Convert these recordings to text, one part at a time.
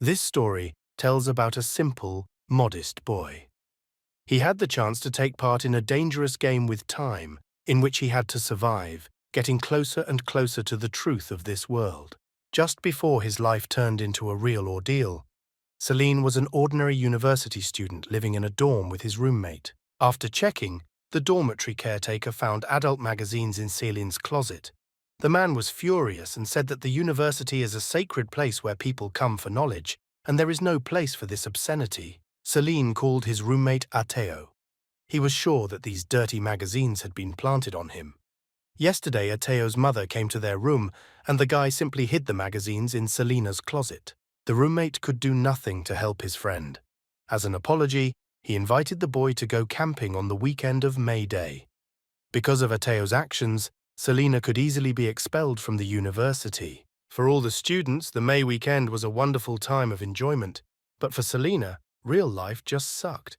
This story tells about a simple, modest boy. He had the chance to take part in a dangerous game with time, in which he had to survive, getting closer and closer to the truth of this world. Just before his life turned into a real ordeal, Celine was an ordinary university student living in a dorm with his roommate. After checking, the dormitory caretaker found adult magazines in Celine's closet. The man was furious and said that the university is a sacred place where people come for knowledge, and there is no place for this obscenity. Celine called his roommate Ateo. He was sure that these dirty magazines had been planted on him. Yesterday, Ateo's mother came to their room, and the guy simply hid the magazines in Selina's closet. The roommate could do nothing to help his friend. As an apology, he invited the boy to go camping on the weekend of May Day. Because of Ateo's actions, Selina could easily be expelled from the university. For all the students, the May weekend was a wonderful time of enjoyment, but for Selina, real life just sucked.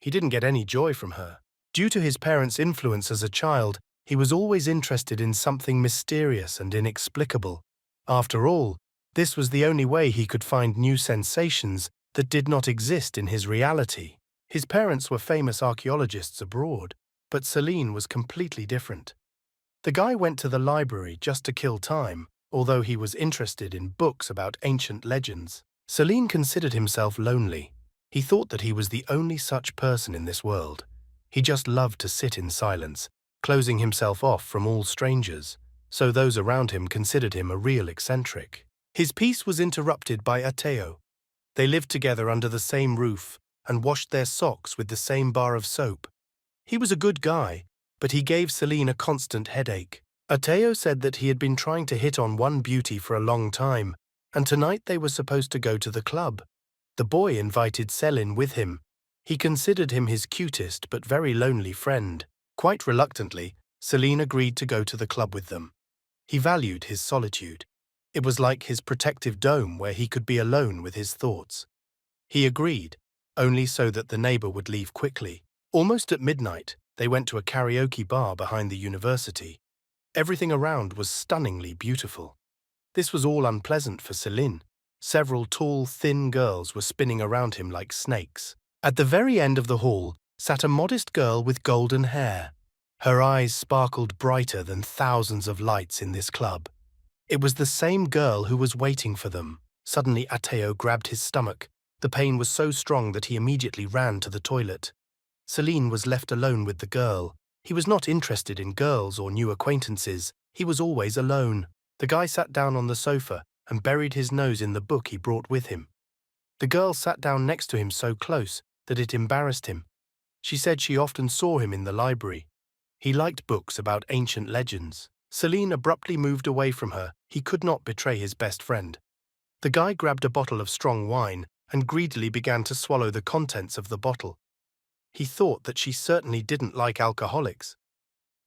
He didn't get any joy from her. Due to his parents' influence as a child, he was always interested in something mysterious and inexplicable. After all, this was the only way he could find new sensations that did not exist in his reality. His parents were famous archaeologists abroad, but Celine was completely different. The guy went to the library just to kill time, although he was interested in books about ancient legends. Celine considered himself lonely. He thought that he was the only such person in this world. He just loved to sit in silence, closing himself off from all strangers, so those around him considered him a real eccentric. His peace was interrupted by Ateo. They lived together under the same roof and washed their socks with the same bar of soap. He was a good guy, but he gave Celine a constant headache. Ateo said that he had been trying to hit on one beauty for a long time, and tonight they were supposed to go to the club. The boy invited Celine with him. He considered him his cutest but very lonely friend. Quite reluctantly, Celine agreed to go to the club with them. He valued his solitude. It was like his protective dome where he could be alone with his thoughts. He agreed, only so that the neighbor would leave quickly. Almost at midnight, they went to a karaoke bar behind the university. Everything around was stunningly beautiful. This was all unpleasant for Celine. Several tall, thin girls were spinning around him like snakes. At the very end of the hall sat a modest girl with golden hair. Her eyes sparkled brighter than thousands of lights in this club. It was the same girl who was waiting for them. Suddenly, Ateo grabbed his stomach. The pain was so strong that he immediately ran to the toilet. Celine was left alone with the girl. He was not interested in girls or new acquaintances. He was always alone. The guy sat down on the sofa and buried his nose in the book he brought with him. The girl sat down next to him so close that it embarrassed him. She said she often saw him in the library. He liked books about ancient legends. Celine abruptly moved away from her. He could not betray his best friend. The guy grabbed a bottle of strong wine and greedily began to swallow the contents of the bottle. He thought that she certainly didn't like alcoholics.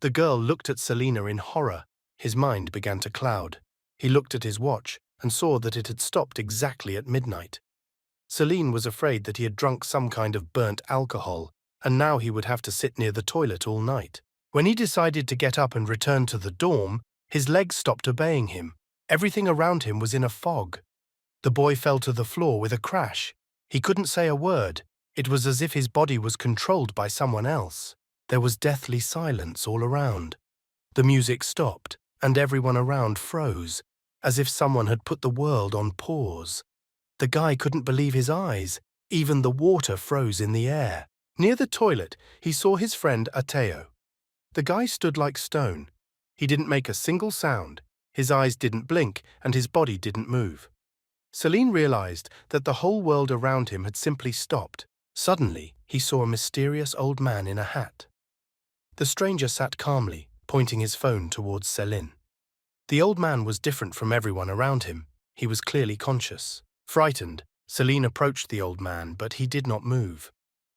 The girl looked at Selina in horror. His mind began to cloud. He looked at his watch and saw that it had stopped exactly at midnight. Celine was afraid that he had drunk some kind of burnt alcohol, and now he would have to sit near the toilet all night. When he decided to get up and return to the dorm, his legs stopped obeying him. Everything around him was in a fog. The boy fell to the floor with a crash. He couldn't say a word. It was as if his body was controlled by someone else. There was deathly silence all around. The music stopped, and everyone around froze, as if someone had put the world on pause. The guy couldn't believe his eyes. Even the water froze in the air. Near the toilet, he saw his friend Ateo. The guy stood like stone. He didn't make a single sound. His eyes didn't blink, and his body didn't move. Celine realized that the whole world around him had simply stopped. Suddenly, he saw a mysterious old man in a hat. The stranger sat calmly, pointing his phone towards Celine. The old man was different from everyone around him. He was clearly conscious. Frightened, Celine approached the old man, but he did not move.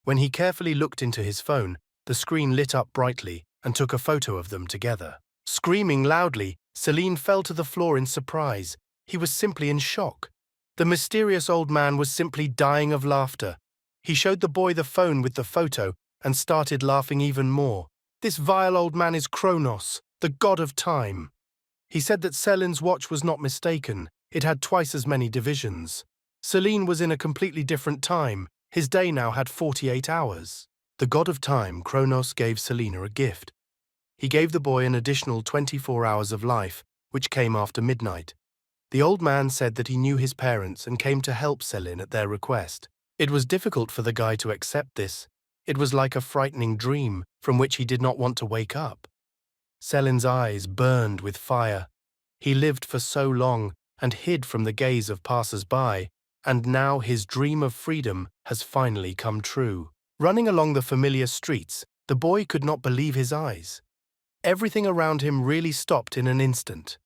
When he carefully looked into his phone, the screen lit up brightly and took a photo of them together. Screaming loudly, Celine fell to the floor in surprise. He was simply in shock. The mysterious old man was simply dying of laughter. He showed the boy the phone with the photo and started laughing even more. This vile old man is Kronos, the god of time. He said that Celine's watch was not mistaken. It had twice as many divisions. Celine was in a completely different time. His day now had 48 hours. The god of time, Kronos, gave Selina a gift. He gave the boy an additional 24 hours of life, which came after midnight. The old man said that he knew his parents and came to help Celine at their request. It was difficult for the guy to accept this. It was like a frightening dream from which he did not want to wake up. Celine's eyes burned with fire. He lived for so long and hid from the gaze of passers-by, and now his dream of freedom has finally come true. Running along the familiar streets, the boy could not believe his eyes. Everything around him really stopped in an instant.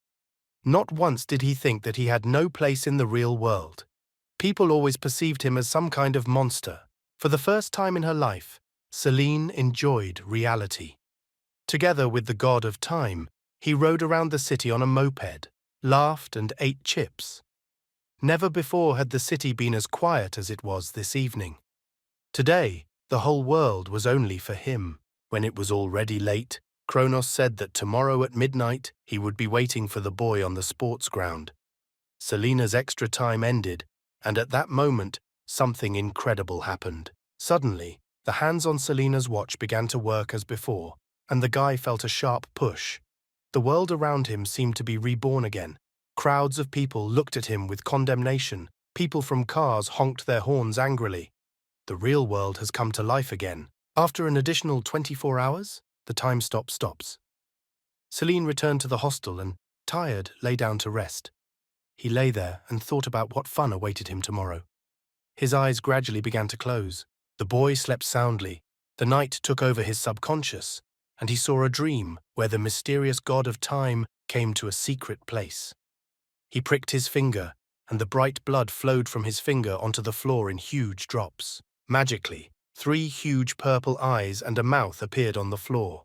Not once did he think that he had no place in the real world. People always perceived him as some kind of monster. For the first time in her life, Celine enjoyed reality. Together with the god of time, he rode around the city on a moped, laughed and ate chips. Never before had the city been as quiet as it was this evening. Today, the whole world was only for him. When it was already late, Kronos said that tomorrow at midnight he would be waiting for the boy on the sports ground. Selina's extra time ended, and at that moment, something incredible happened. Suddenly, the hands on Selina's watch began to work as before, and the guy felt a sharp push. The world around him seemed to be reborn again. Crowds of people looked at him with condemnation. People from cars honked their horns angrily. The real world has come to life again. After an additional 24 hours, the time stop stops. Celine returned to the hostel and, tired, lay down to rest. He lay there and thought about what fun awaited him tomorrow. His eyes gradually began to close. The boy slept soundly. The night took over his subconscious, and he saw a dream where the mysterious god of time came to a secret place. He pricked his finger, and the bright blood flowed from his finger onto the floor in huge drops. Magically, 3 huge purple eyes and a mouth appeared on the floor.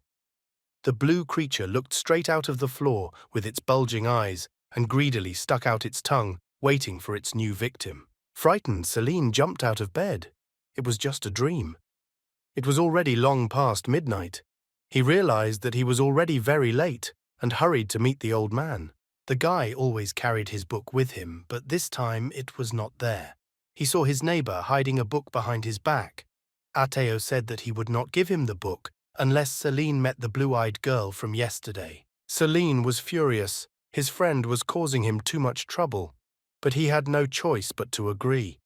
The blue creature looked straight out of the floor with its bulging eyes and greedily stuck out its tongue, waiting for its new victim. Frightened, Celine jumped out of bed. It was just a dream. It was already long past midnight. He realized that he was already very late and hurried to meet the old man. The guy always carried his book with him, but this time it was not there. He saw his neighbor hiding a book behind his back. Ateo said that he would not give him the book unless Celine met the blue-eyed girl from yesterday. Celine was furious. His friend was causing him too much trouble, but he had no choice but to agree.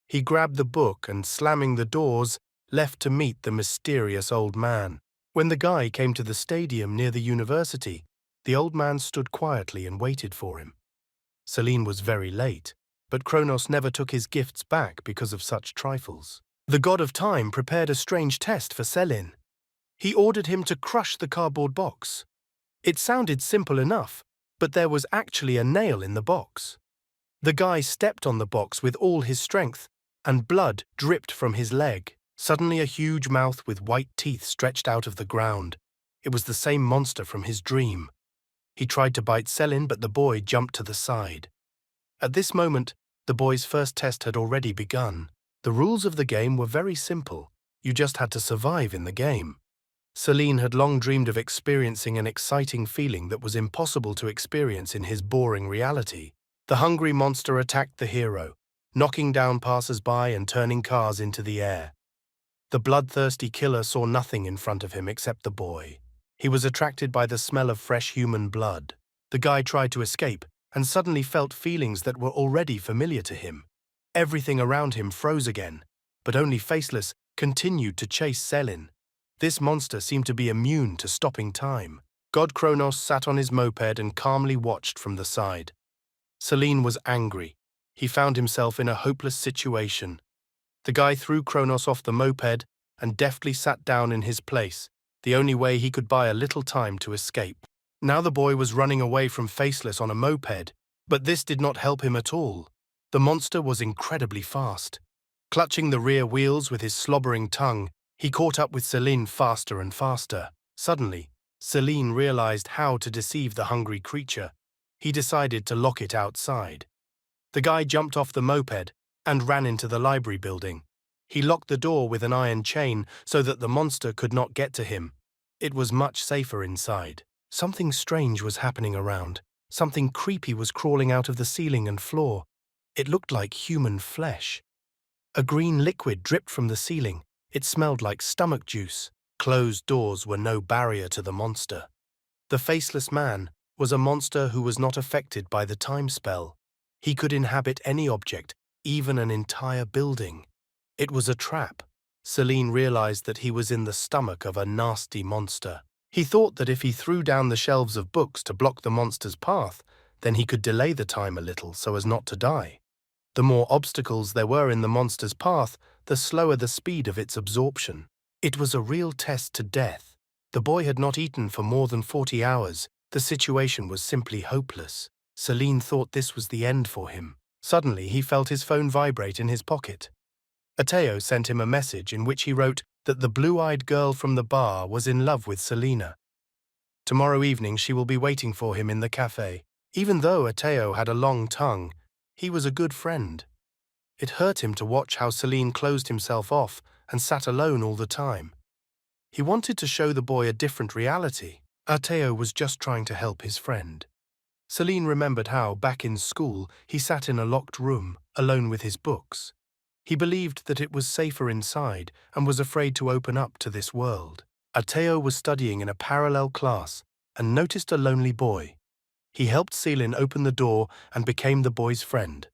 He grabbed the book and, slamming the doors, left to meet the mysterious old man. When the guy came to the stadium near the university, the old man stood quietly and waited for him. Celine was very late, but Kronos never took his gifts back because of such trifles. The god of time prepared a strange test for Celine. He ordered him to crush the cardboard box. It sounded simple enough, but there was actually a nail in the box. The guy stepped on the box with all his strength, and blood dripped from his leg. Suddenly a huge mouth with white teeth stretched out of the ground. It was the same monster from his dream. He tried to bite Celine, but the boy jumped to the side. At this moment, the boy's first test had already begun. The rules of the game were very simple. You just had to survive in the game. Celine had long dreamed of experiencing an exciting feeling that was impossible to experience in his boring reality. The hungry monster attacked the hero, knocking down passers-by and turning cars into the air. The bloodthirsty killer saw nothing in front of him except the boy. He was attracted by the smell of fresh human blood. The guy tried to escape and suddenly felt feelings that were already familiar to him. Everything around him froze again, but only Faceless continued to chase Celine. This monster seemed to be immune to stopping time. God Kronos sat on his moped and calmly watched from the side. Celine was angry. He found himself in a hopeless situation. The guy threw Kronos off the moped and deftly sat down in his place, the only way he could buy a little time to escape. Now the boy was running away from Faceless on a moped, but this did not help him at all. The monster was incredibly fast. Clutching the rear wheels with his slobbering tongue, he caught up with Celine faster and faster. Suddenly, Celine realized how to deceive the hungry creature. He decided to lock it outside. The guy jumped off the moped and ran into the library building. He locked the door with an iron chain so that the monster could not get to him. It was much safer inside. Something strange was happening around. Something creepy was crawling out of the ceiling and floor. It looked like human flesh. A green liquid dripped from the ceiling. It smelled like stomach juice. Closed doors were no barrier to the monster. The faceless man was a monster who was not affected by the time spell. He could inhabit any object, even an entire building. It was a trap. Celine realized that he was in the stomach of a nasty monster. He thought that if he threw down the shelves of books to block the monster's path, then he could delay the time a little so as not to die. The more obstacles there were in the monster's path, the slower the speed of its absorption. It was a real test to death. The boy had not eaten for more than 40 hours. The situation was simply hopeless. Celine thought this was the end for him. Suddenly, he felt his phone vibrate in his pocket. Ateo sent him a message in which he wrote that the blue-eyed girl from the bar was in love with Selena. Tomorrow evening she will be waiting for him in the cafe. Even though Ateo had a long tongue, he was a good friend. It hurt him to watch how Celine closed himself off and sat alone all the time. He wanted to show the boy a different reality. Ateo was just trying to help his friend. Celine remembered how, back in school, he sat in a locked room, alone with his books. He believed that it was safer inside and was afraid to open up to this world. Ateo was studying in a parallel class and noticed a lonely boy. He helped Celine open the door and became the boy's friend.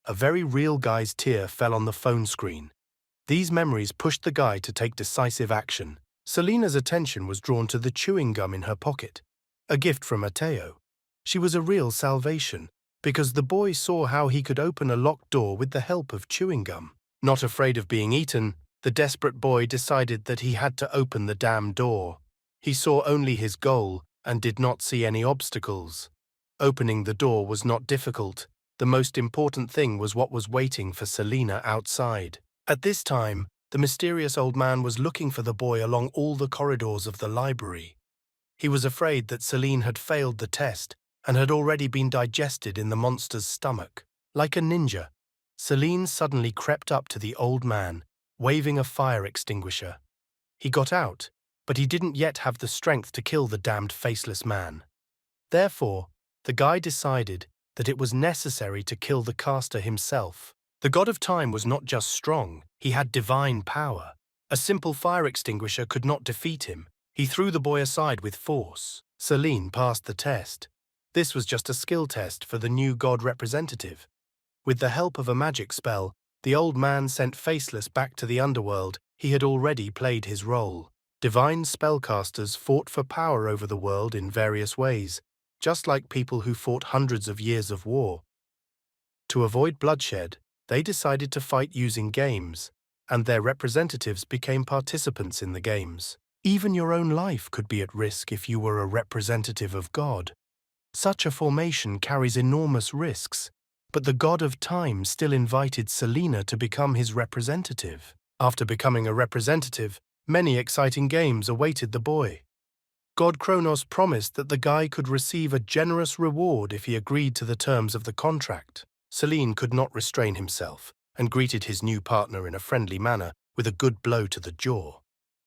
A very real guy's tear fell on the phone screen. These memories pushed the guy to take decisive action. Selena's attention was drawn to the chewing gum in her pocket, a gift from Ateo. She was a real salvation, because the boy saw how he could open a locked door with the help of chewing gum. Not afraid of being eaten, the desperate boy decided that he had to open the damn door. He saw only his goal and did not see any obstacles. Opening the door was not difficult. The most important thing was what was waiting for Selena outside. At this time, the mysterious old man was looking for the boy along all the corridors of the library. He was afraid that Celine had failed the test and had already been digested in the monster's stomach. Like a ninja, Celine suddenly crept up to the old man, waving a fire extinguisher. He got out, but he didn't yet have the strength to kill the damned faceless man. Therefore, the guy decided that it was necessary to kill the caster himself. The god of time was not just strong, he had divine power. A simple fire extinguisher could not defeat him. He threw the boy aside with force. Celine passed the test. This was just a skill test for the new god representative. With the help of a magic spell, the old man sent Faceless back to the underworld. He had already played his role. Divine spellcasters fought for power over the world in various ways, just like people who fought hundreds of years of war. To avoid bloodshed, they decided to fight using games, and their representatives became participants in the games. Even your own life could be at risk if you were a representative of God. Such a formation carries enormous risks, but the god of time still invited Selena to become his representative. After becoming a representative, many exciting games awaited the boy. God Kronos promised that the guy could receive a generous reward if he agreed to the terms of the contract. Celine could not restrain himself and greeted his new partner in a friendly manner with a good blow to the jaw.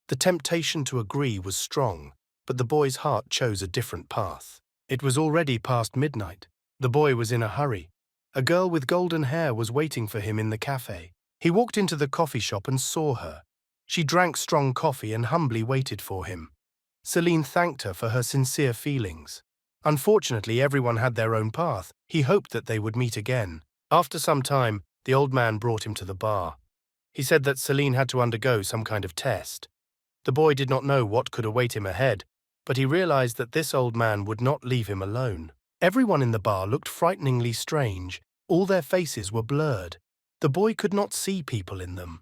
The temptation to agree was strong, but the boy's heart chose a different path. It was already past midnight. The boy was in a hurry. A girl with golden hair was waiting for him in the cafe. He walked into the coffee shop and saw her. She drank strong coffee and humbly waited for him. Celine thanked her for her sincere feelings. Unfortunately, everyone had their own path. He hoped that they would meet again. After some time, the old man brought him to the bar. He said that Celine had to undergo some kind of test. The boy did not know what could await him ahead, but he realized that this old man would not leave him alone. Everyone in the bar looked frighteningly strange. All their faces were blurred. The boy could not see people in them.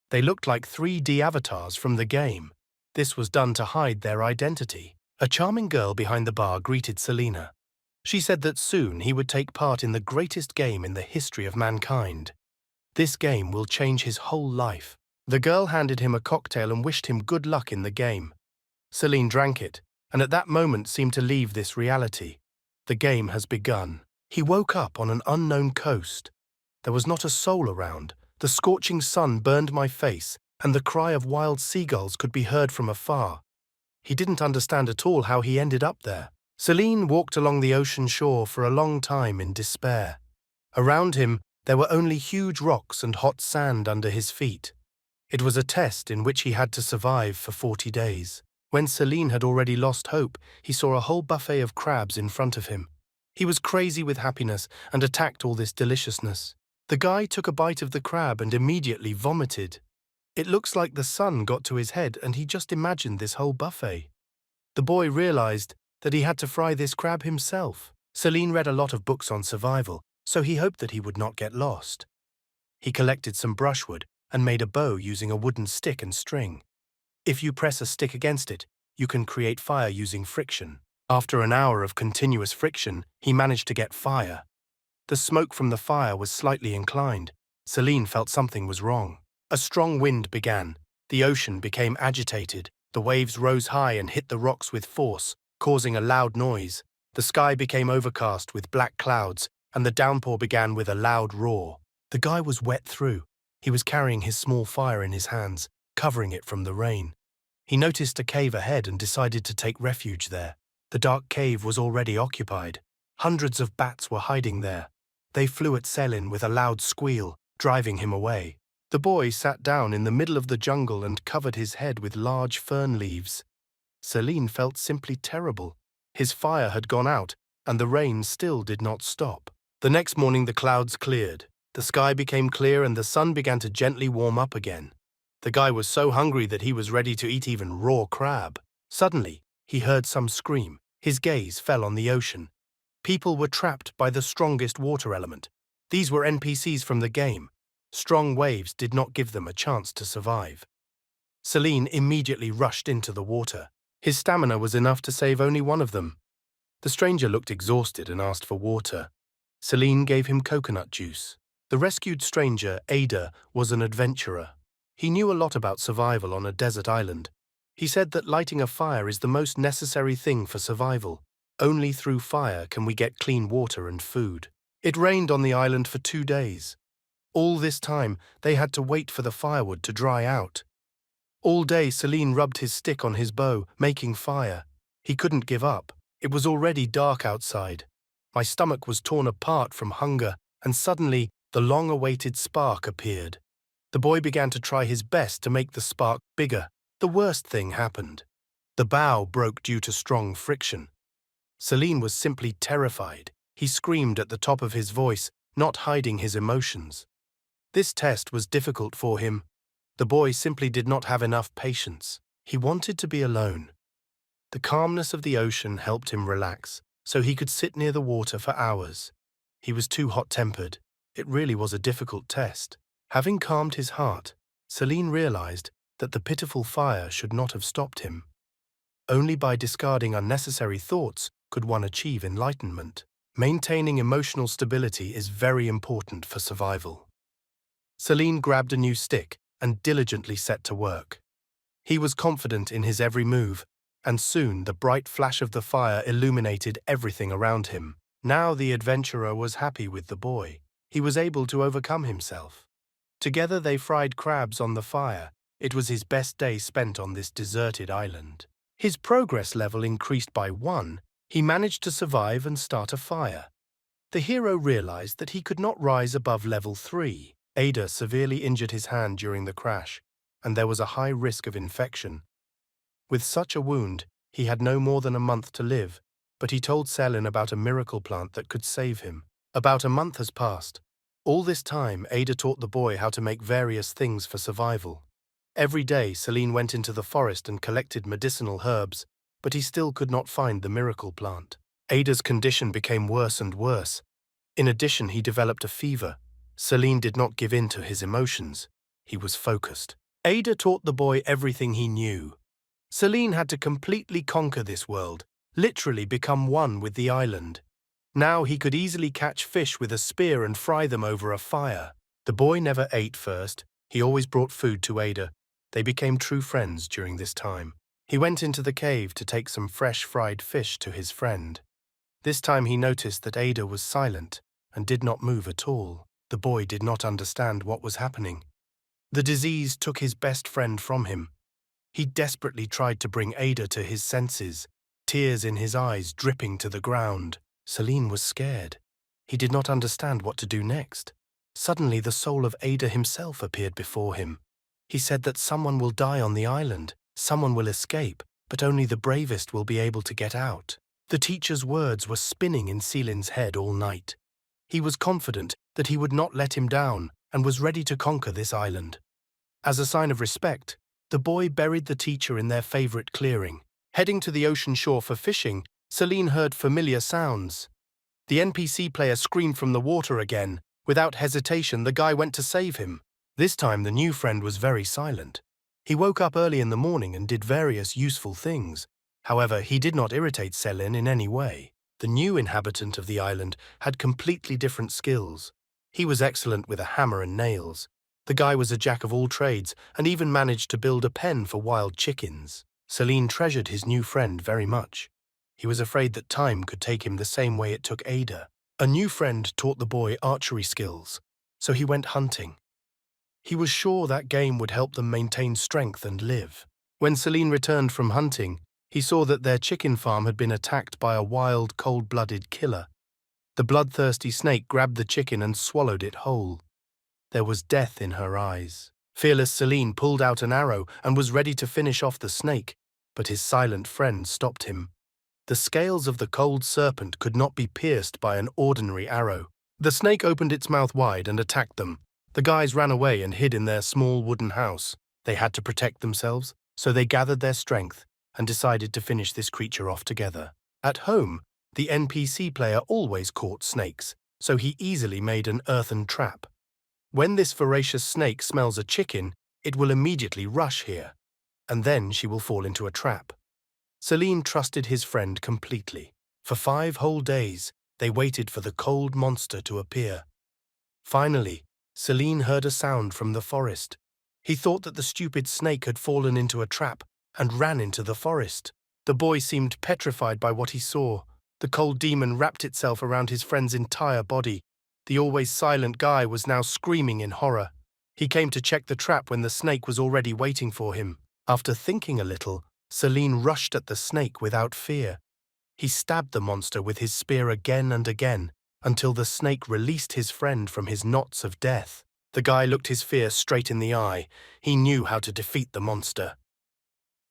They looked like 3D avatars from the game. This was done to hide their identity. A charming girl behind the bar greeted Selena. She said that soon he would take part in the greatest game in the history of mankind. This game will change his whole life. The girl handed him a cocktail and wished him good luck in the game. Celine drank it, and at that moment seemed to leave this reality. The game has begun. He woke up on an unknown coast. There was not a soul around. The scorching sun burned my face, and the cry of wild seagulls could be heard from afar. He didn't understand at all how he ended up there. Celine walked along the ocean shore for a long time in despair. Around him, There were only huge rocks and hot sand under his feet. It was a test in which he had to survive for 40 days. When Celine had already lost hope, he saw a whole buffet of crabs in front of him. He was crazy with happiness and attacked all this deliciousness. The guy took a bite of the crab and immediately vomited. It looks like the sun got to his head and he just imagined this whole buffet. The boy realized that he had to fry this crab himself. Celine read a lot of books on survival, so he hoped that he would not get lost. He collected some brushwood and made a bow using a wooden stick and string. If you press a stick against it, you can create fire using friction. After an hour of continuous friction, he managed to get fire. The smoke from the fire was slightly inclined. Celine felt something was wrong. A strong wind began. The ocean became agitated. The waves rose high and hit the rocks with force, causing a loud noise. The sky became overcast with black clouds, and the downpour began with a loud roar. The guy was wet through. He was carrying his small fire in his hands, covering it from the rain. He noticed a cave ahead and decided to take refuge there. The dark cave was already occupied. Hundreds of bats were hiding there. They flew at Celine with a loud squeal, driving him away. The boy sat down in the middle of the jungle and covered his head with large fern leaves. Celine felt simply terrible. His fire had gone out, and the rain still did not stop. The next morning the clouds cleared. The sky became clear and the sun began to gently warm up again. The guy was so hungry that he was ready to eat even raw crab. Suddenly, he heard some scream. His gaze fell on the ocean. People were trapped by the strongest water element. These were NPCs from the game. Strong waves did not give them a chance to survive. Celine immediately rushed into the water. His stamina was enough to save only one of them. The stranger looked exhausted and asked for water. Celine gave him coconut juice. The rescued stranger, Ada, was an adventurer. He knew a lot about survival on a desert island. He said that lighting a fire is the most necessary thing for survival. Only through fire can we get clean water and food. It rained on the island for 2 days. All this time, they had to wait for the firewood to dry out. All day, Celine rubbed his stick on his bow, making fire. He couldn't give up. It was already dark outside. My stomach was torn apart from hunger, and suddenly, the long-awaited spark appeared. The boy began to try his best to make the spark bigger. The worst thing happened. The bow broke due to strong friction. Celine was simply terrified. He screamed at the top of his voice, not hiding his emotions. This test was difficult for him. The boy simply did not have enough patience. He wanted to be alone. The calmness of the ocean helped him relax, so he could sit near the water for hours. He was too hot-tempered. It really was a difficult test. Having calmed his heart, Celine realized that the pitiful fire should not have stopped him. Only by discarding unnecessary thoughts could one achieve enlightenment. Maintaining emotional stability is very important for survival. Celine grabbed a new stick and diligently set to work. He was confident in his every move, and soon the bright flash of the fire illuminated everything around him. Now the adventurer was happy with the boy. He was able to overcome himself. Together they fried crabs on the fire. It was his best day spent on this deserted island. His progress level increased by 1. He managed to survive and start a fire. The hero realized that he could not rise above level 3. Ada severely injured his hand during the crash, and there was a high risk of infection. With such a wound, he had no more than a month to live, but he told Celine about a miracle plant that could save him. About a month has passed. All this time, Ada taught the boy how to make various things for survival. Every day, Celine went into the forest and collected medicinal herbs, but he still could not find the miracle plant. Ada's condition became worse and worse. In addition, he developed a fever. Celine did not give in to his emotions. He was focused. Ada taught the boy everything he knew. Celine had to completely conquer this world, literally become one with the island. Now he could easily catch fish with a spear and fry them over a fire. The boy never ate first. He always brought food to Ada. They became true friends during this time. He went into the cave to take some fresh fried fish to his friend. This time he noticed that Ada was silent and did not move at all. The boy did not understand what was happening. The disease took his best friend from him. He desperately tried to bring Ada to his senses, tears in his eyes dripping to the ground. Celine was scared. He did not understand what to do next. Suddenly, the soul of Ada himself appeared before him. He said that someone will die on the island, someone will escape, but only the bravest will be able to get out. The teacher's words were spinning in Selin's head all night. He was confident that he would not let him down and was ready to conquer this island. As a sign of respect, the boy buried the teacher in their favorite clearing. Heading to the ocean shore for fishing, Selin heard familiar sounds. The NPC player screamed from the water again. Without hesitation, the guy went to save him. This time, the new friend was very silent. He woke up early in the morning and did various useful things. However, he did not irritate Selin in any way. The new inhabitant of the island had completely different skills. He was excellent with a hammer and nails. The guy was a jack of all trades and even managed to build a pen for wild chickens. Selin treasured his new friend very much. He was afraid that time could take him the same way it took Ada. A new friend taught the boy archery skills, so he went hunting. He was sure that game would help them maintain strength and live. When Selin returned from hunting, he saw that their chicken farm had been attacked by a wild, cold-blooded killer. The bloodthirsty snake grabbed the chicken and swallowed it whole. There was death in her eyes. Fearless Selin pulled out an arrow and was ready to finish off the snake, but his silent friend stopped him. The scales of the cold serpent could not be pierced by an ordinary arrow. The snake opened its mouth wide and attacked them. The guys ran away and hid in their small wooden house. They had to protect themselves, so they gathered their strength and decided to finish this creature off together. At home, the NPC player always caught snakes, so he easily made an earthen trap. When this voracious snake smells a chicken, it will immediately rush here, and then she will fall into a trap. Selin trusted his friend completely. For 5 whole days, they waited for the cold monster to appear. Finally, Selin heard a sound from the forest. He thought that the stupid snake had fallen into a trap and ran into the forest. The boy seemed petrified by what he saw. The cold demon wrapped itself around his friend's entire body. The always silent guy was now screaming in horror. He came to check the trap when the snake was already waiting for him. After thinking a little, Selin rushed at the snake without fear. He stabbed the monster with his spear again and again, until the snake released his friend from his knots of death. The guy looked his fear straight in the eye. He knew how to defeat the monster.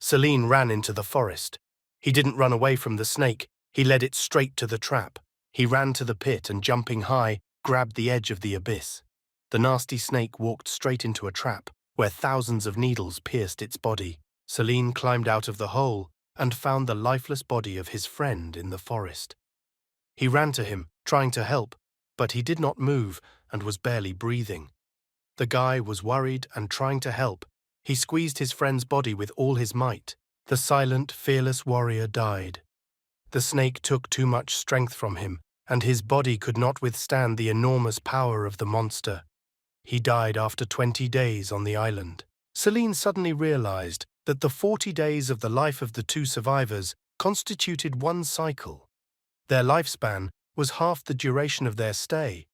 Selin ran into the forest. He didn't run away from the snake. He led it straight to the trap. He ran to the pit and, jumping high, grabbed the edge of the abyss. The nasty snake walked straight into a trap, where thousands of needles pierced its body. Selin climbed out of the hole and found the lifeless body of his friend in the forest. He ran to him, trying to help, but he did not move and was barely breathing. The guy was worried and trying to help. He squeezed his friend's body with all his might. The silent, fearless warrior died. The snake took too much strength from him, and his body could not withstand the enormous power of the monster. He died after 20 days on the island. Selin suddenly realized that the 40 days of the life of the 2 survivors constituted one cycle. Their lifespan was half the duration of their stay.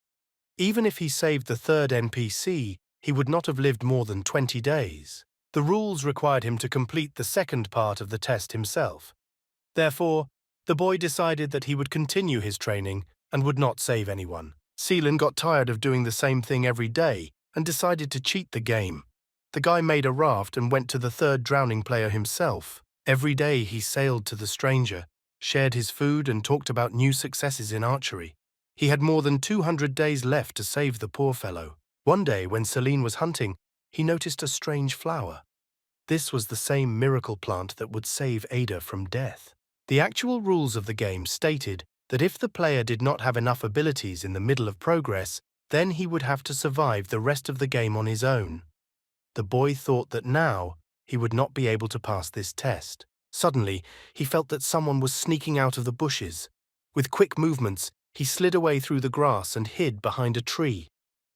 Even if he saved the 3rd NPC, he would not have lived more than 20 days. The rules required him to complete the second part of the test himself. Therefore, the boy decided that he would continue his training and would not save anyone. Selin got tired of doing the same thing every day and decided to cheat the game. The guy made a raft and went to the 3rd drowning player himself. Every day he sailed to the stranger, shared his food and talked about new successes in archery. He had more than 200 days left to save the poor fellow. One day when Selin was hunting, he noticed a strange flower. This was the same miracle plant that would save Ada from death. The actual rules of the game stated that if the player did not have enough abilities in the middle of progress, then he would have to survive the rest of the game on his own. The boy thought that now he would not be able to pass this test. Suddenly, he felt that someone was sneaking out of the bushes. With quick movements, he slid away through the grass and hid behind a tree.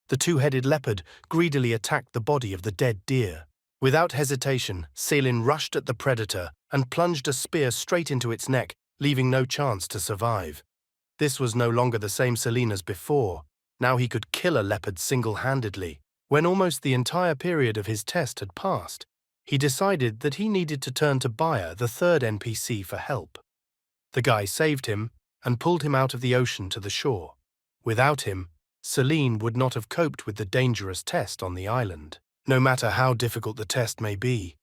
The 2-headed leopard greedily attacked the body of the dead deer. Without hesitation, Selin rushed at the predator and plunged a spear straight into its neck, leaving no chance to survive. This was no longer the same Selin as before. Now he could kill a leopard single-handedly. When almost the entire period of his test had passed, he decided that he needed to turn to Bayer, the 3rd NPC, for help. The guy saved him and pulled him out of the ocean to the shore. Without him, Celine would not have coped with the dangerous test on the island, no matter how difficult the test may be.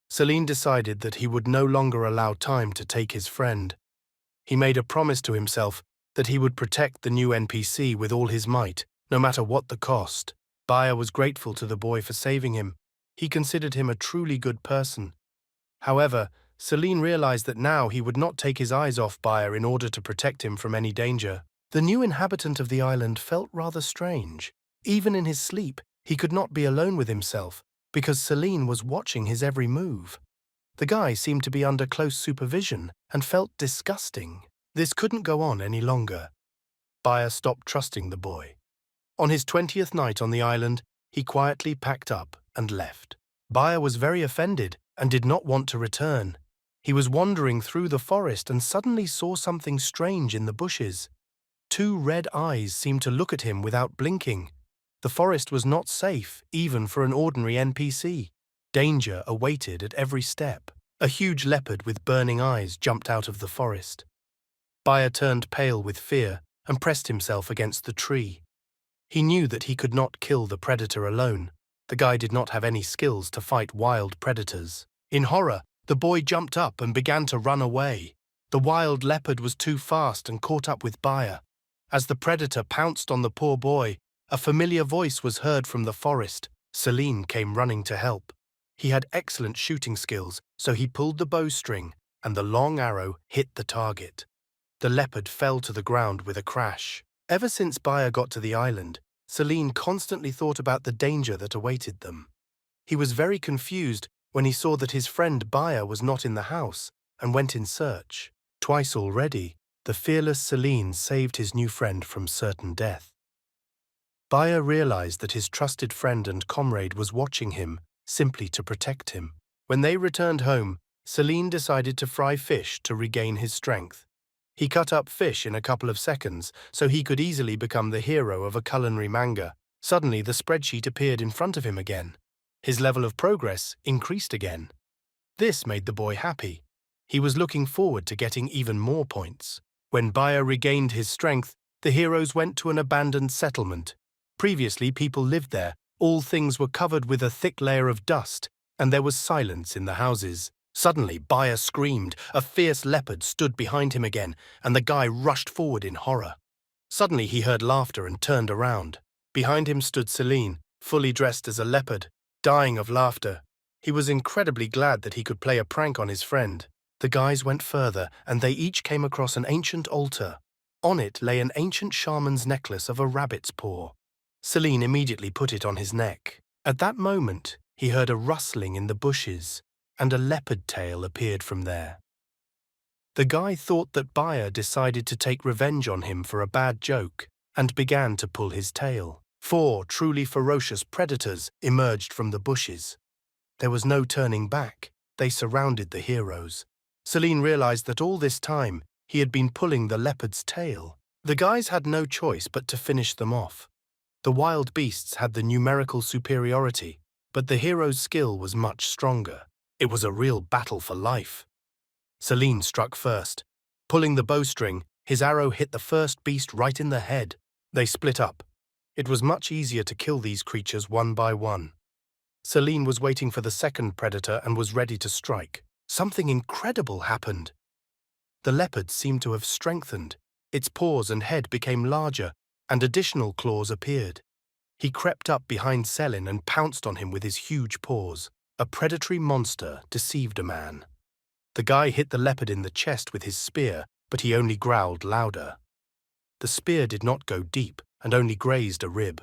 Celine decided that he would no longer allow time to take his friend. He made a promise to himself that he would protect the new NPC with all his might, no matter what the cost. Baya was grateful to the boy for saving him. He considered him a truly good person. However, Celine realized that now he would not take his eyes off Baya in order to protect him from any danger. The new inhabitant of the island felt rather strange. Even in his sleep, he could not be alone with himself, because Celine was watching his every move. The guy seemed to be under close supervision and felt disgusting. This couldn't go on any longer. Baya stopped trusting the boy. On his 20th night on the island, he quietly packed up and left. Baya was very offended and did not want to return. He was wandering through the forest and suddenly saw something strange in the bushes. Two red eyes seemed to look at him without blinking. The forest was not safe, even for an ordinary NPC. Danger awaited at every step. A huge leopard with burning eyes jumped out of the forest. Baya turned pale with fear and pressed himself against the tree. He knew that he could not kill the predator alone. The guy did not have any skills to fight wild predators. In horror, the boy jumped up and began to run away. The wild leopard was too fast and caught up with Baya. As the predator pounced on the poor boy, a familiar voice was heard from the forest. Celine came running to help. He had excellent shooting skills, so he pulled the bowstring, and the long arrow hit the target. The leopard fell to the ground with a crash. Ever since Baya got to the island, Celine constantly thought about the danger that awaited them. He was very confused when he saw that his friend Baya was not in the house and went in search. Twice already, the fearless Celine saved his new friend from certain death. Baya realized that his trusted friend and comrade was watching him simply to protect him. When they returned home, Celine decided to fry fish to regain his strength. He cut up fish in a couple of seconds so he could easily become the hero of a culinary manga. Suddenly, the spreadsheet appeared in front of him again. His level of progress increased again. This made the boy happy. He was looking forward to getting even more points. When Baya regained his strength, the heroes went to an abandoned settlement. Previously, people lived there. All things were covered with a thick layer of dust, and there was silence in the houses. Suddenly, Baya screamed. A fierce leopard stood behind him again, and the guy rushed forward in horror. Suddenly, he heard laughter and turned around. Behind him stood Celine, fully dressed as a leopard, dying of laughter. He was incredibly glad that he could play a prank on his friend. The guys went further, and they each came across an ancient altar. On it lay an ancient shaman's necklace of a rabbit's paw. Celine immediately put it on his neck. At that moment, he heard a rustling in the bushes, and a leopard tail appeared from there. The guy thought that Baya decided to take revenge on him for a bad joke, and began to pull his tail. 4 truly ferocious predators emerged from the bushes. There was no turning back. They surrounded the heroes. Celine realized that all this time, he had been pulling the leopard's tail. The guys had no choice but to finish them off. The wild beasts had the numerical superiority, but the hero's skill was much stronger. It was a real battle for life. Celine struck first. Pulling the bowstring, his arrow hit the first beast right in the head. They split up. It was much easier to kill these creatures one by one. Celine was waiting for the second predator and was ready to strike. Something incredible happened. The leopard seemed to have strengthened. Its paws and head became larger, and additional claws appeared. He crept up behind Celine and pounced on him with his huge paws. A predatory monster deceived a man. The guy hit the leopard in the chest with his spear, but he only growled louder. The spear did not go deep and only grazed a rib.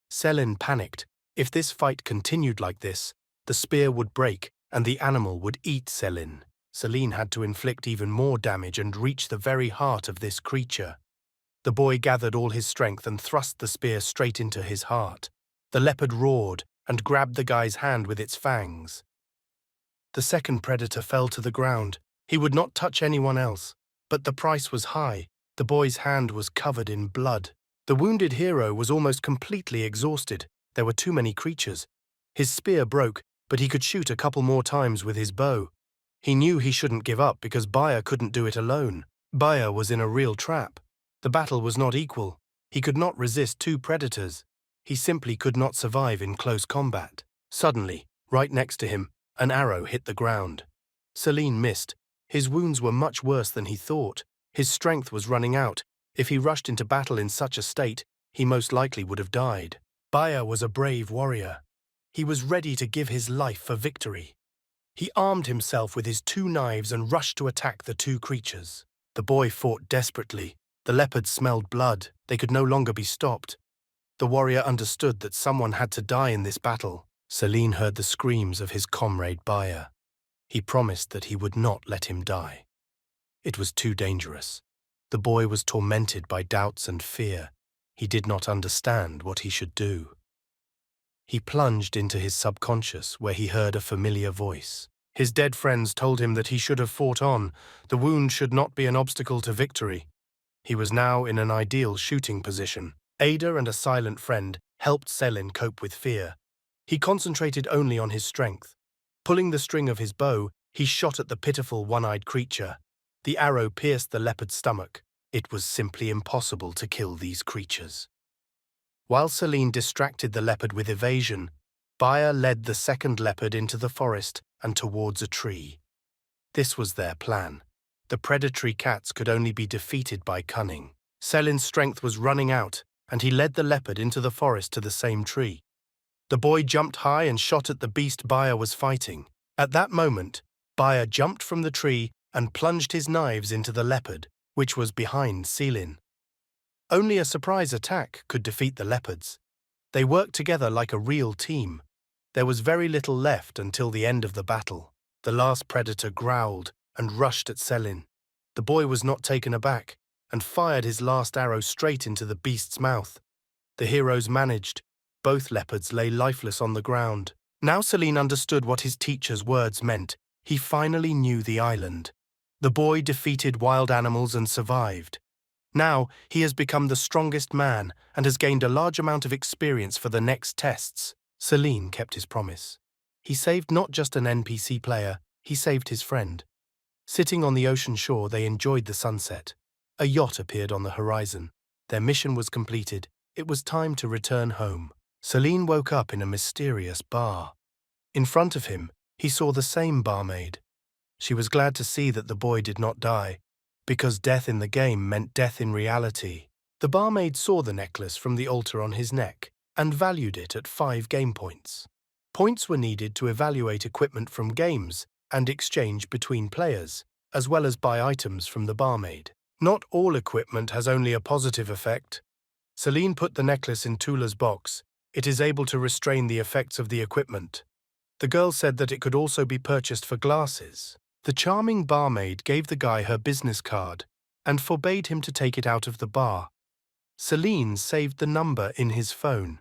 Celine panicked. If this fight continued like this, the spear would break and the animal would eat Celine. Celine had to inflict even more damage and reach the very heart of this creature. The boy gathered all his strength and thrust the spear straight into his heart. The leopard roared and grabbed the guy's hand with its fangs. The second predator fell to the ground. He would not touch anyone else, but the price was high. The boy's hand was covered in blood. The wounded hero was almost completely exhausted. There were too many creatures. His spear broke, but he could shoot a couple more times with his bow. He knew he shouldn't give up because Baya couldn't do it alone. Baya was in a real trap. The battle was not equal. He could not resist two predators. He simply could not survive in close combat. Suddenly, right next to him, an arrow hit the ground. Celine missed. His wounds were much worse than he thought. His strength was running out. If he rushed into battle in such a state, he most likely would have died. Baya was a brave warrior. He was ready to give his life for victory. He armed himself with his two knives and rushed to attack the two creatures. The boy fought desperately. The leopards smelled blood. They could no longer be stopped. The warrior understood that someone had to die in this battle. Celine heard the screams of his comrade Baya. He promised that he would not let him die. It was too dangerous. The boy was tormented by doubts and fear. He did not understand what he should do. He plunged into his subconscious, where he heard a familiar voice. His dead friends told him that he should have fought on. The wound should not be an obstacle to victory. He was now in an ideal shooting position. Ada and a silent friend helped Celine cope with fear. He concentrated only on his strength. Pulling the string of his bow, he shot at the pitiful one-eyed creature. The arrow pierced the leopard's stomach. It was simply impossible to kill these creatures. While Celine distracted the leopard with evasion, Baya led the second leopard into the forest and towards a tree. This was their plan. The predatory cats could only be defeated by cunning. Celine's strength was running out, and he led the leopard into the forest to the same tree. The boy jumped high and shot at the beast Baya was fighting. At that moment, Baya jumped from the tree and plunged his knives into the leopard, which was behind Celine. Only a surprise attack could defeat the leopards. They worked together like a real team. There was very little left until the end of the battle. The last predator growled and rushed at Celine. The boy was not taken aback and fired his last arrow straight into the beast's mouth. The heroes managed. Both leopards lay lifeless on the ground. Now Celine understood what his teacher's words meant. He finally knew the island. The boy defeated wild animals and survived. Now he has become the strongest man and has gained a large amount of experience for the next tests. Celine kept his promise. He saved not just an NPC player, he saved his friend. Sitting on the ocean shore, they enjoyed the sunset. A yacht appeared on the horizon. Their mission was completed. It was time to return home. Celine woke up in a mysterious bar. In front of him, he saw the same barmaid. She was glad to see that the boy did not die, because death in the game meant death in reality. The barmaid saw the necklace from the altar on his neck and valued it at 5 game points. Points were needed to evaluate equipment from games and exchange between players, as well as buy items from the barmaid. Not all equipment has only a positive effect. Celine put the necklace in Tula's box. It is able to restrain the effects of the equipment. The girl said that it could also be purchased for glasses. The charming barmaid gave the guy her business card and forbade him to take it out of the bar. Celine saved the number in his phone.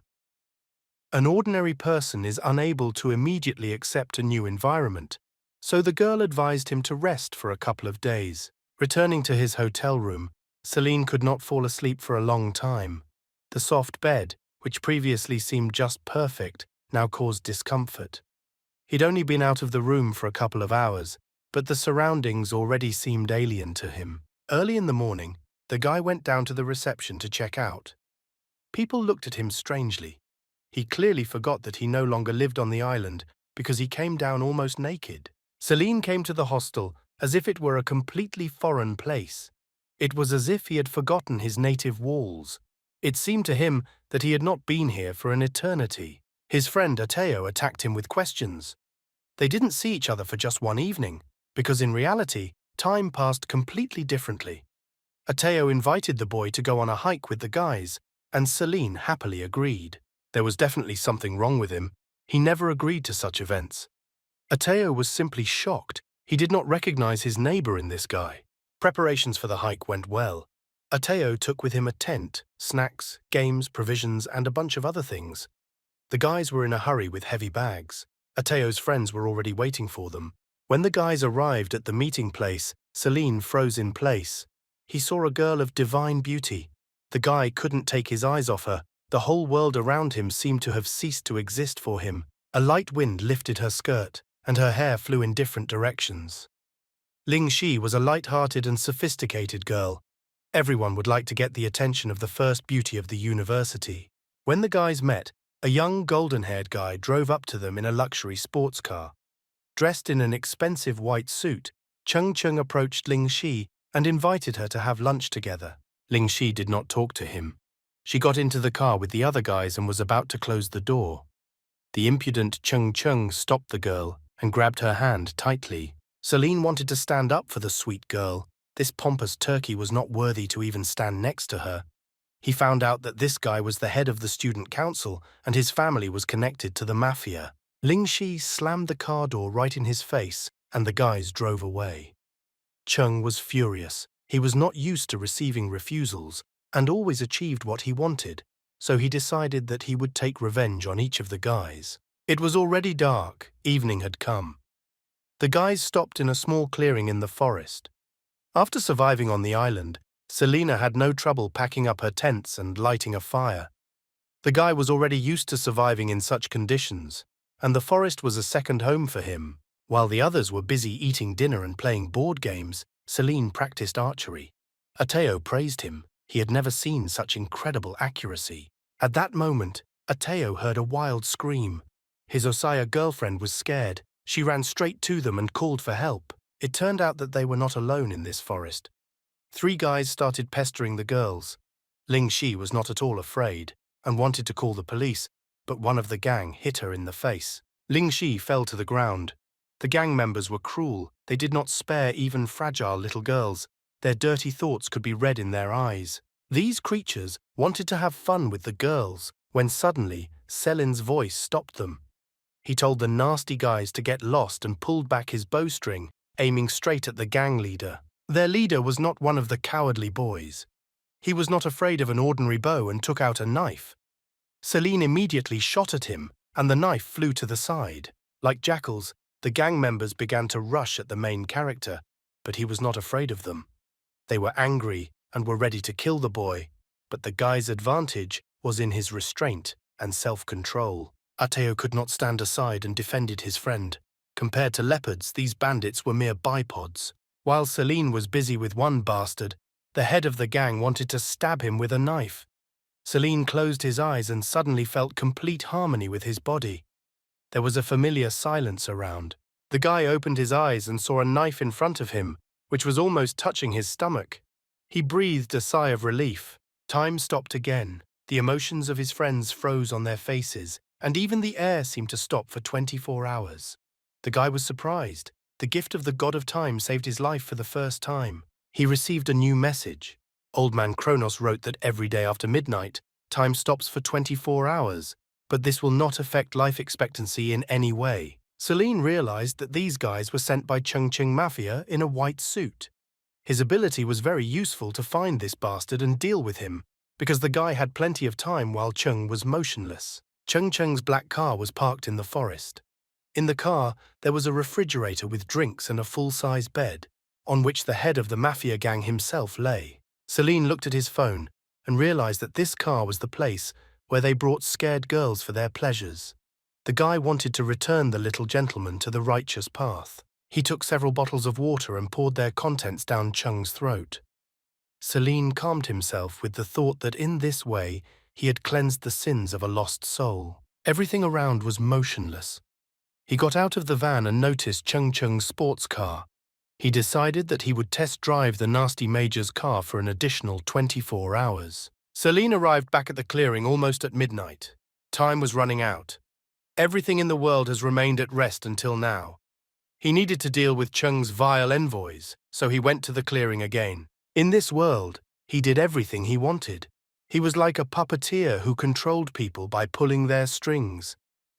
An ordinary person is unable to immediately accept a new environment, so the girl advised him to rest for a couple of days. Returning to his hotel room, Celine could not fall asleep for a long time. The soft bed, which previously seemed just perfect, now caused discomfort. He'd only been out of the room for a couple of hours, but the surroundings already seemed alien to him. Early in the morning, the guy went down to the reception to check out. People looked at him strangely. He clearly forgot that he no longer lived on the island because he came down almost naked. Celine came to the hostel as if it were a completely foreign place. It was as if he had forgotten his native walls. It seemed to him that he had not been here for an eternity. His friend Ateo attacked him with questions. They didn't see each other for just one evening, because in reality, time passed completely differently. Ateo invited the boy to go on a hike with the guys, and Celine happily agreed. There was definitely something wrong with him. He never agreed to such events. Ateo was simply shocked. He did not recognize his neighbor in this guy. Preparations for the hike went well. Ateo took with him a tent, snacks, games, provisions, and a bunch of other things. The guys were in a hurry with heavy bags. Ateo's friends were already waiting for them. When the guys arrived at the meeting place, Celine froze in place. He saw a girl of divine beauty. The guy couldn't take his eyes off her. The whole world around him seemed to have ceased to exist for him. A light wind lifted her skirt, and her hair flew in different directions. Ling Shi was a light-hearted and sophisticated girl. Everyone would like to get the attention of the first beauty of the university. When the guys met, a young golden-haired guy drove up to them in a luxury sports car. Dressed in an expensive white suit, Chung Chung approached Ling Shi and invited her to have lunch together. Ling Shi did not talk to him. She got into the car with the other guys and was about to close the door. The impudent Chung Chung stopped the girl and grabbed her hand tightly. Celine wanted to stand up for the sweet girl. This pompous turkey was not worthy to even stand next to her. He found out that this guy was the head of the student council and his family was connected to the mafia. Ling Shi slammed the car door right in his face and the guys drove away. Chung was furious. He was not used to receiving refusals and always achieved what he wanted, so he decided that he would take revenge on each of the guys. It was already dark. Evening had come. The guys stopped in a small clearing in the forest. After surviving on the island, Selena had no trouble packing up her tents and lighting a fire. The guy was already used to surviving in such conditions, and the forest was a second home for him. While the others were busy eating dinner and playing board games, Celine practiced archery. Ateo praised him. He had never seen such incredible accuracy. At that moment, Ateo heard a wild scream. His Osaya girlfriend was scared. She ran straight to them and called for help. It turned out that they were not alone in this forest. 3 guys started pestering the girls. Ling Shi was not at all afraid and wanted to call the police, but one of the gang hit her in the face. Ling Shi fell to the ground. The gang members were cruel. They did not spare even fragile little girls. Their dirty thoughts could be read in their eyes. These creatures wanted to have fun with the girls when suddenly Selin's voice stopped them. He told the nasty guys to get lost and pulled back his bowstring, aiming straight at the gang leader. Their leader was not one of the cowardly boys. He was not afraid of an ordinary bow and took out a knife. Celine immediately shot at him, and the knife flew to the side. Like jackals, the gang members began to rush at the main character, but he was not afraid of them. They were angry and were ready to kill the boy, but the guy's advantage was in his restraint and self-control. Ateo could not stand aside and defended his friend. Compared to leopards, these bandits were mere bipods. While Celine was busy with one bastard, the head of the gang wanted to stab him with a knife. Celine closed his eyes and suddenly felt complete harmony with his body. There was a familiar silence around. The guy opened his eyes and saw a knife in front of him, which was almost touching his stomach. He breathed a sigh of relief. Time stopped again. The emotions of his friends froze on their faces, and even the air seemed to stop for 24 hours. The guy was surprised. The gift of the god of time saved his life for the first time. He received a new message. Old man Kronos wrote that every day after midnight, time stops for 24 hours, but this will not affect life expectancy in any way. Celine realized that these guys were sent by Chung Chung Mafia in a white suit. His ability was very useful to find this bastard and deal with him, because the guy had plenty of time while Chung was motionless. Chung Chung's black car was parked in the forest. In the car, there was a refrigerator with drinks and a full-size bed, on which the head of the mafia gang himself lay. Celine looked at his phone and realized that this car was the place where they brought scared girls for their pleasures. The guy wanted to return the little gentleman to the righteous path. He took several bottles of water and poured their contents down Chung's throat. Celine calmed himself with the thought that in this way he had cleansed the sins of a lost soul. Everything around was motionless. He got out of the van and noticed Chung Chung's sports car. He decided that he would test drive the nasty major's car for an additional 24 hours. Celine arrived back at the clearing almost at midnight. Time was running out. Everything in the world has remained at rest until now. He needed to deal with Chung's vile envoys, so he went to the clearing again. In this world, he did everything he wanted. He was like a puppeteer who controlled people by pulling their strings.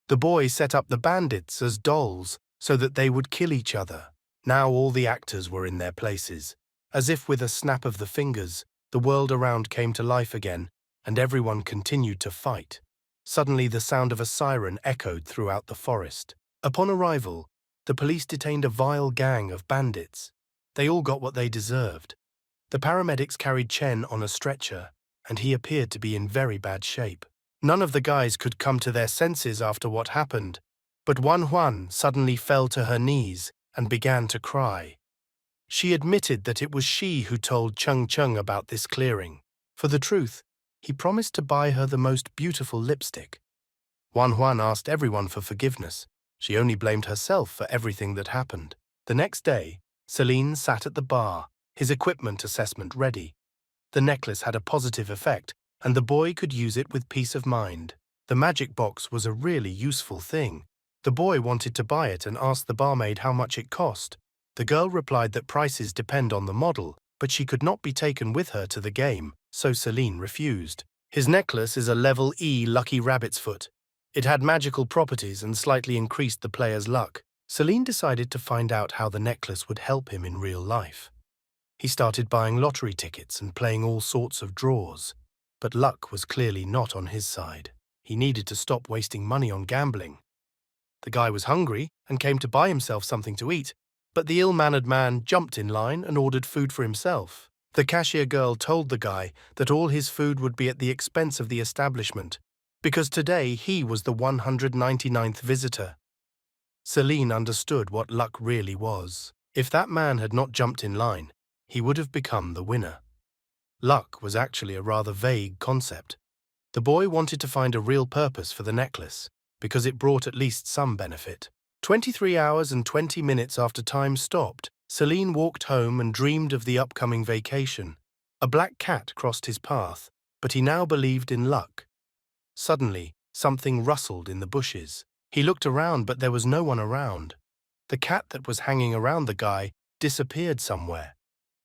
The boy set up the bandits as dolls so that they would kill each other. Now all the actors were in their places. As if with a snap of the fingers, the world around came to life again, and everyone continued to fight. Suddenly the sound of a siren echoed throughout the forest. Upon arrival, the police detained a vile gang of bandits. They all got what they deserved. The paramedics carried Chen on a stretcher, and he appeared to be in very bad shape. None of the guys could come to their senses after what happened, but Wan Huan suddenly fell to her knees and began to cry. She admitted that it was she who told Chung Chung about this clearing. For the truth, he promised to buy her the most beautiful lipstick. Huan asked everyone for forgiveness. She only blamed herself for everything that happened. The next day, Celine sat at the bar, his equipment assessment ready. The necklace had a positive effect, and the boy could use it with peace of mind. The magic box was a really useful thing. The boy wanted to buy it and asked the barmaid how much it cost. The girl replied that prices depend on the model, but she could not be taken with her to the game, so Celine refused. His necklace is a level E lucky rabbit's foot. It had magical properties and slightly increased the player's luck. Celine decided to find out how the necklace would help him in real life. He started buying lottery tickets and playing all sorts of draws, but luck was clearly not on his side. He needed to stop wasting money on gambling. The guy was hungry and came to buy himself something to eat, but the ill-mannered man jumped in line and ordered food for himself. The cashier girl told the guy that all his food would be at the expense of the establishment, because today he was the 199th visitor. Celine understood what luck really was. If that man had not jumped in line, he would have become the winner. Luck was actually a rather vague concept. The boy wanted to find a real purpose for the necklace, because it brought at least some benefit. 23 hours and 20 minutes after time stopped, Celine walked home and dreamed of the upcoming vacation. A black cat crossed his path, but he now believed in luck. Suddenly, something rustled in the bushes. He looked around, but there was no one around. The cat that was hanging around the guy disappeared somewhere.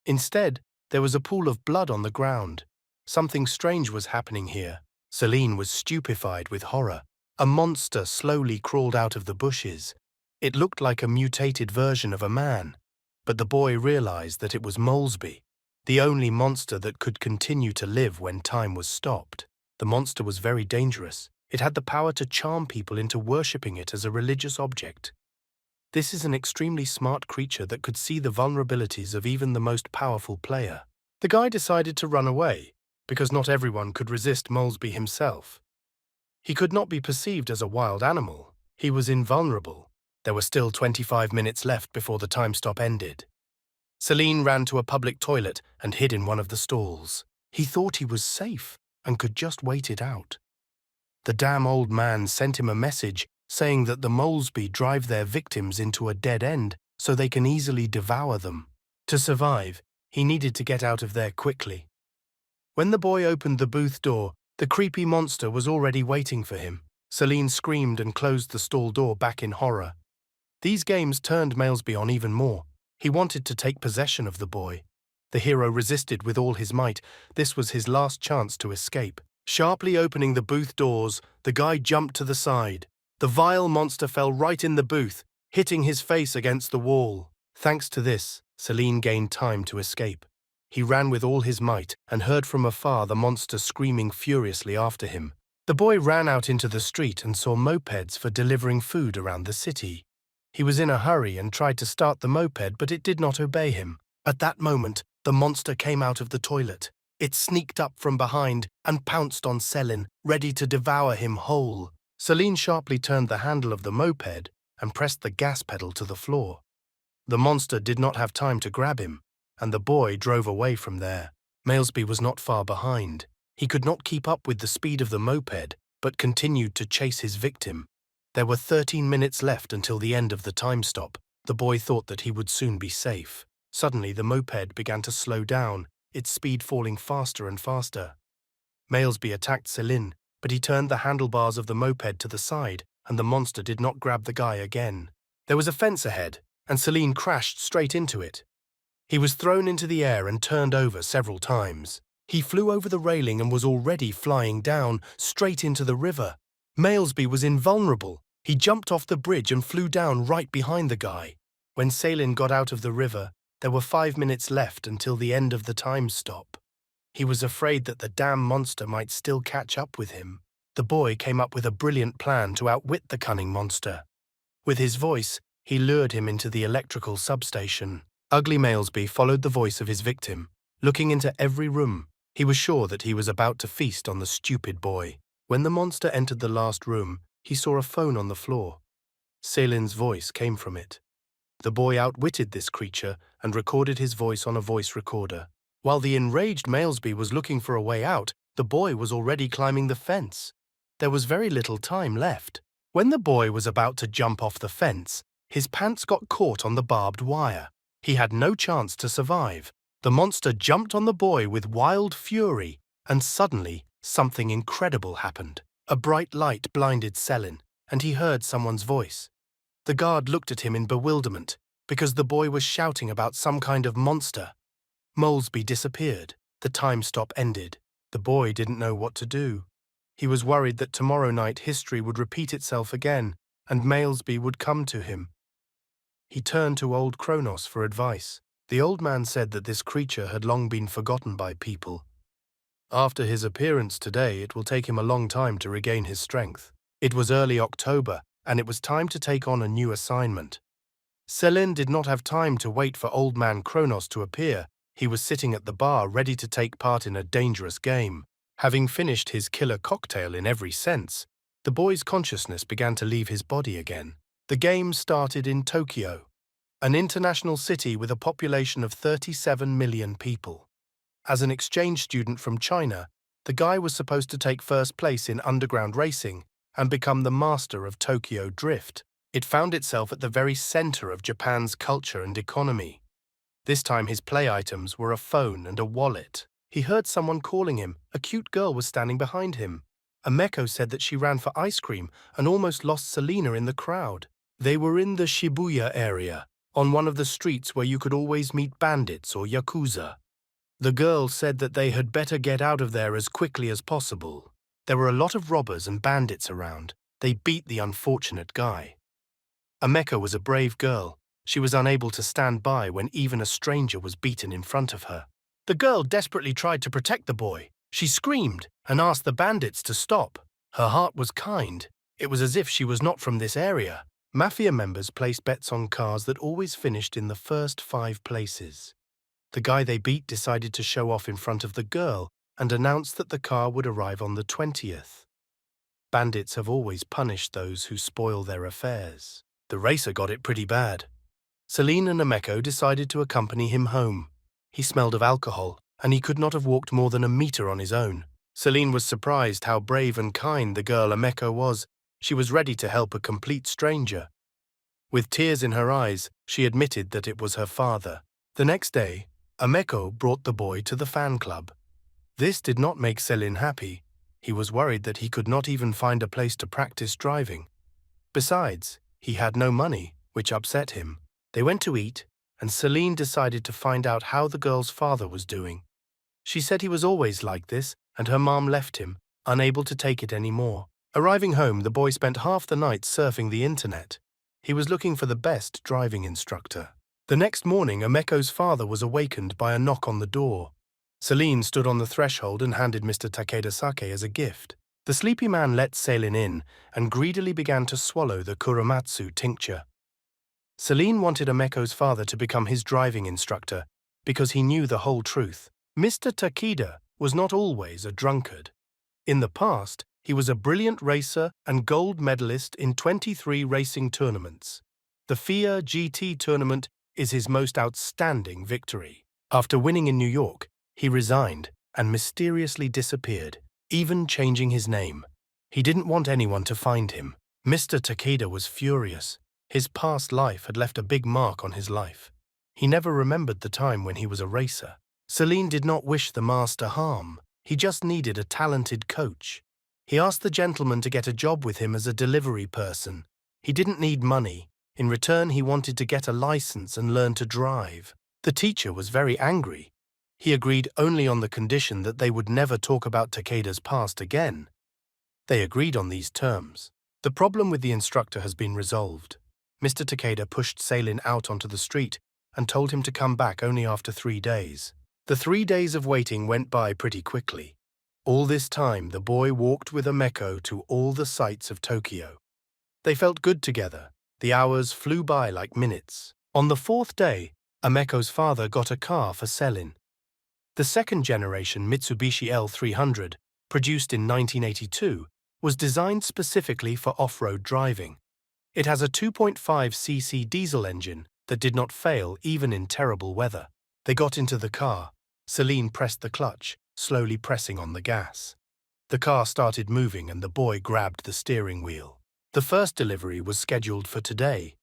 Instead, there was a pool of blood on the ground. Something strange was happening here. Celine was stupefied with horror. A monster slowly crawled out of the bushes. It looked like a mutated version of a man, but the boy realized that it was Molesby, the only monster that could continue to live when time was stopped. The monster was very dangerous. It had the power to charm people into worshipping it as a religious object. This is an extremely smart creature that could see the vulnerabilities of even the most powerful player. The guy decided to run away, because not everyone could resist Molesby himself. He could not be perceived as a wild animal. He was invulnerable. There were still 25 minutes left before the time stop ended. Celine ran to a public toilet and hid in one of the stalls. He thought he was safe and could just wait it out. The damn old man sent him a message saying that the Molesby drive their victims into a dead end so they can easily devour them. To survive, he needed to get out of there quickly. When the boy opened the booth door, the creepy monster was already waiting for him. Celine screamed and closed the stall door back in horror. These games turned Molesby on even more. He wanted to take possession of the boy. The hero resisted with all his might. This was his last chance to escape. Sharply opening the booth doors, the guy jumped to the side. The vile monster fell right in the booth, hitting his face against the wall. Thanks to this, Celine gained time to escape. He ran with all his might and heard from afar the monster screaming furiously after him. The boy ran out into the street and saw mopeds for delivering food around the city. He was in a hurry and tried to start the moped, but it did not obey him. At that moment, the monster came out of the toilet. It sneaked up from behind and pounced on Celine, ready to devour him whole. Celine sharply turned the handle of the moped and pressed the gas pedal to the floor. The monster did not have time to grab him, and the boy drove away from there. Molesby was not far behind. He could not keep up with the speed of the moped, but continued to chase his victim. There were 13 minutes left until the end of the time stop. The boy thought that he would soon be safe. Suddenly, the moped began to slow down, its speed falling faster and faster. Molesby attacked Celine, but he turned the handlebars of the moped to the side, and the monster did not grab the guy again. There was a fence ahead, and Celine crashed straight into it. He was thrown into the air and turned over several times. He flew over the railing and was already flying down, straight into the river. Molesby was invulnerable. He jumped off the bridge and flew down right behind the guy. When Celine got out of the river, there were 5 minutes left until the end of the time stop. He was afraid that the damn monster might still catch up with him. The boy came up with a brilliant plan to outwit the cunning monster. With his voice, he lured him into the electrical substation. Ugly Molesby followed the voice of his victim. Looking into every room, he was sure that he was about to feast on the stupid boy. When the monster entered the last room, he saw a phone on the floor. Celine's voice came from it. The boy outwitted this creature and recorded his voice on a voice recorder. While the enraged Malesby was looking for a way out, the boy was already climbing the fence. There was very little time left. When the boy was about to jump off the fence, his pants got caught on the barbed wire. He had no chance to survive. The monster jumped on the boy with wild fury, and suddenly something incredible happened. A bright light blinded Selin, and he heard someone's voice. The guard looked at him in bewilderment, because the boy was shouting about some kind of monster. Molesby disappeared. The time stop ended. The boy didn't know what to do. He was worried that tomorrow night history would repeat itself again, and Malesby would come to him. He turned to old Kronos for advice. The old man said that this creature had long been forgotten by people. After his appearance today, it will take him a long time to regain his strength. It was early October, and it was time to take on a new assignment. Selin did not have time to wait for old man Kronos to appear. He was sitting at the bar ready to take part in a dangerous game. Having finished his killer cocktail in every sense, the boy's consciousness began to leave his body again. The game started in Tokyo, an international city with a population of 37 million people. As an exchange student from China, the guy was supposed to take first place in underground racing and become the master of Tokyo Drift. It found itself at the very center of Japan's culture and economy. This time his play items were a phone and a wallet. He heard someone calling him. A cute girl was standing behind him. Ameko said that she ran for ice cream and almost lost Selina in the crowd. They were in the Shibuya area, on one of the streets where you could always meet bandits or yakuza. The girl said that they had better get out of there as quickly as possible. There were a lot of robbers and bandits around. They beat the unfortunate guy. Ameko was a brave girl. She was unable to stand by when even a stranger was beaten in front of her. The girl desperately tried to protect the boy. She screamed and asked the bandits to stop. Her heart was kind. It was as if she was not from this area. Mafia members placed bets on cars that always finished in the first 5 places. The guy they beat decided to show off in front of the girl and announced that the car would arrive on the 20th. Bandits have always punished those who spoil their affairs. The racer got it pretty bad. Selin and Ameko decided to accompany him home. He smelled of alcohol, and he could not have walked more than a meter on his own. Selin was surprised how brave and kind the girl Ameko was. She was ready to help a complete stranger. With tears in her eyes, she admitted that it was her father. The next day, Ameko brought the boy to the fan club. This did not make Selin happy. He was worried that he could not even find a place to practice driving. Besides, he had no money, which upset him. They went to eat, and Selin decided to find out how the girl's father was doing. She said he was always like this, and her mom left him, unable to take it anymore. Arriving home, the boy spent half the night surfing the internet. He was looking for the best driving instructor. The next morning, Ameko's father was awakened by a knock on the door. Selin stood on the threshold and handed Mr. Takeda sake as a gift. The sleepy man let Selin in and greedily began to swallow the Kuromatsu tincture. Selin wanted Ameko's father to become his driving instructor because he knew the whole truth. Mr. Takeda was not always a drunkard. In the past, he was a brilliant racer and gold medalist in 23 racing tournaments. The FIA GT tournament is his most outstanding victory. After winning in New York, he resigned and mysteriously disappeared, even changing his name. He didn't want anyone to find him. Mr. Takeda was furious. His past life had left a big mark on his life. He never remembered the time when he was a racer. Selin did not wish the master harm. He just needed a talented coach. He asked the gentleman to get a job with him as a delivery person. He didn't need money. In return, he wanted to get a license and learn to drive. The teacher was very angry. He agreed only on the condition that they would never talk about Takeda's past again. They agreed on these terms. The problem with the instructor has been resolved. Mr. Takeda pushed Selin out onto the street and told him to come back only after 3 days. The 3 days of waiting went by pretty quickly. All this time, the boy walked with Ameko to all the sights of Tokyo. They felt good together. The hours flew by like minutes. On the 4th day, Ameko's father got a car for Selin. The second-generation Mitsubishi L300, produced in 1982, was designed specifically for off-road driving. It has a 2.5cc diesel engine that did not fail even in terrible weather. They got into the car. Celine pressed the clutch, slowly pressing on the gas. The car started moving and the boy grabbed the steering wheel. The first delivery was scheduled for today.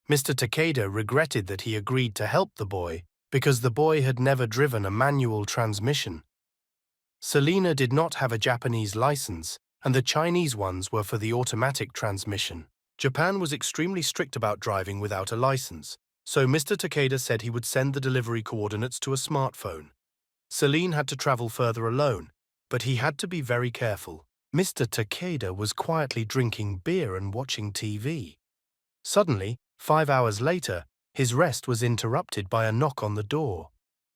Mr. Takeda regretted that he agreed to help the boy because the boy had never driven a manual transmission. Selina did not have a Japanese license, and the Chinese ones were for the automatic transmission. Japan was extremely strict about driving without a license, so Mr. Takeda said he would send the delivery coordinates to a smartphone. Celine had to travel further alone, but he had to be very careful. Mr. Takeda was quietly drinking beer and watching TV. Suddenly, 5 hours later, his rest was interrupted by a knock on the door.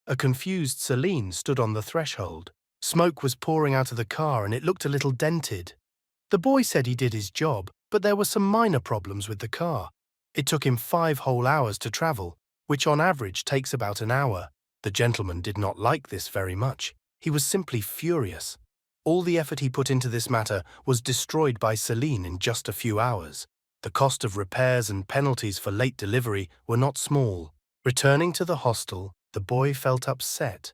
A confused Celine stood on the threshold. Smoke was pouring out of the car and it looked a little dented. The boy said he did his job, but there were some minor problems with the car. It took him 5 whole hours to travel, which on average takes about an hour. The gentleman did not like this very much. He was simply furious. All the effort he put into this matter was destroyed by Celine in just a few hours. The cost of repairs and penalties for late delivery were not small. Returning to the hostel, the boy felt upset.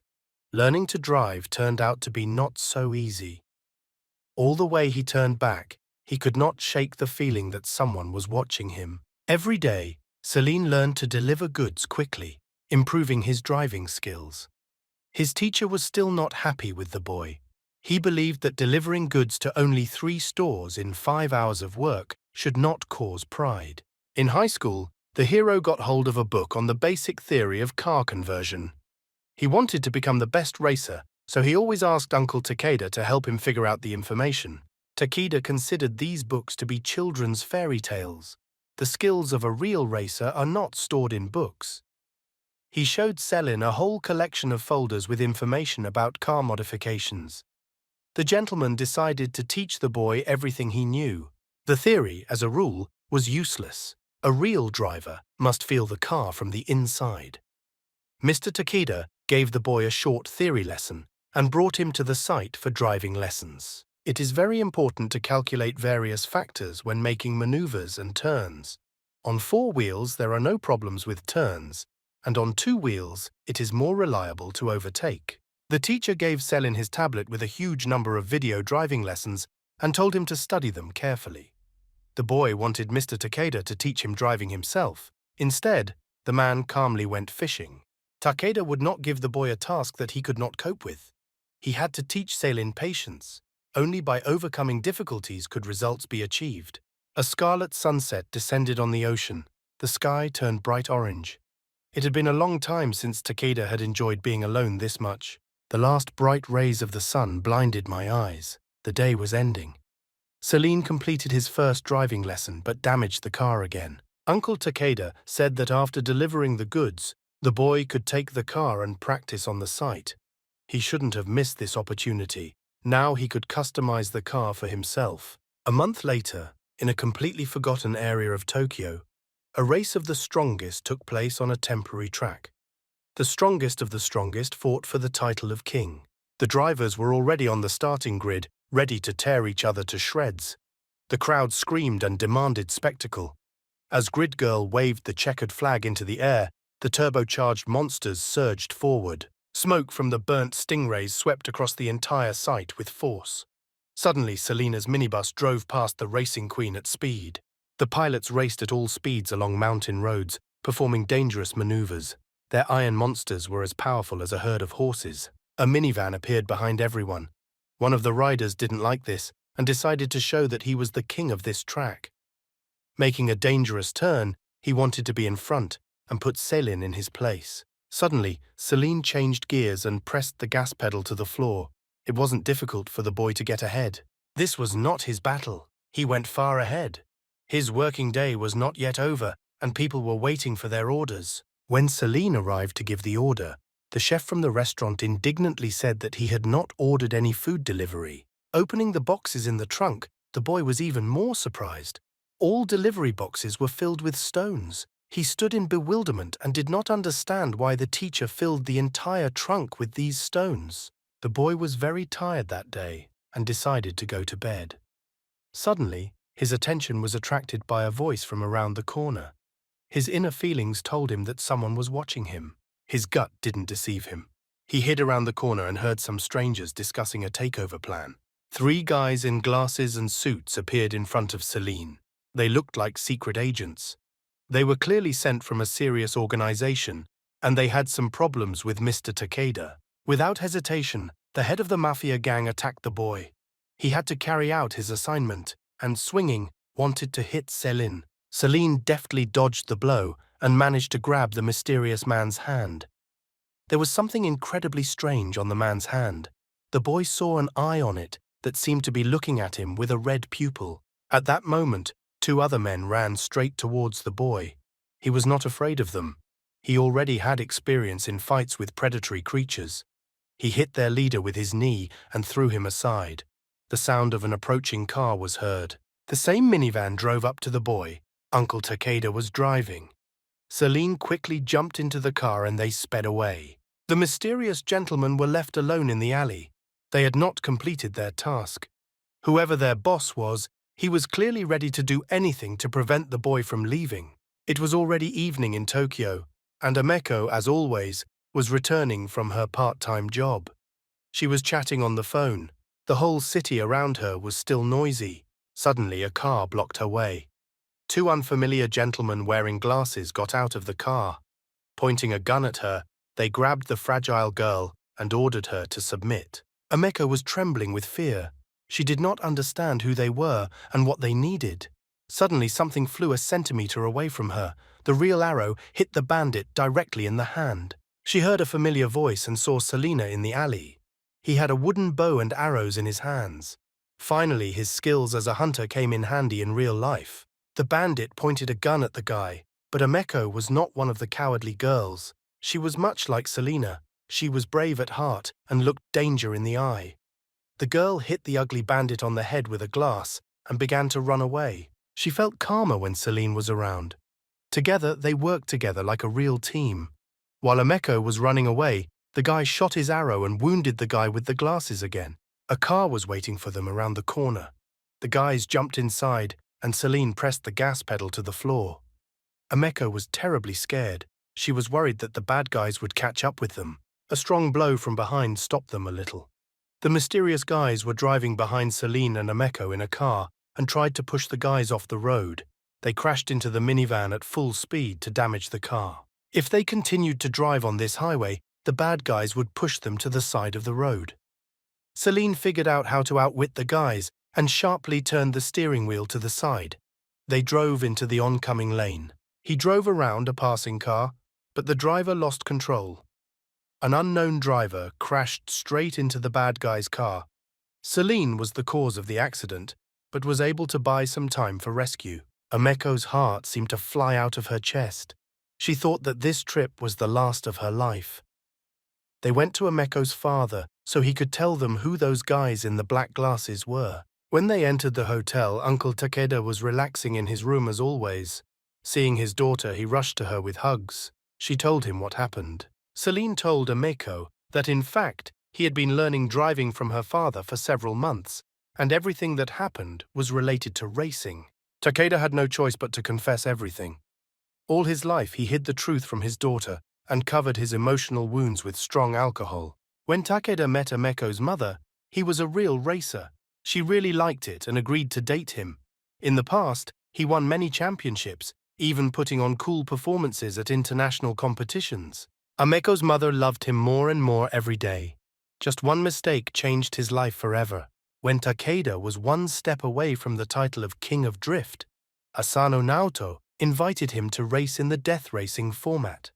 Learning to drive turned out to be not so easy. All the way he turned back, he could not shake the feeling that someone was watching him. Every day, Celine learned to deliver goods quickly, improving his driving skills. His teacher was still not happy with the boy. He believed that delivering goods to only 3 stores in 5 hours of work should not cause pride. In high school, the hero got hold of a book on the basic theory of car conversion. He wanted to become the best racer, so he always asked Uncle Takeda to help him figure out the information. Takeda considered these books to be children's fairy tales. The skills of a real racer are not stored in books. He showed Selin a whole collection of folders with information about car modifications. The gentleman decided to teach the boy everything he knew. The theory, as a rule, was useless. A real driver must feel the car from the inside. Mr. Takeda gave the boy a short theory lesson and brought him to the site for driving lessons. It is very important to calculate various factors when making maneuvers and turns. On 4 wheels, there are no problems with turns, and on 2 wheels, it is more reliable to overtake. The teacher gave Selin his tablet with a huge number of video driving lessons and told him to study them carefully. The boy wanted Mr. Takeda to teach him driving himself. Instead, the man calmly went fishing. Takeda would not give the boy a task that he could not cope with. He had to teach Selin patience. Only by overcoming difficulties could results be achieved. A scarlet sunset descended on the ocean. The sky turned bright orange. It had been a long time since Takeda had enjoyed being alone this much. The last bright rays of the sun blinded my eyes. The day was ending. Celine completed his first driving lesson but damaged the car again. Uncle Takeda said that after delivering the goods, the boy could take the car and practice on the site. He shouldn't have missed this opportunity. Now he could customize the car for himself. A month later, in a completely forgotten area of Tokyo, a race of the strongest took place on a temporary track. The strongest of the strongest fought for the title of king. The drivers were already on the starting grid, ready to tear each other to shreds. The crowd screamed and demanded spectacle. As Grid Girl waved the checkered flag into the air, the turbocharged monsters surged forward. Smoke from the burnt stingrays swept across the entire site with force. Suddenly, Selina's minibus drove past the racing queen at speed. The pilots raced at all speeds along mountain roads, performing dangerous maneuvers. Their iron monsters were as powerful as a herd of horses. A minivan appeared behind everyone. One of the riders didn't like this and decided to show that he was the king of this track. Making a dangerous turn, he wanted to be in front and put Selin in his place. Suddenly, Celine changed gears and pressed the gas pedal to the floor. It wasn't difficult for the boy to get ahead. This was not his battle. He went far ahead. His working day was not yet over, and people were waiting for their orders. When Celine arrived to give the order, the chef from the restaurant indignantly said that he had not ordered any food delivery. Opening the boxes in the trunk, the boy was even more surprised. All delivery boxes were filled with stones. He stood in bewilderment and did not understand why the teacher filled the entire trunk with these stones. The boy was very tired that day and decided to go to bed. Suddenly, his attention was attracted by a voice from around the corner. His inner feelings told him that someone was watching him. His gut didn't deceive him. He hid around the corner and heard some strangers discussing a takeover plan. 3 guys in glasses and suits appeared in front of Celine. They looked like secret agents. They were clearly sent from a serious organization, and they had some problems with Mr. Takeda. Without hesitation, the head of the mafia gang attacked the boy. He had to carry out his assignment, and swinging, wanted to hit Celine. Celine deftly dodged the blow and managed to grab the mysterious man's hand. There was something incredibly strange on the man's hand. The boy saw an eye on it that seemed to be looking at him with a red pupil. At that moment, 2 other men ran straight towards the boy. He was not afraid of them. He already had experience in fights with predatory creatures. He hit their leader with his knee and threw him aside. The sound of an approaching car was heard. The same minivan drove up to the boy. Uncle Takeda was driving. Celine quickly jumped into the car and they sped away. The mysterious gentlemen were left alone in the alley. They had not completed their task. Whoever their boss was, he was clearly ready to do anything to prevent the boy from leaving. It was already evening in Tokyo, and Ameko, as always, was returning from her part-time job. She was chatting on the phone. The whole city around her was still noisy. Suddenly, a car blocked her way. 2 unfamiliar gentlemen wearing glasses got out of the car. Pointing a gun at her, they grabbed the fragile girl and ordered her to submit. Ameko was trembling with fear. She did not understand who they were and what they needed. Suddenly, something flew a centimeter away from her. The real arrow hit the bandit directly in the hand. She heard a familiar voice and saw Selina in the alley. He had a wooden bow and arrows in his hands. Finally, his skills as a hunter came in handy in real life. The bandit pointed a gun at the guy, but Ameko was not one of the cowardly girls. She was much like Selina. She was brave at heart and looked danger in the eye. The girl hit the ugly bandit on the head with a glass and began to run away. She felt calmer when Celine was around. Together, they worked together like a real team. While Ameko was running away, the guy shot his arrow and wounded the guy with the glasses again. A car was waiting for them around the corner. The guys jumped inside, and Celine pressed the gas pedal to the floor. Ameko was terribly scared. She was worried that the bad guys would catch up with them. A strong blow from behind stopped them a little. The mysterious guys were driving behind Celine and Ameko in a car and tried to push the guys off the road. They crashed into the minivan at full speed to damage the car. If they continued to drive on this highway, the bad guys would push them to the side of the road. Celine figured out how to outwit the guys and sharply turned the steering wheel to the side. They drove into the oncoming lane. He drove around a passing car, but the driver lost control. An unknown driver crashed straight into the bad guy's car. Celine was the cause of the accident, but was able to buy some time for rescue. Ameko's heart seemed to fly out of her chest. She thought that this trip was the last of her life. They went to Ameko's father so he could tell them who those guys in the black glasses were. When they entered the hotel, Uncle Takeda was relaxing in his room as always. Seeing his daughter, he rushed to her with hugs. She told him what happened. Celine told Ameko that in fact he had been learning driving from her father for several months, and everything that happened was related to racing. Takeda had no choice but to confess everything. All his life he hid the truth from his daughter and covered his emotional wounds with strong alcohol. When Takeda met Ameko's mother, he was a real racer. She really liked it and agreed to date him. In the past, he won many championships, even putting on cool performances at international competitions. Ameko's mother loved him more and more every day. Just one mistake changed his life forever. When Takeda was one step away from the title of King of Drift, Asano Naoto invited him to race in the death racing format.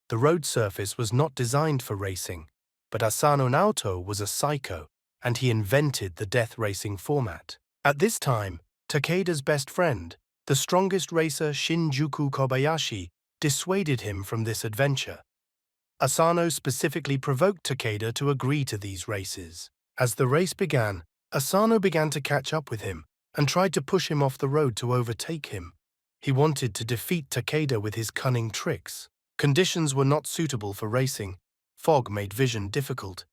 The road surface was not designed for racing, but Asano Naoto was a psycho, and he invented the death racing format. At this time, Takeda's best friend, the strongest racer Shinjuku Kobayashi, dissuaded him from this adventure. Asano specifically provoked Takeda to agree to these races. As the race began, Asano began to catch up with him and tried to push him off the road to overtake him. He wanted to defeat Takeda with his cunning tricks. Conditions were not suitable for racing. Fog made vision difficult.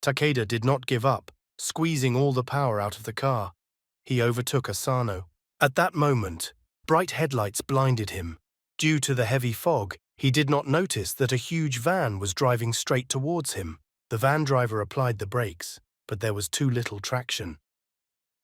Takeda did not give up, squeezing all the power out of the car. He overtook Asano. At that moment, bright headlights blinded him. Due to the heavy fog, he did not notice that a huge van was driving straight towards him. The van driver applied the brakes, but there was too little traction.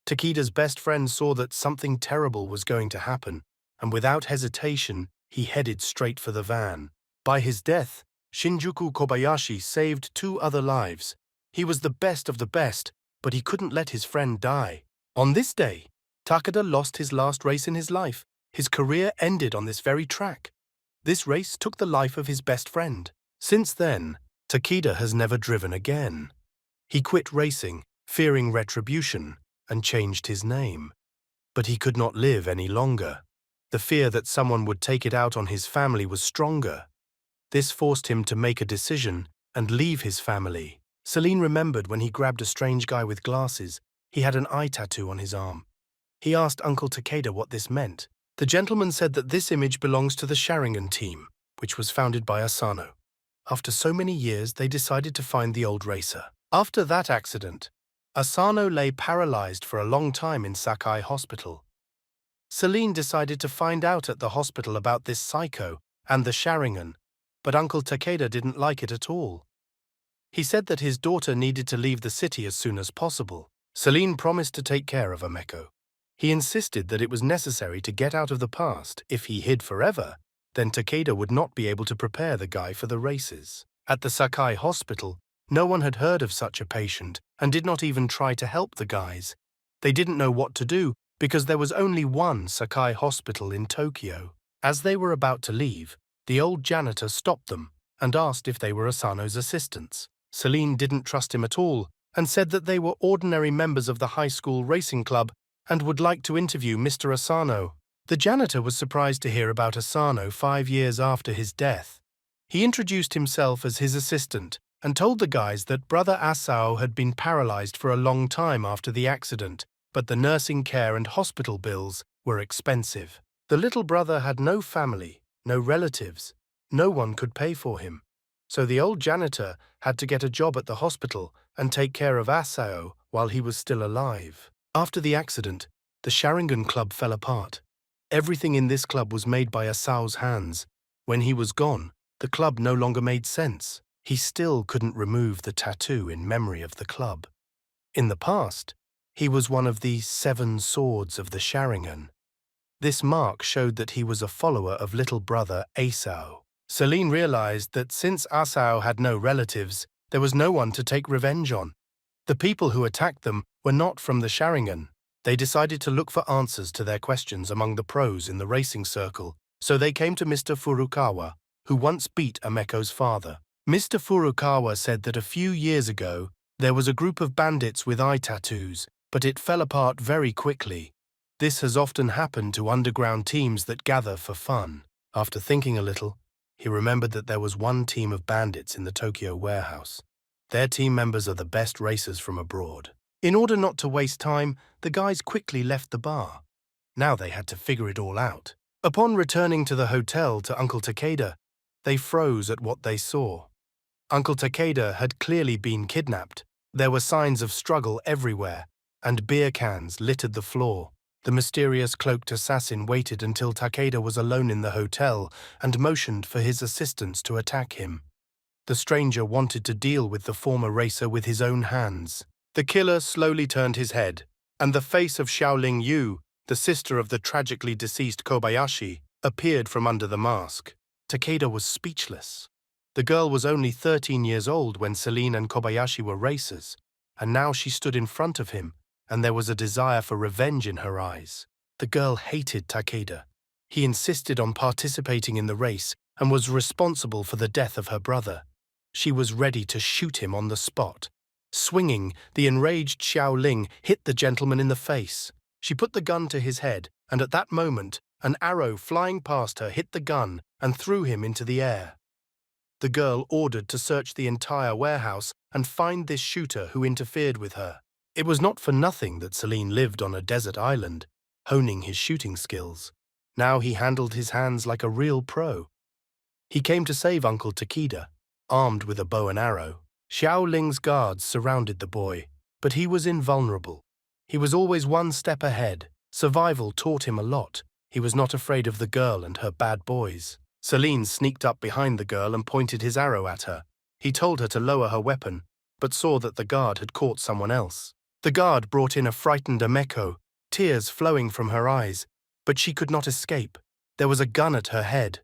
Takeda's best friend saw that something terrible was going to happen, and without hesitation, he headed straight for the van. By his death, Shinjuku Kobayashi saved 2 other lives. He was the best of the best, but he couldn't let his friend die. On this day, Takeda lost his last race in his life. His career ended on this very track. This race took the life of his best friend. Since then, Takeda has never driven again. He quit racing, fearing retribution, and changed his name. But he could not live any longer. The fear that someone would take it out on his family was stronger. This forced him to make a decision and leave his family. Celine remembered when he grabbed a strange guy with glasses. He had an eye tattoo on his arm. He asked Uncle Takeda what this meant. The gentleman said that this image belongs to the Sharingan team, which was founded by Asano. After so many years, they decided to find the old racer. After that accident, Asano lay paralyzed for a long time in Sakai Hospital. Celine decided to find out at the hospital about this psycho and the Sharingan, but Uncle Takeda didn't like it at all. He said that his daughter needed to leave the city as soon as possible. Celine promised to take care of Ameko. He insisted that it was necessary to get out of the past. If he hid forever, then Takeda would not be able to prepare the guy for the races. At the Sakai Hospital, no one had heard of such a patient and did not even try to help the guys. They didn't know what to do because there was only one Sakai Hospital in Tokyo. As they were about to leave, the old janitor stopped them and asked if they were Asano's assistants. Celine didn't trust him at all and said that they were ordinary members of the high school racing club and would like to interview Mr. Asano. The janitor was surprised to hear about Asano 5 years after his death. He introduced himself as his assistant and told the guys that brother Asao had been paralyzed for a long time after the accident, but the nursing care and hospital bills were expensive. The little brother had no family, no relatives. No one could pay for him. So the old janitor had to get a job at the hospital and take care of Asao while he was still alive. After the accident, the Sharingan club fell apart. Everything in this club was made by Asao's hands. When he was gone, the club no longer made sense. He still couldn't remove the tattoo in memory of the club. In the past, he was one of the 7 swords of the Sharingan. This mark showed that he was a follower of little brother Asao. Celine realized that since Asao had no relatives, there was no one to take revenge on. The people who attacked them were not from the Sharingan. They decided to look for answers to their questions among the pros in the racing circle, so they came to Mr. Furukawa, who once beat Ameko's father. Mr. Furukawa said that a few years ago, there was a group of bandits with eye tattoos, but it fell apart very quickly. This has often happened to underground teams that gather for fun. After thinking a little, he remembered that there was one team of bandits in the Tokyo warehouse. Their team members are the best racers from abroad. In order not to waste time, the guys quickly left the bar. Now they had to figure it all out. Upon returning to the hotel to Uncle Takeda, they froze at what they saw. Uncle Takeda had clearly been kidnapped. There were signs of struggle everywhere, and beer cans littered the floor. The mysterious cloaked assassin waited until Takeda was alone in the hotel and motioned for his assistants to attack him. The stranger wanted to deal with the former racer with his own hands. The killer slowly turned his head, and the face of Xiaoling Yu, the sister of the tragically deceased Kobayashi, appeared from under the mask. Takeda was speechless. The girl was only 13 years old when Celine and Kobayashi were racers, and now she stood in front of him, and there was a desire for revenge in her eyes. The girl hated Takeda. He insisted on participating in the race and was responsible for the death of her brother. She was ready to shoot him on the spot. Swinging, the enraged Xiaoling hit the gentleman in the face. She put the gun to his head, and at that moment, an arrow flying past her hit the gun and threw him into the air. The girl ordered to search the entire warehouse and find this shooter who interfered with her. It was not for nothing that Celine lived on a desert island, honing his shooting skills. Now he handled his hands like a real pro. He came to save Uncle Takeda, armed with a bow and arrow. Xiaoling's guards surrounded the boy, but he was invulnerable. He was always one step ahead. Survival taught him a lot. He was not afraid of the girl and her bad boys. Celine sneaked up behind the girl and pointed his arrow at her. He told her to lower her weapon, but saw that the guard had caught someone else. The guard brought in a frightened Ameko, tears flowing from her eyes, but she could not escape. There was a gun at her head.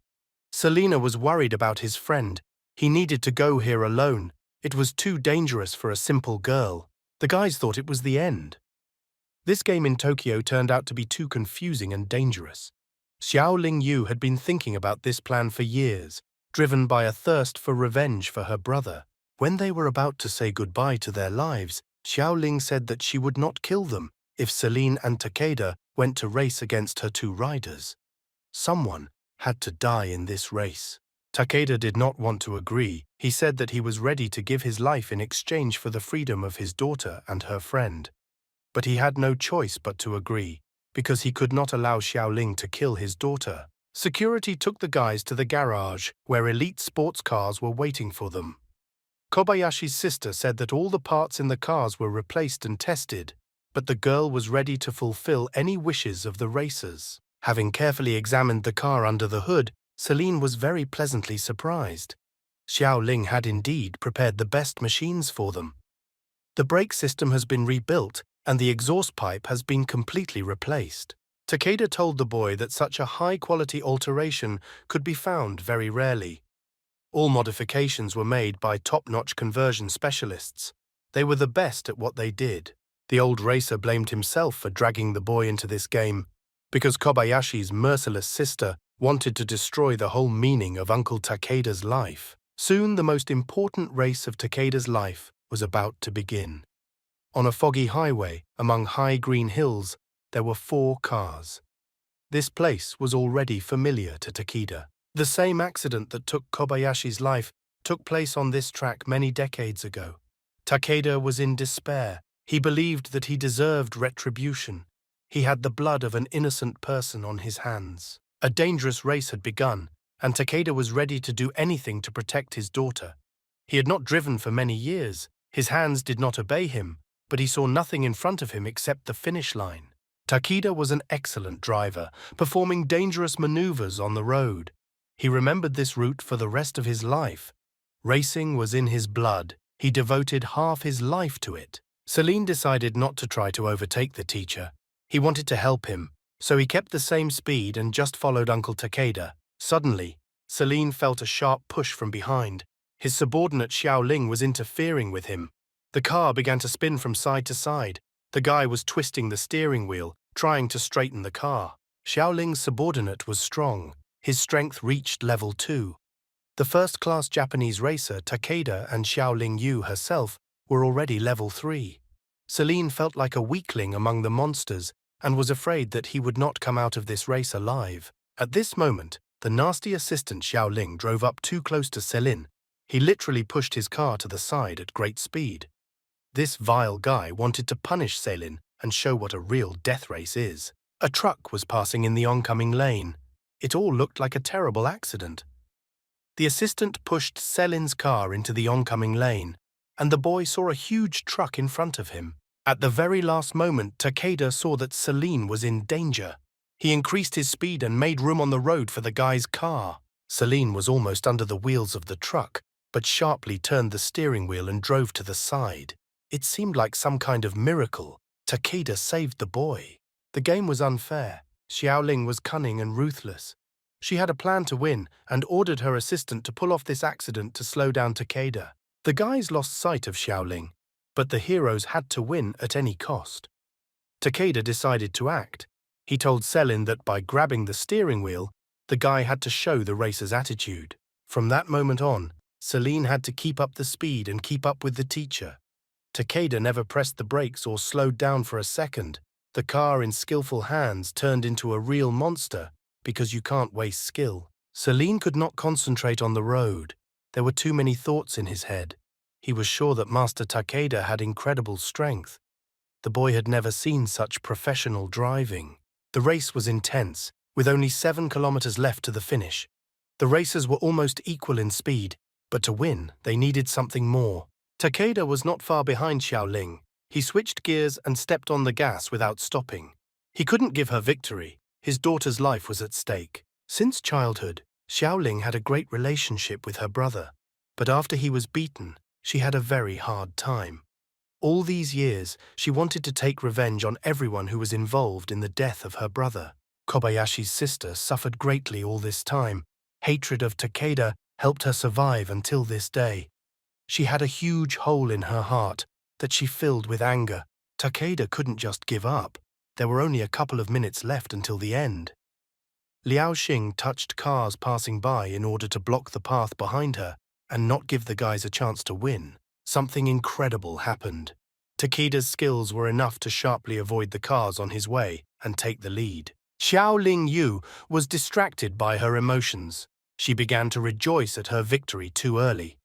Selena was worried about his friend. He needed to go here alone. It was too dangerous for a simple girl. The guys thought it was the end. This game in Tokyo turned out to be too confusing and dangerous. Xiao Ling Yu had been thinking about this plan for years, driven by a thirst for revenge for her brother. When they were about to say goodbye to their lives, Xiao Ling said that she would not kill them if Celine and Takeda went to race against her two riders. Someone had to die in this race. Takeda did not want to agree. He said that he was ready to give his life in exchange for the freedom of his daughter and her friend. But he had no choice but to agree, because he could not allow Xiaoling to kill his daughter. Security took the guys to the garage, where elite sports cars were waiting for them. Kobayashi's sister said that all the parts in the cars were replaced and tested, but the girl was ready to fulfill any wishes of the racers. Having carefully examined the car under the hood, Celine was very pleasantly surprised. Xiao Ling had indeed prepared the best machines for them. The brake system has been rebuilt, and the exhaust pipe has been completely replaced. Takeda told the boy that such a high-quality alteration could be found very rarely. All modifications were made by top-notch conversion specialists. They were the best at what they did. The old racer blamed himself for dragging the boy into this game, because Kobayashi's merciless sister wanted to destroy the whole meaning of Uncle Takeda's life. Soon the most important race of Takeda's life was about to begin. On a foggy highway, among high green hills, there were 4 cars. This place was already familiar to Takeda. The same accident that took Kobayashi's life took place on this track many decades ago. Takeda was in despair. He believed that he deserved retribution. He had the blood of an innocent person on his hands. A dangerous race had begun, and Takeda was ready to do anything to protect his daughter. He had not driven for many years. His hands did not obey him, but he saw nothing in front of him except the finish line. Takeda was an excellent driver, performing dangerous maneuvers on the road. He remembered this route for the rest of his life. Racing was in his blood. He devoted half his life to it. Celine decided not to try to overtake the teacher. He wanted to help him, so he kept the same speed and just followed Uncle Takeda. Suddenly, Celine felt a sharp push from behind. His subordinate Xiao Ling was interfering with him. The car began to spin from side to side. The guy was twisting the steering wheel, trying to straighten the car. Xiao Ling's subordinate was strong. His strength reached level 2. The first-class Japanese racer, Takeda, and Xiao Ling Yu herself were already level 3. Celine felt like a weakling among the monsters and was afraid that he would not come out of this race alive. At this moment, the nasty assistant Xiao Ling drove up too close to Celine. He literally pushed his car to the side at great speed. This vile guy wanted to punish Celine and show what a real death race is. A truck was passing in the oncoming lane. It all looked like a terrible accident. The assistant pushed Celine's car into the oncoming lane, and the boy saw a huge truck in front of him. At the very last moment, Takeda saw that Celine was in danger. He increased his speed and made room on the road for the guy's car. Celine was almost under the wheels of the truck, but sharply turned the steering wheel and drove to the side. It seemed like some kind of miracle. Takeda saved the boy. The game was unfair. Xiaoling was cunning and ruthless. She had a plan to win and ordered her assistant to pull off this accident to slow down Takeda. The guys lost sight of Xiaoling, but the heroes had to win at any cost. Takeda decided to act. He told Celine that by grabbing the steering wheel, the guy had to show the racer's attitude. From that moment on, Celine had to keep up the speed and keep up with the teacher. Takeda never pressed the brakes or slowed down for a second. The car in skillful hands turned into a real monster because you can't waste skill. Celine could not concentrate on the road. There were too many thoughts in his head. He was sure that Master Takeda had incredible strength. The boy had never seen such professional driving. The race was intense, with only 7 kilometers left to the finish. The racers were almost equal in speed, but to win, they needed something more. Takeda was not far behind Xiaoling. He switched gears and stepped on the gas without stopping. He couldn't give her victory. His daughter's life was at stake. Since childhood, Xiaoling had a great relationship with her brother, but after he was beaten, she had a very hard time. All these years, she wanted to take revenge on everyone who was involved in the death of her brother. Kobayashi's sister suffered greatly all this time. Hatred of Takeda helped her survive until this day. She had a huge hole in her heart that she filled with anger. Takeda couldn't just give up. There were only a couple of minutes left until the end. Liao Xing touched cars passing by in order to block the path behind her and not give the guys a chance to win. Something incredible happened. Takeda's skills were enough to sharply avoid the cars on his way and take the lead. Xiaoling Yu was distracted by her emotions. She began to rejoice at her victory too early.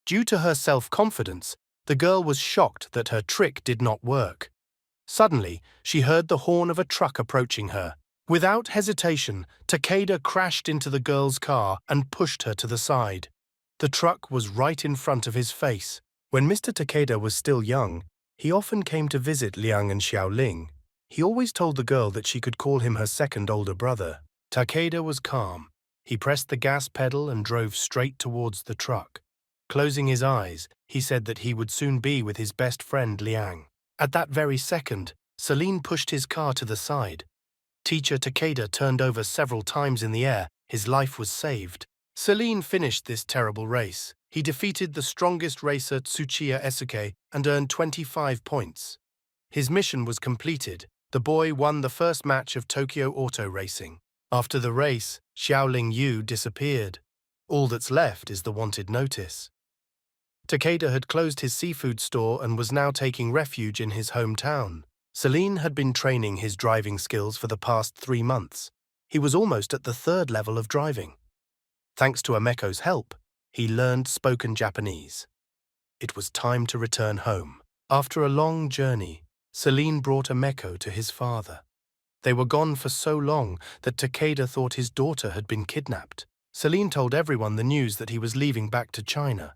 Due to her self-confidence, the girl was shocked that her trick did not work. Suddenly, she heard the horn of a truck approaching her. Without hesitation, Takeda crashed into the girl's car and pushed her to the side. The truck was right in front of his face. When Mr. Takeda was still young, he often came to visit Liang and Xiaoling. He always told the girl that she could call him her second older brother. Takeda was calm. He pressed the gas pedal and drove straight towards the truck. Closing his eyes, he said that he would soon be with his best friend Liang. At that very second, Celine pushed his car to the side. Teacher Takeda turned over several times in the air. His life was saved. Celine finished this terrible race. He defeated the strongest racer Tsuchiya Esuke and earned 25 points. His mission was completed. The boy won the first match of Tokyo Auto Racing. After the race, Xiaoling Yu disappeared. All that's left is the wanted notice. Takeda had closed his seafood store and was now taking refuge in his hometown. Celine had been training his driving skills for the past 3 months. He was almost at the 3rd level of driving. Thanks to Ameko's help, he learned spoken Japanese. It was time to return home. After a long journey, Celine brought Ameko to his father. They were gone for so long that Takeda thought his daughter had been kidnapped. Celine told everyone the news that he was leaving back to China.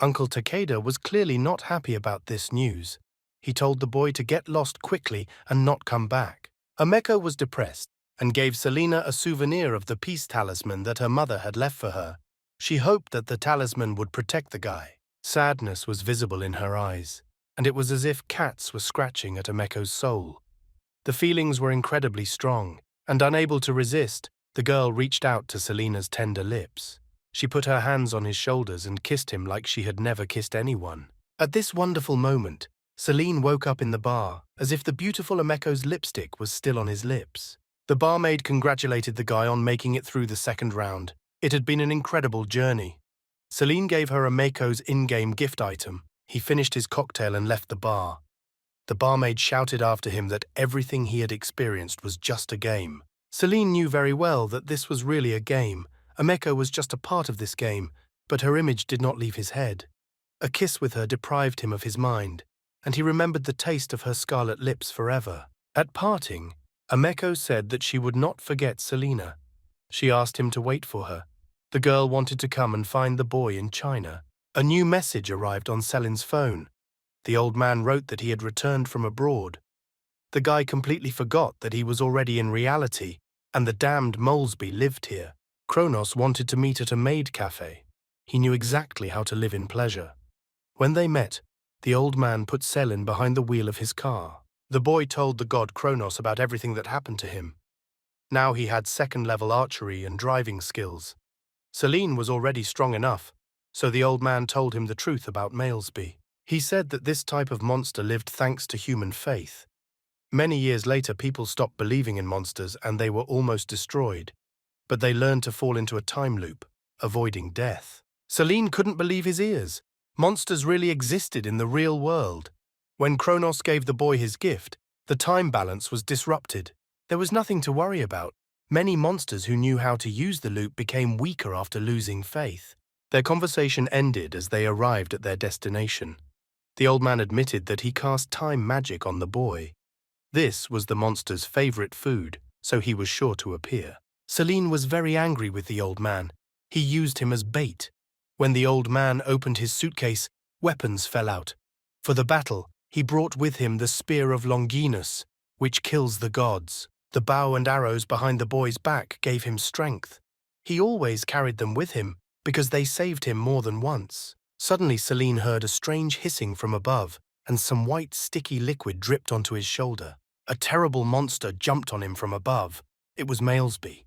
Uncle Takeda was clearly not happy about this news. He told the boy to get lost quickly and not come back. Ameko was depressed and gave Selina a souvenir of the peace talisman that her mother had left for her. She hoped that the talisman would protect the guy. Sadness was visible in her eyes, and it was as if cats were scratching at Ameko's soul. The feelings were incredibly strong, and unable to resist, the girl reached out to Selina's tender lips. She put her hands on his shoulders and kissed him like she had never kissed anyone. At this wonderful moment, Celine woke up in the bar, as if the beautiful Ameko's lipstick was still on his lips. The barmaid congratulated the guy on making it through the 2nd round. It had been an incredible journey. Celine gave her Ameko's in-game gift item. He finished his cocktail and left the bar. The barmaid shouted after him that everything he had experienced was just a game. Celine knew very well that this was really a game. Ameko was just a part of this game, but her image did not leave his head. A kiss with her deprived him of his mind, and he remembered the taste of her scarlet lips forever. At parting, Ameko said that she would not forget Selina. She asked him to wait for her. The girl wanted to come and find the boy in China. A new message arrived on Selin's phone. The old man wrote that he had returned from abroad. The guy completely forgot that he was already in reality, and the damned Molesby lived here. Kronos wanted to meet at a maid cafe. He knew exactly how to live in pleasure. When they met, the old man put Selin behind the wheel of his car. The boy told the god Kronos about everything that happened to him. Now he had 2nd-level archery and driving skills. Celine was already strong enough, so the old man told him the truth about Malesby. He said that this type of monster lived thanks to human faith. Many years later, people stopped believing in monsters and they were almost destroyed, but they learned to fall into a time loop, avoiding death. Celine couldn't believe his ears. Monsters really existed in the real world. When Kronos gave the boy his gift, the time balance was disrupted. There was nothing to worry about. Many monsters who knew how to use the loop became weaker after losing faith. Their conversation ended as they arrived at their destination. The old man admitted that he cast time magic on the boy. This was the monster's favorite food, so he was sure to appear. Celine was very angry with the old man. He used him as bait. When the old man opened his suitcase, weapons fell out. For the battle, he brought with him the spear of Longinus, which kills the gods. The bow and arrows behind the boy's back gave him strength. He always carried them with him because they saved him more than once. Suddenly Celine heard a strange hissing from above, and some white sticky liquid dripped onto his shoulder. A terrible monster jumped on him from above. It was Malesby.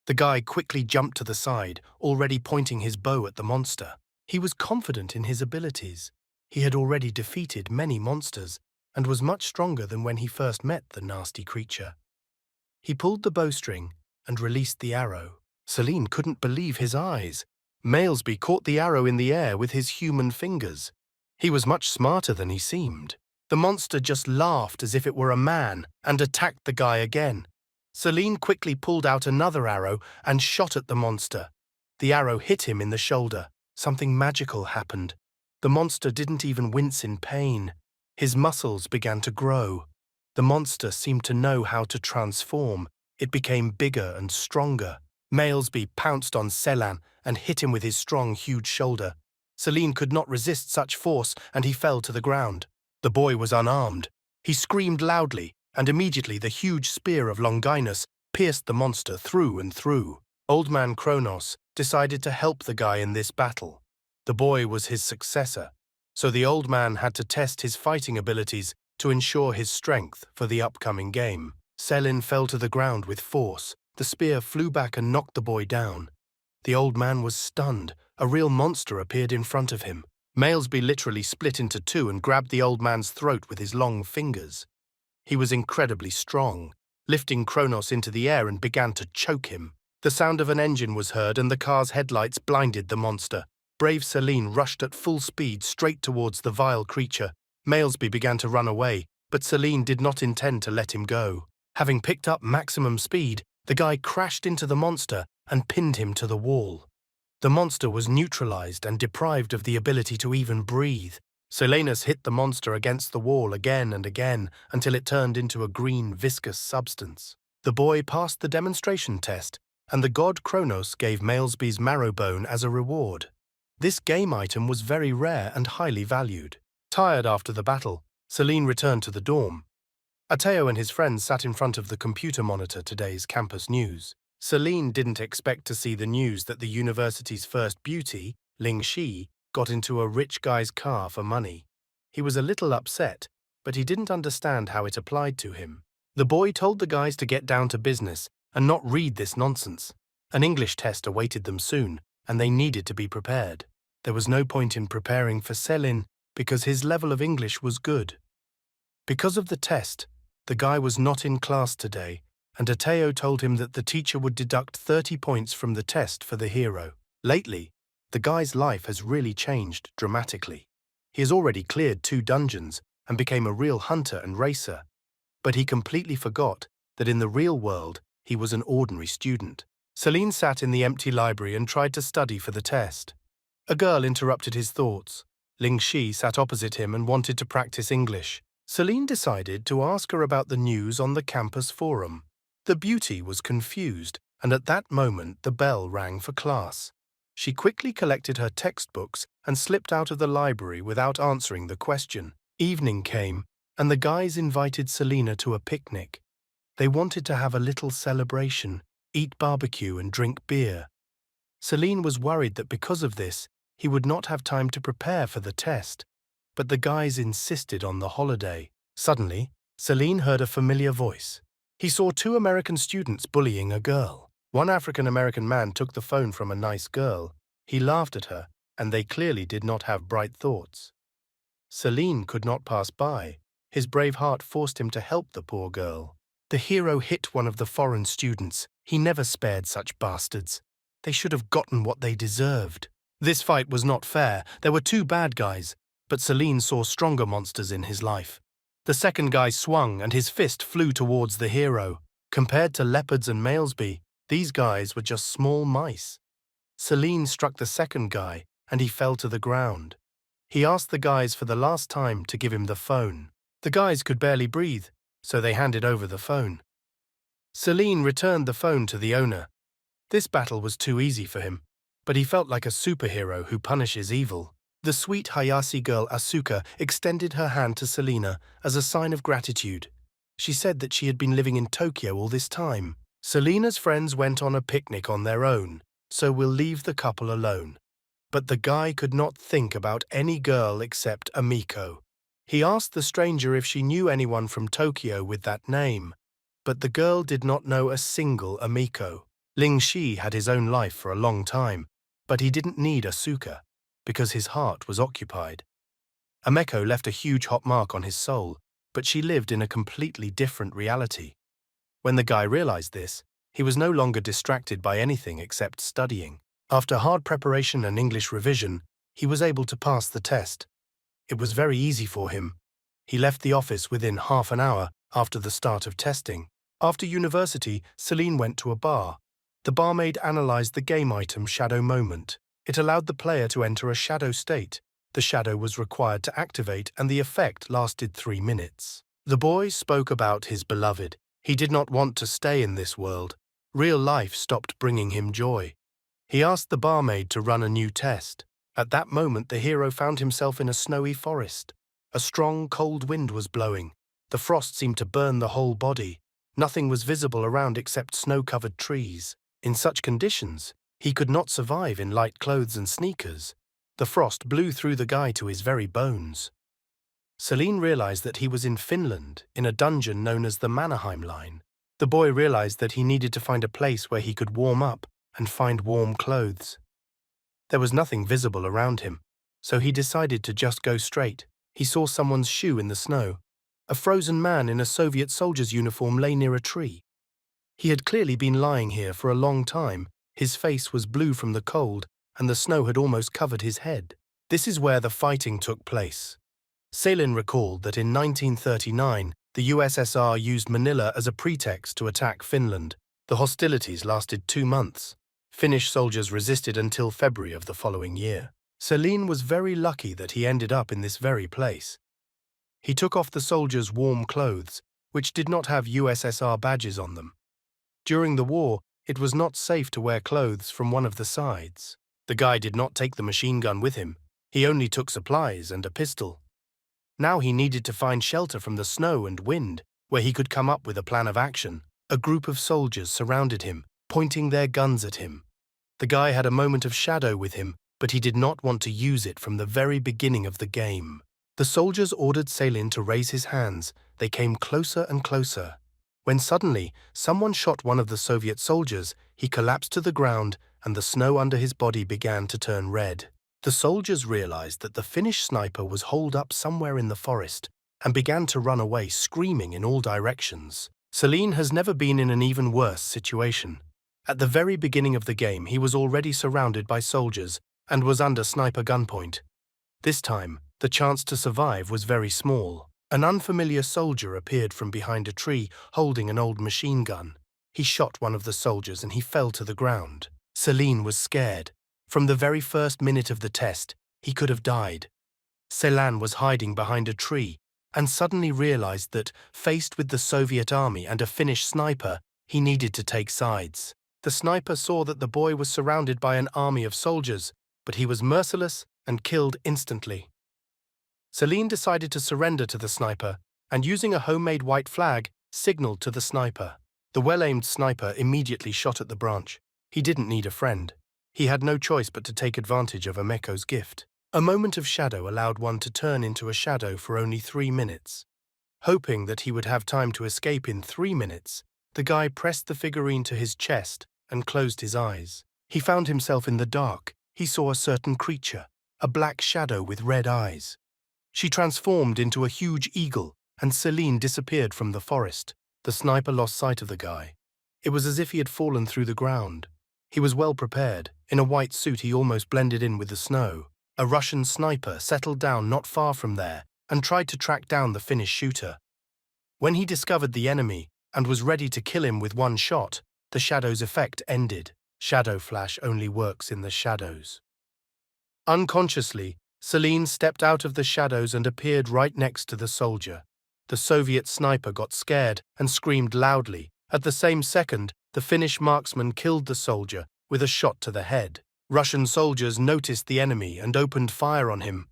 The guy quickly jumped to the side, already pointing his bow at the monster. He was confident in his abilities. He had already defeated many monsters and was much stronger than when he first met the nasty creature. He pulled the bowstring and released the arrow. Celine couldn't believe his eyes. Malesby caught the arrow in the air with his human fingers. He was much smarter than he seemed. The monster just laughed as if it were a man and attacked the guy again. Celine quickly pulled out another arrow and shot at the monster. The arrow hit him in the shoulder. Something magical happened. The monster didn't even wince in pain. His muscles began to grow. The monster seemed to know how to transform. It became bigger and stronger. Malesby pounced on Celine and hit him with his strong, huge shoulder. Celine could not resist such force, and he fell to the ground. The boy was unarmed. He screamed loudly, and immediately the huge spear of Longinus pierced the monster through and through. Old man Kronos decided to help the guy in this battle. The boy was his successor, so the old man had to test his fighting abilities to ensure his strength for the upcoming game. Celine fell to the ground with force. The spear flew back and knocked the boy down. The old man was stunned. A real monster appeared in front of him. Malesby literally split into two and grabbed the old man's throat with his long fingers. He was incredibly strong, lifting Kronos into the air and began to choke him. The sound of an engine was heard and the car's headlights blinded the monster. Brave Celine rushed at full speed straight towards the vile creature. Malesby began to run away, but Celine did not intend to let him go. Having picked up maximum speed, the guy crashed into the monster and pinned him to the wall. The monster was neutralized and deprived of the ability to even breathe. Silenus hit the monster against the wall again and again until it turned into a green, viscous substance. The boy passed the demonstration test, and the god Kronos gave Malesby's marrow bone as a reward. This game item was very rare and highly valued. Tired after the battle, Celine returned to the dorm. Ateo and his friends sat in front of the computer monitor today's campus news. Celine didn't expect to see the news that the university's first beauty, Ling Shi, got into a rich guy's car for money. He was a little upset, but he didn't understand how it applied to him. The boy told the guys to get down to business and not read this nonsense. An English test awaited them soon, and they needed to be prepared. There was no point in preparing for Celine because his level of English was good. Because of the test, the guy was not in class today, and Ateo told him that the teacher would deduct 30 points from the test for the hero. Lately, the guy's life has really changed dramatically. He has already cleared 2 dungeons and became a real hunter and racer. But he completely forgot that in the real world, he was an ordinary student. Celine sat in the empty library and tried to study for the test. A girl interrupted his thoughts. Ling Shi sat opposite him and wanted to practice English. Celine decided to ask her about the news on the campus forum. The beauty was confused, and at that moment the bell rang for class. She quickly collected her textbooks and slipped out of the library without answering the question. Evening came, and the guys invited Selena to a picnic. They wanted to have a little celebration, eat barbecue and drink beer. Celine was worried that because of this, he would not have time to prepare for the test. But the guys insisted on the holiday. Suddenly, Celine heard a familiar voice. He saw 2 American students bullying a girl. One African-American man took the phone from a nice girl. He laughed at her, and they clearly did not have bright thoughts. Celine could not pass by. His brave heart forced him to help the poor girl. The hero hit one of the foreign students. He never spared such bastards. They should have gotten what they deserved. This fight was not fair. There were 2 bad guys, but Celine saw stronger monsters in his life. The second guy swung, and his fist flew towards the hero. Compared to leopards and Malesby, these guys were just small mice. Celine struck the second guy, and he fell to the ground. He asked the guys for the last time to give him the phone. The guys could barely breathe, so they handed over the phone. Celine returned the phone to the owner. This battle was too easy for him, but he felt like a superhero who punishes evil. The sweet Hayase girl Asuka extended her hand to Selena as a sign of gratitude. She said that she had been living in Tokyo all this time. Selena's friends went on a picnic on their own, so we'll leave the couple alone. But the guy could not think about any girl except Amiko. He asked the stranger if she knew anyone from Tokyo with that name, but the girl did not know a single Amiko. Ling Shi had his own life for a long time, but he didn't need Asuka, because his heart was occupied. Ameko left a huge hot mark on his soul, but she lived in a completely different reality. When the guy realized this, he was no longer distracted by anything except studying. After hard preparation and English revision, he was able to pass the test. It was very easy for him. He left the office within half an hour after the start of testing. After university, Celine went to a bar. The barmaid analyzed the game item Shadow Moment. It allowed the player to enter a shadow state. The shadow was required to activate, and the effect lasted 3 minutes. The boy spoke about his beloved. He did not want to stay in this world. Real life stopped bringing him joy. He asked the barmaid to run a new test. At that moment, the hero found himself in a snowy forest. A strong, cold wind was blowing. The frost seemed to burn the whole body. Nothing was visible around except snow-covered trees. In such conditions, he could not survive in light clothes and sneakers. The frost blew through the guy to his very bones. Celine realized that he was in Finland, in a dungeon known as the Mannerheim Line. The boy realized that he needed to find a place where he could warm up and find warm clothes. There was nothing visible around him, so he decided to just go straight. He saw someone's shoe in the snow. A frozen man in a Soviet soldier's uniform lay near a tree. He had clearly been lying here for a long time. His face was blue from the cold, and the snow had almost covered his head. This is where the fighting took place. Celine recalled that in 1939, the USSR used Manila as a pretext to attack Finland. The hostilities lasted 2 months. Finnish soldiers resisted until February of the following year. Celine was very lucky that he ended up in this very place. He took off the soldiers' warm clothes, which did not have USSR badges on them. During the war, it was not safe to wear clothes from one of the sides. The guy did not take the machine gun with him. He only took supplies and a pistol. Now he needed to find shelter from the snow and wind, where he could come up with a plan of action. A group of soldiers surrounded him, pointing their guns at him. The guy had a moment of shadow with him, but he did not want to use it from the very beginning of the game. The soldiers ordered Celine to raise his hands. They came closer and closer. When suddenly, someone shot one of the Soviet soldiers, he collapsed to the ground, and the snow under his body began to turn red. The soldiers realized that the Finnish sniper was holed up somewhere in the forest and began to run away, screaming in all directions. Celine has never been in an even worse situation. At the very beginning of the game, he was already surrounded by soldiers and was under sniper gunpoint. This time, the chance to survive was very small. An unfamiliar soldier appeared from behind a tree, holding an old machine gun. He shot one of the soldiers and he fell to the ground. Celine was scared. From the very first minute of the test, he could have died. Celine was hiding behind a tree and suddenly realized that, faced with the Soviet army and a Finnish sniper, he needed to take sides. The sniper saw that the boy was surrounded by an army of soldiers, but he was merciless and killed instantly. Celine decided to surrender to the sniper and, using a homemade white flag, signaled to the sniper. The well-aimed sniper immediately shot at the branch. He didn't need a friend. He had no choice but to take advantage of Ameko's gift. A moment of shadow allowed one to turn into a shadow for only 3 minutes. Hoping that he would have time to escape in 3 minutes, the guy pressed the figurine to his chest and closed his eyes. He found himself in the dark. He saw a certain creature, a black shadow with red eyes. She transformed into a huge eagle, and Celine disappeared from the forest. The sniper lost sight of the guy. It was as if he had fallen through the ground. He was well prepared. In a white suit, he almost blended in with the snow. A Russian sniper settled down not far from there and tried to track down the Finnish shooter. When he discovered the enemy and was ready to kill him with one shot, the shadow's effect ended. Shadow Flash only works in the shadows. Unconsciously, Celine stepped out of the shadows and appeared right next to the soldier. The Soviet sniper got scared and screamed loudly. At the same second, the Finnish marksman killed the soldier with a shot to the head. Russian soldiers noticed the enemy and opened fire on him.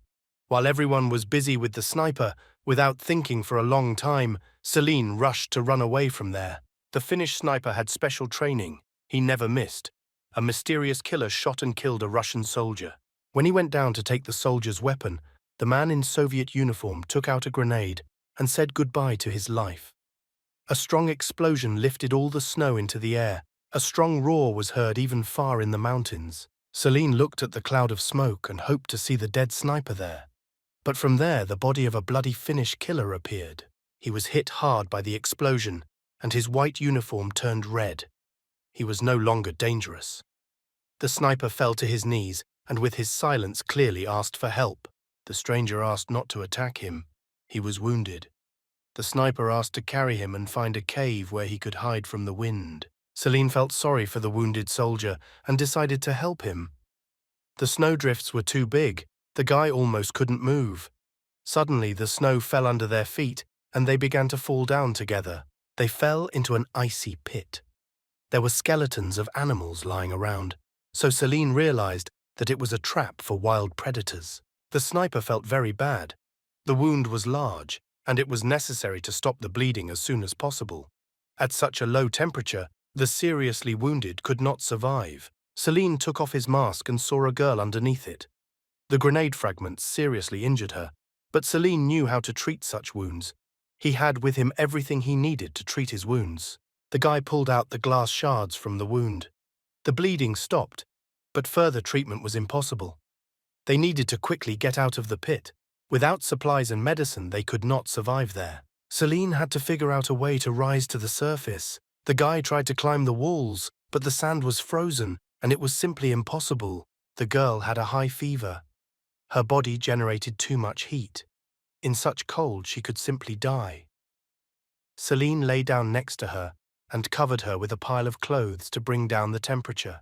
While everyone was busy with the sniper, Without thinking for a long time, Celine rushed to run away from there. The Finnish sniper had special training. He never missed. A mysterious killer shot and killed a Russian soldier. When he went down to take the soldier's weapon, the man in Soviet uniform took out a grenade and said goodbye to his life. A strong explosion lifted all the snow into the air. A strong roar was heard even far in the mountains. Celine looked at the cloud of smoke and hoped to see the dead sniper there. But from there, the body of a bloody Finnish killer appeared. He was hit hard by the explosion, and his white uniform turned red. He was no longer dangerous. The sniper fell to his knees, and with his silence clearly asked for help. The stranger asked not to attack him. He was wounded. The sniper asked to carry him and find a cave where he could hide from the wind. Celine felt sorry for the wounded soldier and decided to help him. The snowdrifts were too big. The guy almost couldn't move. Suddenly, the snow fell under their feet, and they began to fall down together. They fell into an icy pit. There were skeletons of animals lying around, so Celine realized that it was a trap for wild predators. The sniper felt very bad. The wound was large, and it was necessary to stop the bleeding as soon as possible. At such a low temperature, the seriously wounded could not survive. Celine took off his mask and saw a girl underneath it. The grenade fragments seriously injured her, but Celine knew how to treat such wounds. He had with him everything he needed to treat his wounds. The guy pulled out the glass shards from the wound. The bleeding stopped, but further treatment was impossible. They needed to quickly get out of the pit. Without supplies and medicine, they could not survive there. Celine had to figure out a way to rise to the surface. The guy tried to climb the walls, but the sand was frozen, and it was simply impossible. The girl had a high fever. Her body generated too much heat. In such cold, she could simply die. Celine lay down next to her and covered her with a pile of clothes to bring down the temperature.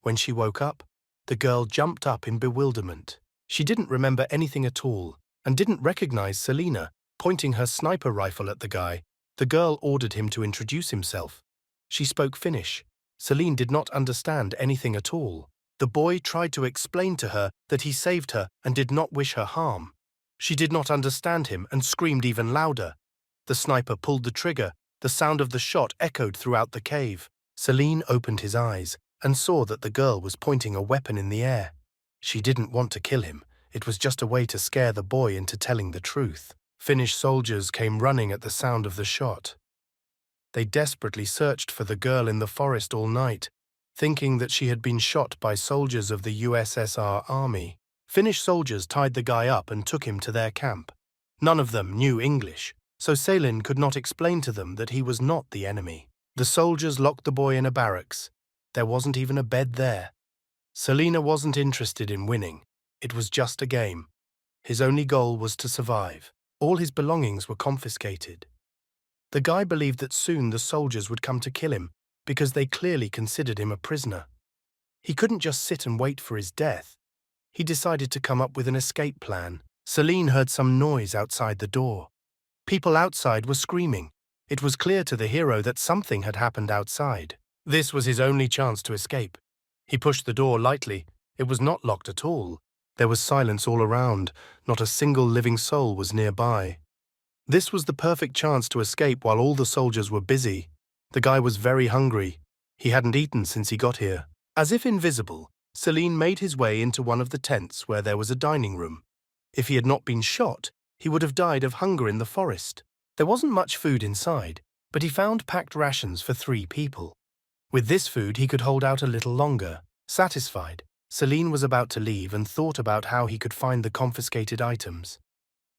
When she woke up, the girl jumped up in bewilderment. She didn't remember anything at all and didn't recognize Selina. Pointing her sniper rifle at the guy, the girl ordered him to introduce himself. She spoke Finnish. Celine did not understand anything at all. The boy tried to explain to her that he saved her and did not wish her harm. She did not understand him and screamed even louder. The sniper pulled the trigger. The sound of the shot echoed throughout the cave. Celine opened his eyes and saw that the girl was pointing a weapon in the air. She didn't want to kill him. It was just a way to scare the boy into telling the truth. Finnish soldiers came running at the sound of the shot. They desperately searched for the girl in the forest all night, thinking that she had been shot by soldiers of the USSR army. Finnish soldiers tied the guy up and took him to their camp. None of them knew English, so Celine could not explain to them that he was not the enemy. The soldiers locked the boy in a barracks. There wasn't even a bed there. Selina wasn't interested in winning. It was just a game. His only goal was to survive. All his belongings were confiscated. The guy believed that soon the soldiers would come to kill him because they clearly considered him a prisoner. He couldn't just sit and wait for his death. He decided to come up with an escape plan. Celine heard some noise outside the door. People outside were screaming. It was clear to the hero that something had happened outside. This was his only chance to escape. He pushed the door lightly. It was not locked at all. There was silence all around. Not a single living soul was nearby. This was the perfect chance to escape while all the soldiers were busy. The guy was very hungry. He hadn't eaten since he got here. As if invisible, Celine made his way into one of the tents where there was a dining room. If he had not been shot, he would have died of hunger in the forest. There wasn't much food inside, but he found packed rations for 3 people. With this food, he could hold out a little longer. Satisfied, Celine was about to leave and thought about how he could find the confiscated items.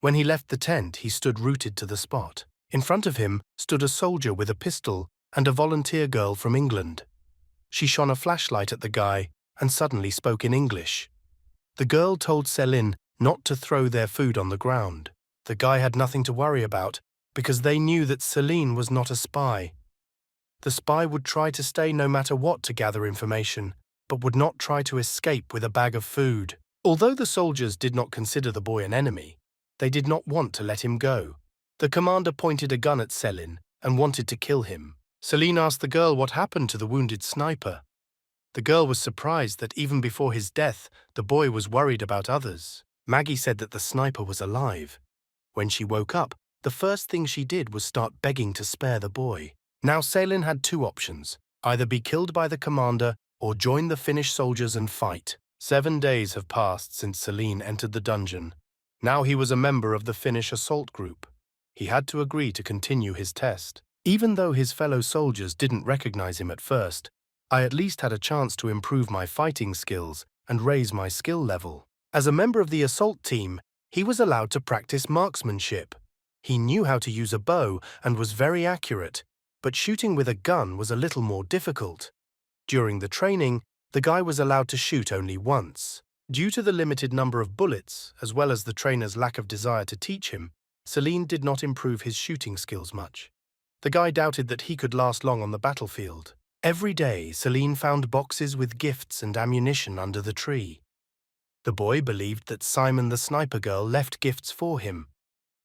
When he left the tent, he stood rooted to the spot. In front of him stood a soldier with a pistol and a volunteer girl from England. She shone a flashlight at the guy and suddenly spoke in English. The girl told Celine not to throw their food on the ground. The guy had nothing to worry about because they knew that Celine was not a spy. The spy would try to stay no matter what to gather information, but would not try to escape with a bag of food. Although the soldiers did not consider the boy an enemy, they did not want to let him go. The commander pointed a gun at Celine and wanted to kill him. Celine asked the girl what happened to the wounded sniper. The girl was surprised that even before his death, the boy was worried about others. Maggie said that the sniper was alive. When she woke up, the first thing she did was start begging to spare the boy. Now Selin had two options, either be killed by the commander or join the Finnish soldiers and fight. 7 days have passed since Selin entered the dungeon. Now he was a member of the Finnish assault group. He had to agree to continue his test. Even though his fellow soldiers didn't recognize him at first, I at least had a chance to improve my fighting skills and raise my skill level. As a member of the assault team, he was allowed to practice marksmanship. He knew how to use a bow and was very accurate, but shooting with a gun was a little more difficult. During the training, the guy was allowed to shoot only once. Due to the limited number of bullets, as well as the trainer's lack of desire to teach him, Selin did not improve his shooting skills much. The guy doubted that he could last long on the battlefield. Every day, Selin found boxes with gifts and ammunition under the tree. The boy believed that Simon the sniper girl left gifts for him.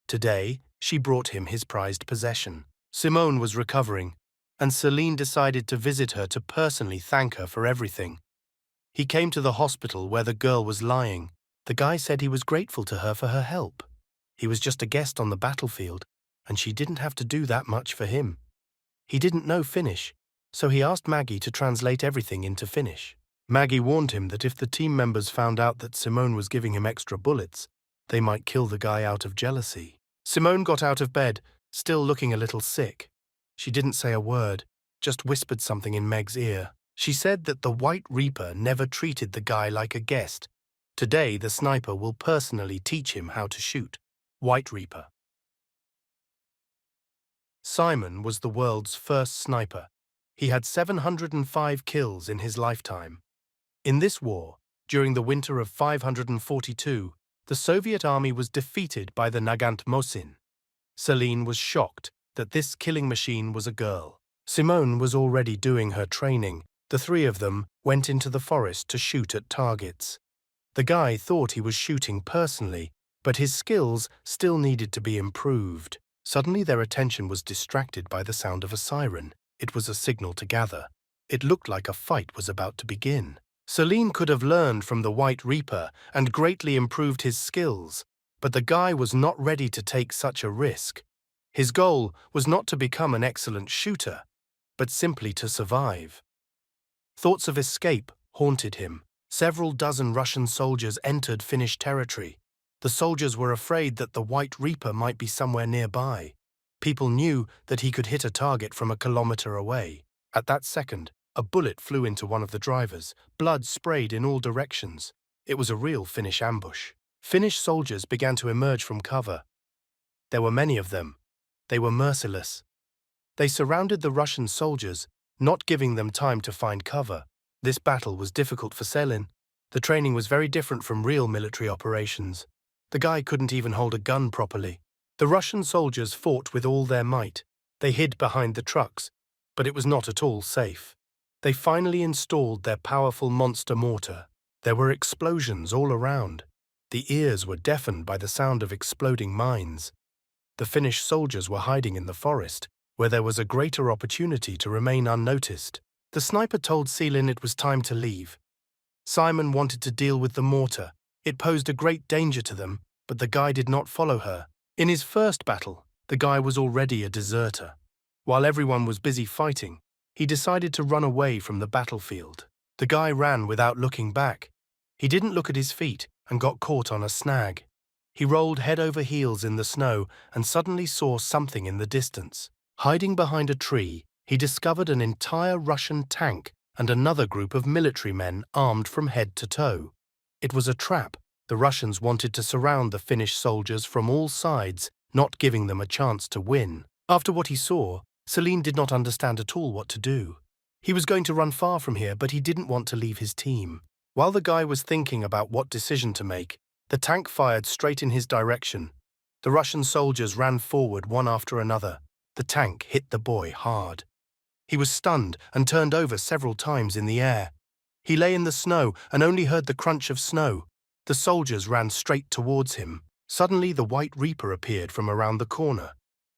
Today, she brought him his prized possession. Simone was recovering, and Selin decided to visit her to personally thank her for everything. He came to the hospital where the girl was lying. The guy said he was grateful to her for her help. He was just a guest on the battlefield, and she didn't have to do that much for him. He didn't know Finnish, so he asked Maggie to translate everything into Finnish. Maggie warned him that if the team members found out that Simone was giving him extra bullets, they might kill the guy out of jealousy. Simone got out of bed, still looking a little sick. She didn't say a word, just whispered something in Meg's ear. She said that the White Reaper never treated the guy like a guest. Today, the sniper will personally teach him how to shoot. White Reaper. Simon was the world's first sniper. He had 705 kills in his lifetime. In this war, during the winter of 542, the Soviet army was defeated by the Nagant Mosin. Selin was shocked that this killing machine was a girl. Simone was already doing her training. The three of them went into the forest to shoot at targets. The guy thought he was shooting personally, but his skills still needed to be improved. Suddenly their attention was distracted by the sound of a siren. It was a signal to gather. It looked like a fight was about to begin. Selin could have learned from the White Reaper and greatly improved his skills, but the guy was not ready to take such a risk. His goal was not to become an excellent shooter, but simply to survive. Thoughts of escape haunted him. Several dozen Russian soldiers entered Finnish territory. The soldiers were afraid that the White Reaper might be somewhere nearby. People knew that he could hit a target from a kilometer away. At that second, a bullet flew into one of the drivers. Blood sprayed in all directions. It was a real Finnish ambush. Finnish soldiers began to emerge from cover. There were many of them. They were merciless. They surrounded the Russian soldiers, not giving them time to find cover. This battle was difficult for Selin. The training was very different from real military operations. The guy couldn't even hold a gun properly. The Russian soldiers fought with all their might. They hid behind the trucks, but it was not at all safe. They finally installed their powerful monster mortar. There were explosions all around. The ears were deafened by the sound of exploding mines. The Finnish soldiers were hiding in the forest, where there was a greater opportunity to remain unnoticed. The sniper told Selin it was time to leave. Simon wanted to deal with the mortar. It posed a great danger to them, but the guy did not follow her. In his first battle, the guy was already a deserter. While everyone was busy fighting, he decided to run away from the battlefield. The guy ran without looking back. He didn't look at his feet and got caught on a snag. He rolled head over heels in the snow and suddenly saw something in the distance. Hiding behind a tree, he discovered an entire Russian tank and another group of military men armed from head to toe. It was a trap. The Russians wanted to surround the Finnish soldiers from all sides, not giving them a chance to win. After what he saw, Selin did not understand at all what to do. He was going to run far from here, but he didn't want to leave his team. While the guy was thinking about what decision to make, the tank fired straight in his direction. The Russian soldiers ran forward one after another. The tank hit the boy hard. He was stunned and turned over several times in the air. He lay in the snow and only heard the crunch of snow. The soldiers ran straight towards him. Suddenly, the White Reaper appeared from around the corner.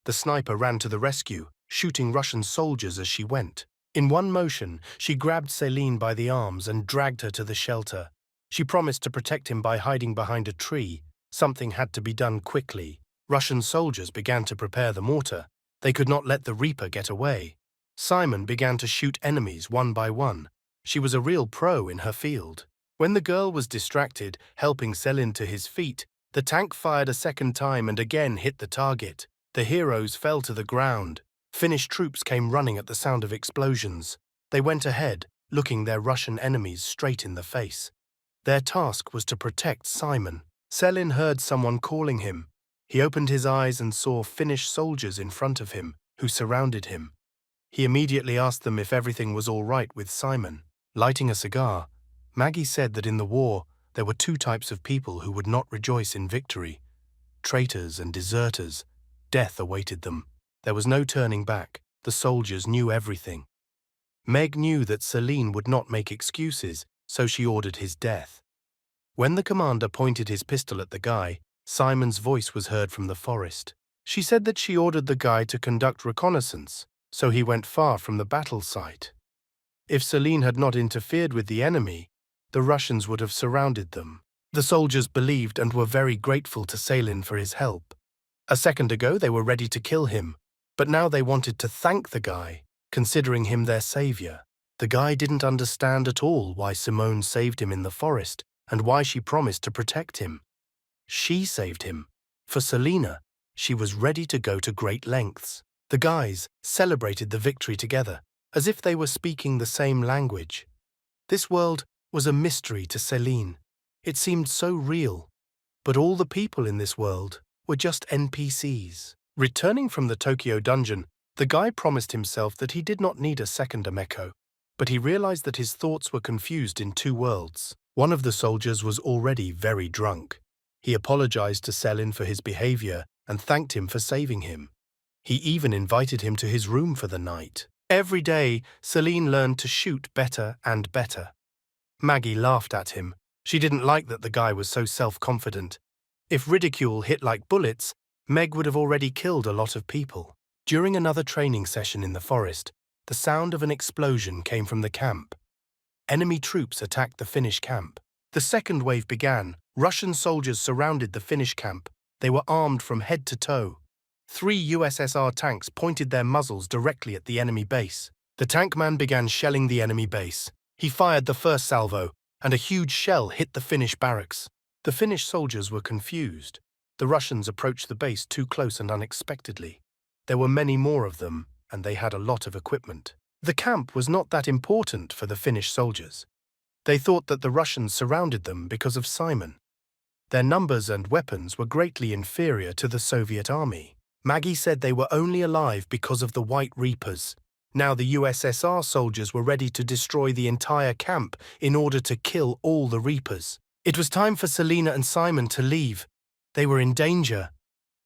The sniper ran to the rescue, shooting Russian soldiers as she went. In one motion, she grabbed Selin by the arms and dragged her to the shelter. She promised to protect him by hiding behind a tree. Something had to be done quickly. Russian soldiers began to prepare the mortar. They could not let the Reaper get away. Simon began to shoot enemies one by one. She was a real pro in her field. When the girl was distracted, helping Selin to his feet, the tank fired a second time and again hit the target. The heroes fell to the ground. Finnish troops came running at the sound of explosions. They went ahead, looking their Russian enemies straight in the face. Their task was to protect Simon. Selin heard someone calling him. He opened his eyes and saw Finnish soldiers in front of him, who surrounded him. He immediately asked them if everything was all right with Simon. Lighting a cigar, Maggie said that in the war, there were two types of people who would not rejoice in victory: traitors and deserters. Death awaited them. There was no turning back. The soldiers knew everything. Meg knew that Celine would not make excuses, so she ordered his death. When the commander pointed his pistol at the guy, Simon's voice was heard from the forest. She said that she ordered the guy to conduct reconnaissance, so he went far from the battle site. If Celine had not interfered with the enemy, the Russians would have surrounded them. The soldiers believed and were very grateful to Selin for his help. A second ago they were ready to kill him, but now they wanted to thank the guy, considering him their savior. The guy didn't understand at all why Simone saved him in the forest and why she promised to protect him. She saved him. For Selina, she was ready to go to great lengths. The guys celebrated the victory together, as if they were speaking the same language. This world was a mystery to Celine. It seemed so real, but all the people in this world were just NPCs. Returning from the Tokyo dungeon, the guy promised himself that he did not need a second Ameko, but he realized that his thoughts were confused in two worlds. One of the soldiers was already very drunk. He apologized to Selin for his behavior and thanked him for saving him. He even invited him to his room for the night. Every day, Celine learned to shoot better and better. Maggie laughed at him. She didn't like that the guy was so self-confident. If ridicule hit like bullets, Meg would have already killed a lot of people. During another training session in the forest, the sound of an explosion came from the camp. Enemy troops attacked the Finnish camp. The second wave began. Russian soldiers surrounded the Finnish camp. They were armed from head to toe. 3 USSR tanks pointed their muzzles directly at the enemy base. The tankman began shelling the enemy base. He fired the first salvo, and a huge shell hit the Finnish barracks. The Finnish soldiers were confused. The Russians approached the base too close and unexpectedly. There were many more of them, and they had a lot of equipment. The camp was not that important for the Finnish soldiers. They thought that the Russians surrounded them because of Simon. Their numbers and weapons were greatly inferior to the Soviet army. Maggie said they were only alive because of the White Reapers. Now the USSR soldiers were ready to destroy the entire camp in order to kill all the Reapers. It was time for Selina and Simon to leave. They were in danger.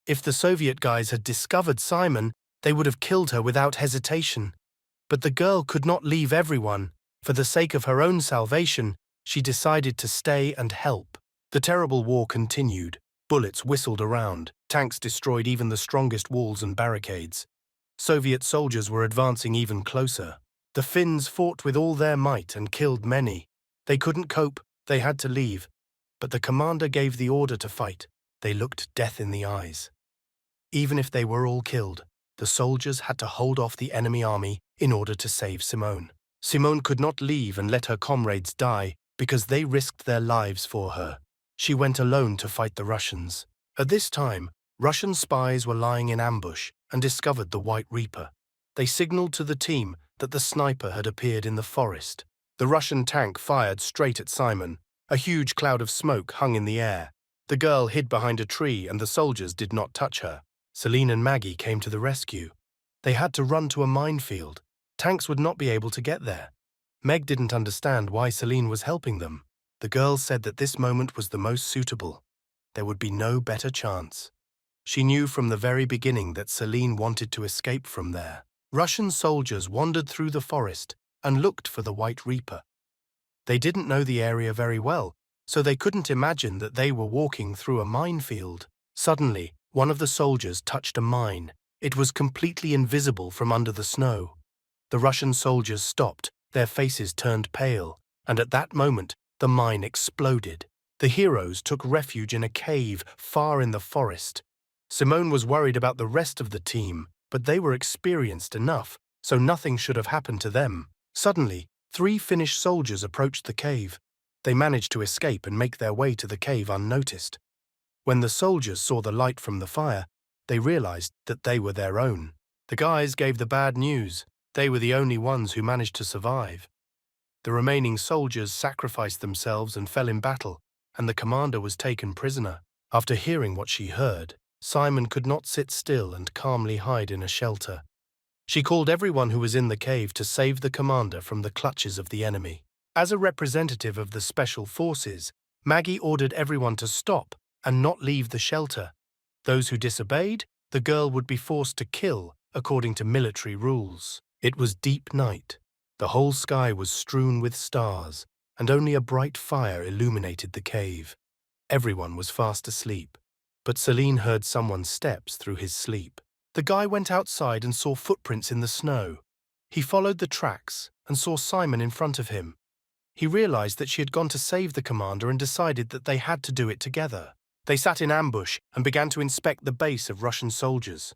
If the Soviet guys had discovered Simon, they would have killed her without hesitation. But the girl could not leave everyone. For the sake of her own salvation, she decided to stay and help. The terrible war continued. Bullets whistled around. Tanks destroyed even the strongest walls and barricades. Soviet soldiers were advancing even closer. The Finns fought with all their might and killed many. They couldn't cope. They had to leave. But the commander gave the order to fight. They looked death in the eyes. Even if they were all killed, the soldiers had to hold off the enemy army in order to save Simone. Simone could not leave and let her comrades die because they risked their lives for her. She went alone to fight the Russians. At this time, Russian spies were lying in ambush and discovered the White Reaper. They signaled to the team that the sniper had appeared in the forest. The Russian tank fired straight at Simon. A huge cloud of smoke hung in the air. The girl hid behind a tree and the soldiers did not touch her. Celine and Maggie came to the rescue. They had to run to a minefield. Tanks would not be able to get there. Meg didn't understand why Celine was helping them. The girl said that this moment was the most suitable. There would be no better chance. She knew from the very beginning that Celine wanted to escape from there. Russian soldiers wandered through the forest and looked for the White Reaper. They didn't know the area very well, so they couldn't imagine that they were walking through a minefield. Suddenly, one of the soldiers touched a mine. It was completely invisible from under the snow. The Russian soldiers stopped, their faces turned pale, and at that moment, the mine exploded. The heroes took refuge in a cave far in the forest. Simone was worried about the rest of the team, but they were experienced enough, so nothing should have happened to them. Suddenly, 3 Finnish soldiers approached the cave. They managed to escape and make their way to the cave unnoticed. When the soldiers saw the light from the fire, they realized that they were their own. The guys gave the bad news. They were the only ones who managed to survive. The remaining soldiers sacrificed themselves and fell in battle, and the commander was taken prisoner. After hearing what she heard, Simon could not sit still and calmly hide in a shelter. She called everyone who was in the cave to save the commander from the clutches of the enemy. As a representative of the special forces, Maggie ordered everyone to stop and not leave the shelter. Those who disobeyed, the girl would be forced to kill according to military rules. It was deep night. The whole sky was strewn with stars, and only a bright fire illuminated the cave. Everyone was fast asleep, but Celine heard someone's steps through his sleep. The guy went outside and saw footprints in the snow. He followed the tracks and saw Simon in front of him. He realized that she had gone to save the commander and decided that they had to do it together. They sat in ambush and began to inspect the base of Russian soldiers.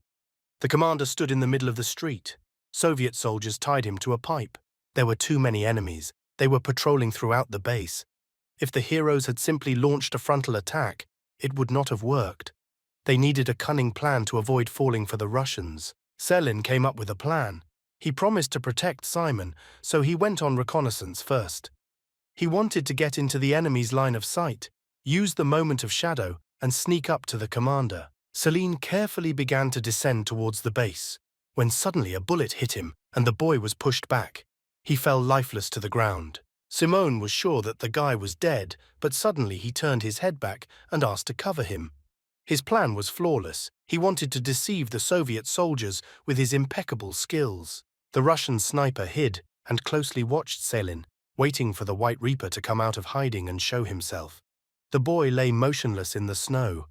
The commander stood in the middle of the street. Soviet soldiers tied him to a pipe. There were too many enemies. They were patrolling throughout the base. If the heroes had simply launched a frontal attack, it would not have worked. They needed a cunning plan to avoid falling for the Russians. Selin came up with a plan. He promised to protect Simon, so he went on reconnaissance first. He wanted to get into the enemy's line of sight, use the moment of shadow, and sneak up to the commander. Celine carefully began to descend towards the base, when suddenly a bullet hit him and the boy was pushed back. He fell lifeless to the ground. Simone was sure that the guy was dead, but suddenly he turned his head back and asked to cover him. His plan was flawless. He wanted to deceive the Soviet soldiers with his impeccable skills. The Russian sniper hid and closely watched Selin, waiting for the White Reaper to come out of hiding and show himself. The boy lay motionless in the snow.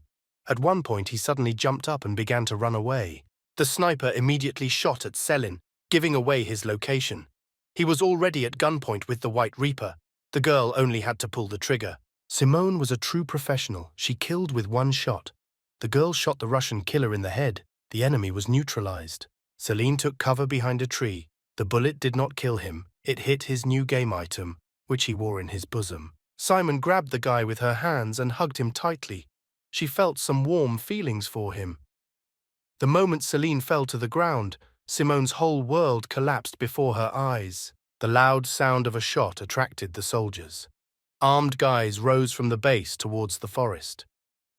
At one point he suddenly jumped up and began to run away. The sniper immediately shot at Selin, giving away his location. He was already at gunpoint with the White Reaper. The girl only had to pull the trigger. Simone was a true professional. She killed with one shot. The girl shot the Russian killer in the head. The enemy was neutralized. Celine took cover behind a tree. The bullet did not kill him. It hit his new game item, which he wore in his bosom. Simon grabbed the guy with her hands and hugged him tightly. She felt some warm feelings for him. The moment Celine fell to the ground, Simone's whole world collapsed before her eyes. The loud sound of a shot attracted the soldiers. Armed guys rose from the base towards the forest.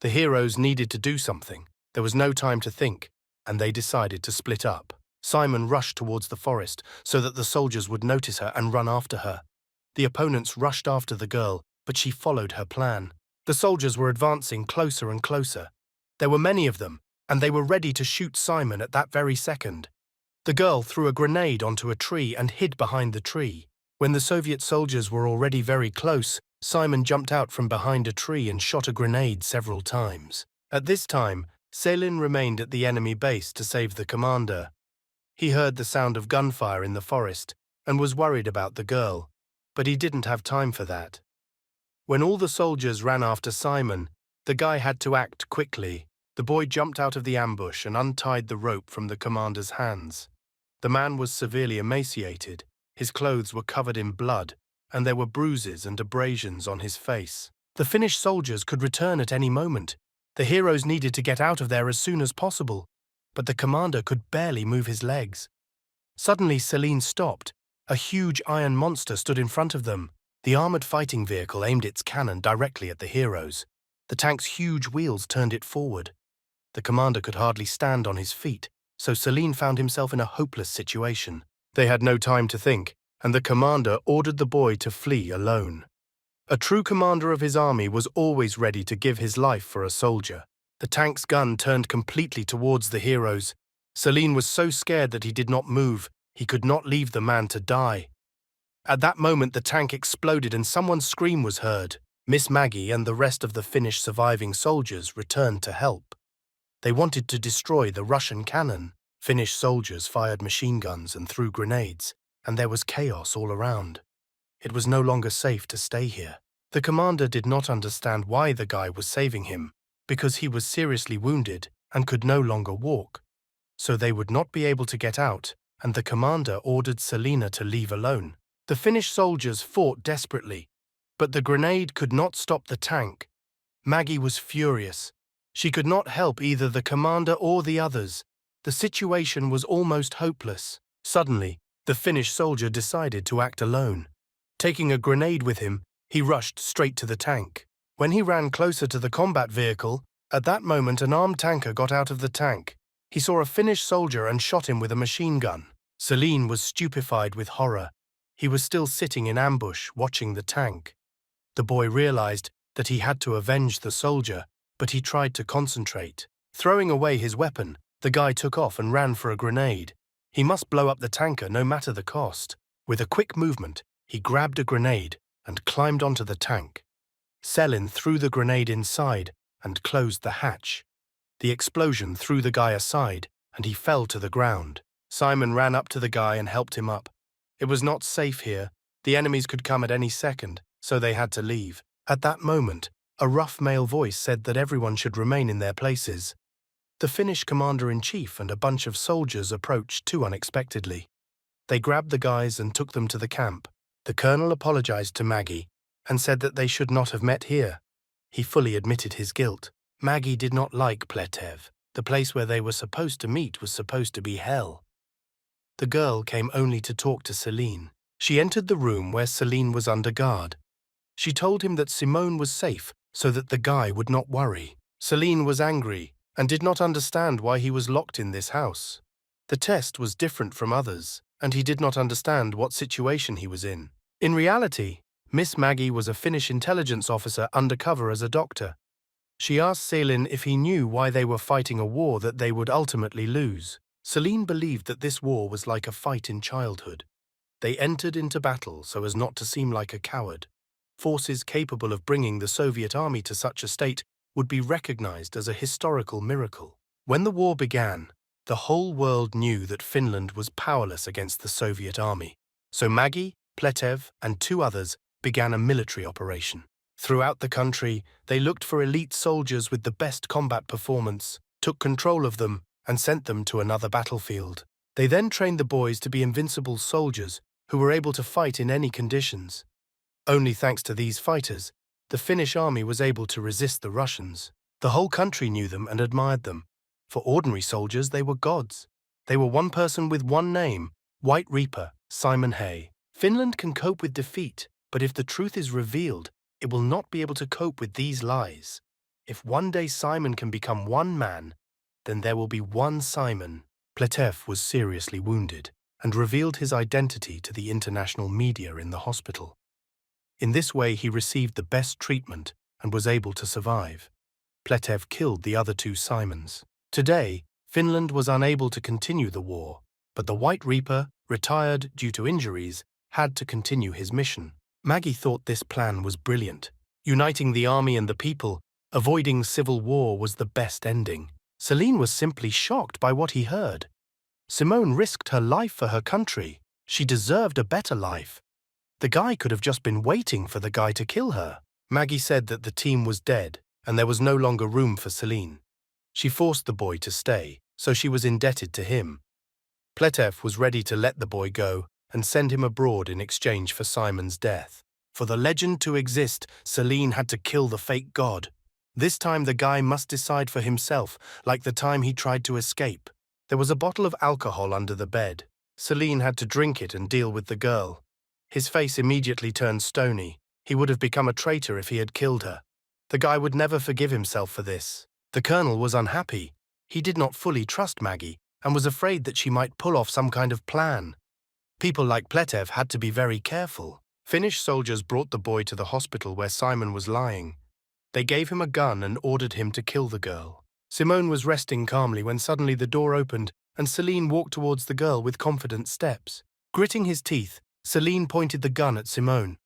The heroes needed to do something. There was no time to think, and they decided to split up. Simon rushed towards the forest so that the soldiers would notice her and run after her. The opponents rushed after the girl, but she followed her plan. The soldiers were advancing closer and closer. There were many of them, and they were ready to shoot Simon at that very second. The girl threw a grenade onto a tree and hid behind the tree. When the Soviet soldiers were already very close, Simon jumped out from behind a tree and shot a grenade several times. At this time, Selin remained at the enemy base to save the commander. He heard the sound of gunfire in the forest and was worried about the girl, but he didn't have time for that. When all the soldiers ran after Simon, the guy had to act quickly. The boy jumped out of the ambush and untied the rope from the commander's hands. The man was severely emaciated. His clothes were covered in blood, and there were bruises and abrasions on his face. The Finnish soldiers could return at any moment. The heroes needed to get out of there as soon as possible, but the commander could barely move his legs. Suddenly Celine stopped. A huge iron monster stood in front of them. The armored fighting vehicle aimed its cannon directly at the heroes. The tank's huge wheels turned it forward. The commander could hardly stand on his feet, so Celine found himself in a hopeless situation. They had no time to think, and the commander ordered the boy to flee alone. A true commander of his army was always ready to give his life for a soldier. The tank's gun turned completely towards the heroes. Celine was so scared that he did not move. He could not leave the man to die. At that moment, the tank exploded and someone's scream was heard. Miss Maggie and the rest of the Finnish surviving soldiers returned to help. They wanted to destroy the Russian cannon. Finnish soldiers fired machine guns and threw grenades, and there was chaos all around. It was no longer safe to stay here. The commander did not understand why the guy was saving him, because he was seriously wounded and could no longer walk, so they would not be able to get out, and the commander ordered Selina to leave alone. The Finnish soldiers fought desperately, but the grenade could not stop the tank. Maggie was furious. She could not help either the commander or the others. The situation was almost hopeless. Suddenly, the Finnish soldier decided to act alone. Taking a grenade with him, he rushed straight to the tank. When he ran closer to the combat vehicle, at that moment an armed tanker got out of the tank. He saw a Finnish soldier and shot him with a machine gun. Celine was stupefied with horror. He was still sitting in ambush, watching the tank. The boy realized that he had to avenge the soldier, but he tried to concentrate. Throwing away his weapon, the guy took off and ran for a grenade. He must blow up the tanker no matter the cost. With a quick movement, he grabbed a grenade and climbed onto the tank. Selin threw the grenade inside and closed the hatch. The explosion threw the guy aside, and he fell to the ground. Simon ran up to the guy and helped him up. It was not safe here. The enemies could come at any second, so they had to leave. At that moment, a rough male voice said that everyone should remain in their places. The Finnish commander-in-chief and a bunch of soldiers approached too unexpectedly. They grabbed the guys and took them to the camp. The colonel apologized to Maggie and said that they should not have met here. He fully admitted his guilt. Maggie did not like Pletev. The place where they were supposed to meet was supposed to be hell. The girl came only to talk to Celine. She entered the room where Celine was under guard. She told him that Simone was safe so that the guy would not worry. Celine was angry and did not understand why he was locked in this house. The test was different from others, and he did not understand what situation he was in. In reality, Miss Maggie was a Finnish intelligence officer undercover as a doctor. She asked Selin if he knew why they were fighting a war that they would ultimately lose. Celine believed that this war was like a fight in childhood. They entered into battle so as not to seem like a coward. Forces capable of bringing the Soviet army to such a state would be recognized as a historical miracle. When the war began, the whole world knew that Finland was powerless against the Soviet army. So Maggie, Pletev, and 2 others began a military operation. Throughout the country, they looked for elite soldiers with the best combat performance, took control of them, and sent them to another battlefield. They then trained the boys to be invincible soldiers who were able to fight in any conditions. Only thanks to these fighters, the Finnish army was able to resist the Russians. The whole country knew them and admired them. For ordinary soldiers, they were gods. They were one person with one name, White Reaper, Simon Hay. Finland can cope with defeat, but if the truth is revealed, it will not be able to cope with these lies. If one day Simon can become one man, then there will be one Simon. Pletev was seriously wounded and revealed his identity to the international media in the hospital. In this way, he received the best treatment and was able to survive. Pletev killed the other 2 Simons. Today, Finland was unable to continue the war, but the White Reaper, retired due to injuries, had to continue his mission. Maggie thought this plan was brilliant. Uniting the army and the people, avoiding civil war was the best ending. Celine was simply shocked by what he heard. Simone risked her life for her country. She deserved a better life. The guy could have just been waiting for the guy to kill her. Maggie said that the team was dead and there was no longer room for Celine. She forced the boy to stay, so she was indebted to him. Pletev was ready to let the boy go and send him abroad in exchange for Simon's death. For the legend to exist, Celine had to kill the fake god. This time the guy must decide for himself, like the time he tried to escape. There was a bottle of alcohol under the bed. Celine had to drink it and deal with the girl. His face immediately turned stony. He would have become a traitor if he had killed her. The guy would never forgive himself for this. The colonel was unhappy. He did not fully trust Maggie and was afraid that she might pull off some kind of plan. People like Pletev had to be very careful. Finnish soldiers brought the boy to the hospital where Simon was lying. They gave him a gun and ordered him to kill the girl. Simone was resting calmly when suddenly the door opened and Celine walked towards the girl with confident steps. Gritting his teeth, Celine pointed the gun at Simone.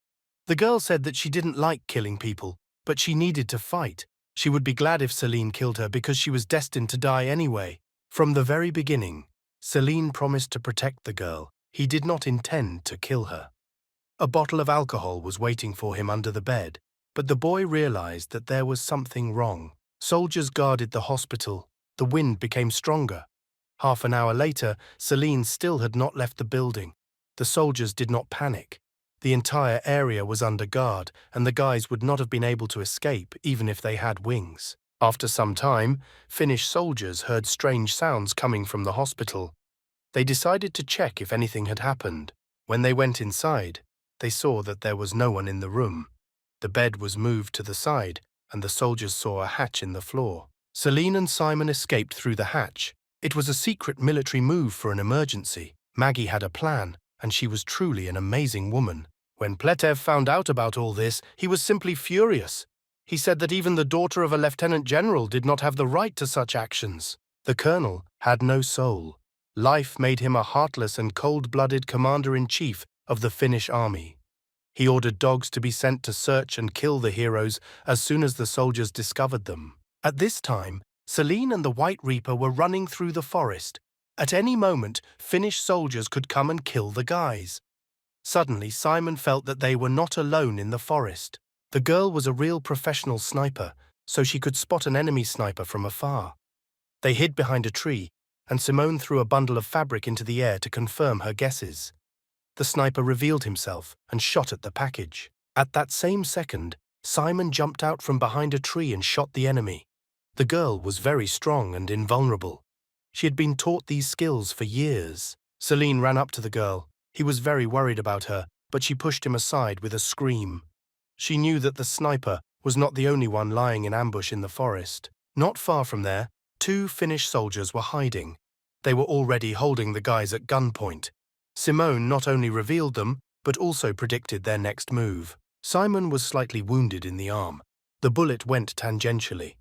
The girl said that she didn't like killing people, but she needed to fight. She would be glad if Celine killed her because she was destined to die anyway. From the very beginning, Celine promised to protect the girl. He did not intend to kill her. A bottle of alcohol was waiting for him under the bed, but the boy realized that there was something wrong. Soldiers guarded the hospital. The wind became stronger. Half an hour later, Celine still had not left the building. The soldiers did not panic. The entire area was under guard, and the guys would not have been able to escape even if they had wings. After some time, Finnish soldiers heard strange sounds coming from the hospital. They decided to check if anything had happened. When they went inside, they saw that there was no one in the room. The bed was moved to the side, and the soldiers saw a hatch in the floor. Celine and Simon escaped through the hatch. It was a secret military move for an emergency. Maggie had a plan, and she was truly an amazing woman. When Pletev found out about all this, he was simply furious. He said that even the daughter of a lieutenant general did not have the right to such actions. The colonel had no soul. Life made him a heartless and cold-blooded commander-in-chief of the Finnish army. He ordered dogs to be sent to search and kill the heroes as soon as the soldiers discovered them. At this time, Celine and the White Reaper were running through the forest. At any moment, Finnish soldiers could come and kill the guys. Suddenly, Simon felt that they were not alone in the forest. The girl was a real professional sniper, so she could spot an enemy sniper from afar. They hid behind a tree, and Simone threw a bundle of fabric into the air to confirm her guesses. The sniper revealed himself and shot at the package. At that same second, Simon jumped out from behind a tree and shot the enemy. The girl was very strong and invulnerable. She had been taught these skills for years. Celine ran up to the girl. He was very worried about her, but she pushed him aside with a scream. She knew that the sniper was not the only one lying in ambush in the forest. Not far from there, 2 Finnish soldiers were hiding. They were already holding the guys at gunpoint. Simone not only revealed them, but also predicted their next move. Simon was slightly wounded in the arm. The bullet went tangentially.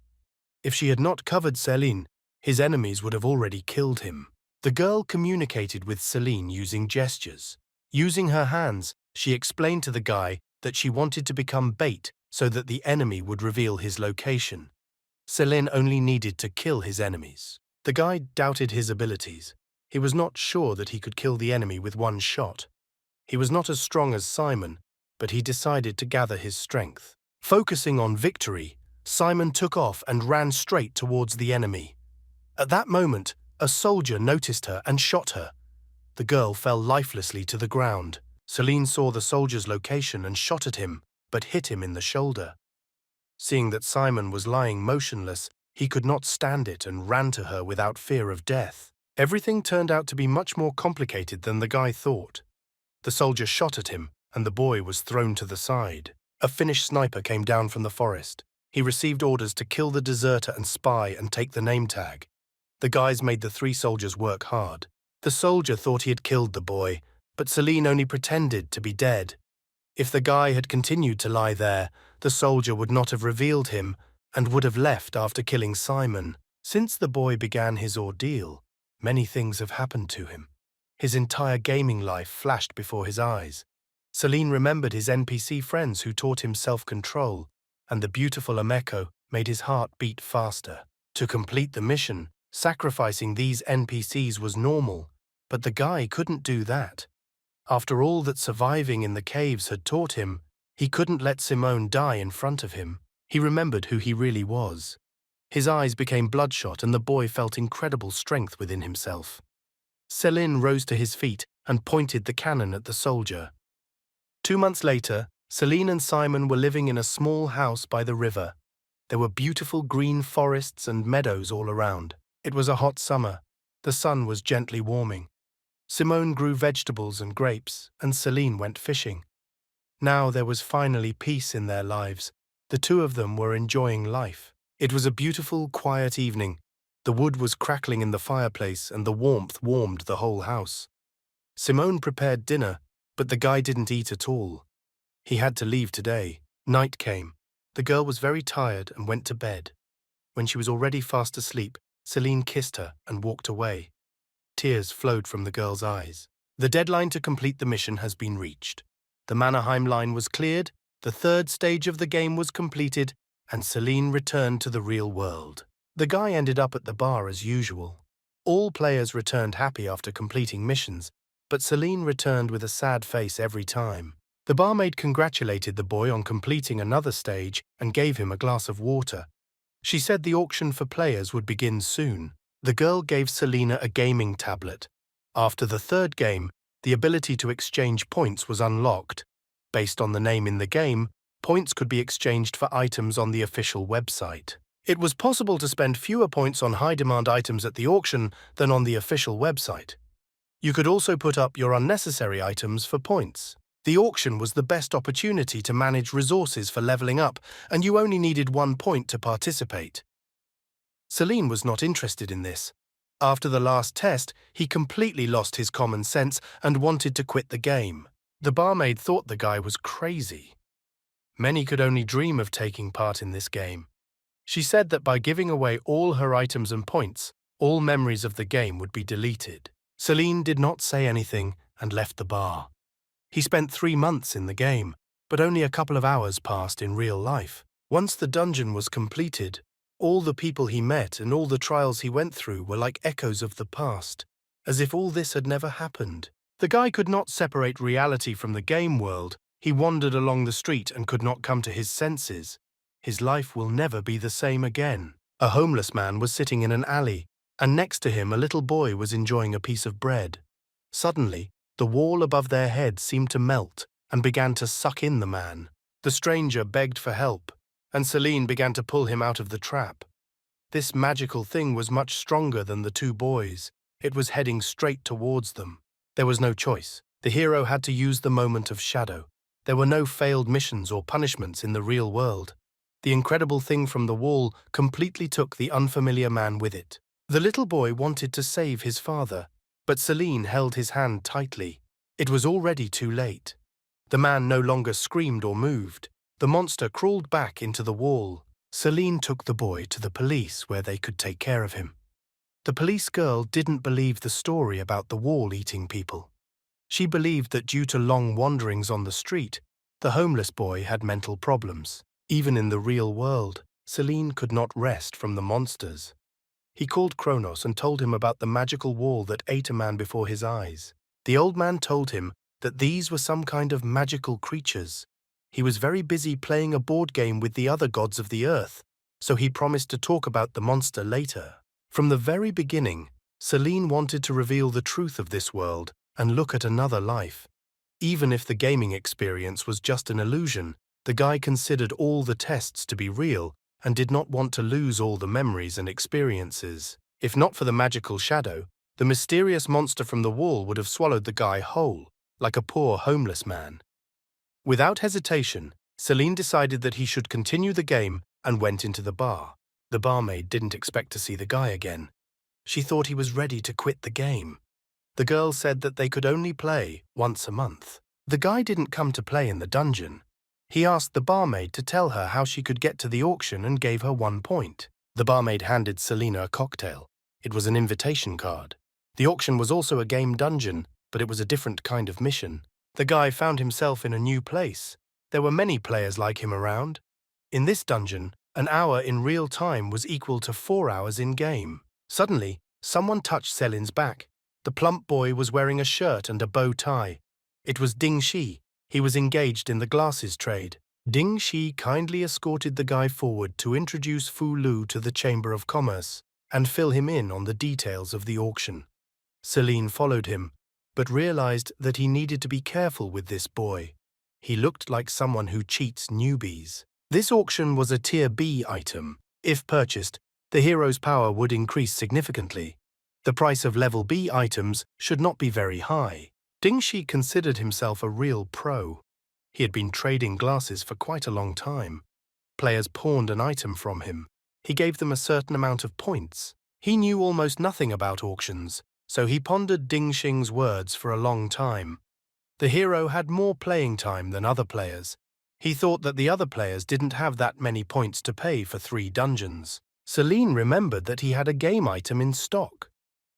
If she had not covered Celine, his enemies would have already killed him. The girl communicated with Celine using gestures. Using her hands, she explained to the guy that she wanted to become bait so that the enemy would reveal his location. Celine only needed to kill his enemies. The guy doubted his abilities. He was not sure that he could kill the enemy with one shot. He was not as strong as Simon, but he decided to gather his strength. Focusing on victory, Simon took off and ran straight towards the enemy. At that moment, a soldier noticed her and shot her. The girl fell lifelessly to the ground. Celine saw the soldier's location and shot at him, but hit him in the shoulder. Seeing that Simon was lying motionless, he could not stand it and ran to her without fear of death. Everything turned out to be much more complicated than the guy thought. The soldier shot at him, and the boy was thrown to the side. A Finnish sniper came down from the forest. He received orders to kill the deserter and spy and take the name tag. The guys made the 3 soldiers work hard. The soldier thought he had killed the boy, but Celine only pretended to be dead. If the guy had continued to lie there, the soldier would not have revealed him and would have left after killing Simon. Since the boy began his ordeal, many things have happened to him. His entire gaming life flashed before his eyes. Celine remembered his NPC friends who taught him self-control, and the beautiful Ameko made his heart beat faster. To complete the mission, sacrificing these NPCs was normal, but the guy couldn't do that. After all that surviving in the caves had taught him, he couldn't let Simone die in front of him. He remembered who he really was. His eyes became bloodshot and the boy felt incredible strength within himself. Celine rose to his feet and pointed the cannon at the soldier. 2 months later, Celine and Simon were living in a small house by the river. There were beautiful green forests and meadows all around. It was a hot summer. The sun was gently warming. Simone grew vegetables and grapes, and Celine went fishing. Now there was finally peace in their lives. The 2 of them were enjoying life. It was a beautiful, quiet evening. The wood was crackling in the fireplace, and the warmth warmed the whole house. Simone prepared dinner, but the guy didn't eat at all. He had to leave today. Night came. The girl was very tired and went to bed. When she was already fast asleep, Celine kissed her and walked away. Tears flowed from the girl's eyes. The deadline to complete the mission has been reached. The Mannerheim line was cleared, the 3rd stage of the game was completed, and Celine returned to the real world. The guy ended up at the bar as usual. All players returned happy after completing missions, but Celine returned with a sad face every time. The barmaid congratulated the boy on completing another stage and gave him a glass of water. She said the auction for players would begin soon. The girl gave Selena a gaming tablet. After the third game, the ability to exchange points was unlocked. Based on the name in the game, points could be exchanged for items on the official website. It was possible to spend fewer points on high-demand items at the auction than on the official website. You could also put up your unnecessary items for points. The auction was the best opportunity to manage resources for leveling up, and you only needed 1 point to participate. Celine was not interested in this. After the last test, he completely lost his common sense and wanted to quit the game. The barmaid thought the guy was crazy. Many could only dream of taking part in this game. She said that by giving away all her items and points, all memories of the game would be deleted. Celine did not say anything and left the bar. He spent 3 months in the game, but only a couple of hours passed in real life. Once the dungeon was completed, all the people he met and all the trials he went through were like echoes of the past, as if all this had never happened. The guy could not separate reality from the game world. He wandered along the street and could not come to his senses. His life will never be the same again. A homeless man was sitting in an alley, and next to him a little boy was enjoying a piece of bread. Suddenly, the wall above their heads seemed to melt and began to suck in the man. The stranger begged for help, and Celine began to pull him out of the trap. This magical thing was much stronger than the 2 boys. It was heading straight towards them. There was no choice. The hero had to use the moment of shadow. There were no failed missions or punishments in the real world. The incredible thing from the wall completely took the unfamiliar man with it. The little boy wanted to save his father, but Celine held his hand tightly. It was already too late. The man no longer screamed or moved. The monster crawled back into the wall. Celine took the boy to the police where they could take care of him. The police girl didn't believe the story about the wall eating people. She believed that due to long wanderings on the street, the homeless boy had mental problems. Even in the real world, Celine could not rest from the monsters. He called Kronos and told him about the magical wall that ate a man before his eyes. The old man told him that these were some kind of magical creatures. He was very busy playing a board game with the other gods of the earth, so he promised to talk about the monster later. From the very beginning, Celine wanted to reveal the truth of this world and look at another life. Even if the gaming experience was just an illusion, the guy considered all the tests to be real and did not want to lose all the memories and experiences. If not for the magical shadow, the mysterious monster from the wall would have swallowed the guy whole, like a poor homeless man. Without hesitation, Celine decided that he should continue the game and went into the bar. The barmaid didn't expect to see the guy again. She thought he was ready to quit the game. The girl said that they could only play once a month. The guy didn't come to play in the dungeon. He asked the barmaid to tell her how she could get to the auction and gave her 1 point. The barmaid handed Selena a cocktail. It was an invitation card. The auction was also a game dungeon, but it was a different kind of mission. The guy found himself in a new place. There were many players like him around. In this dungeon, an hour in real time was equal to 4 hours in-game. Suddenly, someone touched Celine's back. The plump boy was wearing a shirt and a bow tie. It was Ding Shi. He was engaged in the glasses trade. Ding Shi kindly escorted the guy forward to introduce Fu Lu to the Chamber of Commerce and fill him in on the details of the auction. Celine followed him, but realized that he needed to be careful with this boy. He looked like someone who cheats newbies. This auction was a Tier B item. If purchased, the hero's power would increase significantly. The price of Level B items should not be very high. Ding Shi considered himself a real pro. He had been trading glasses for quite a long time. Players pawned an item from him. He gave them a certain amount of points. He knew almost nothing about auctions, so he pondered Ding Xing's words for a long time. The hero had more playing time than other players. He thought that the other players didn't have that many points to pay for 3 dungeons. Celine remembered that he had a game item in stock.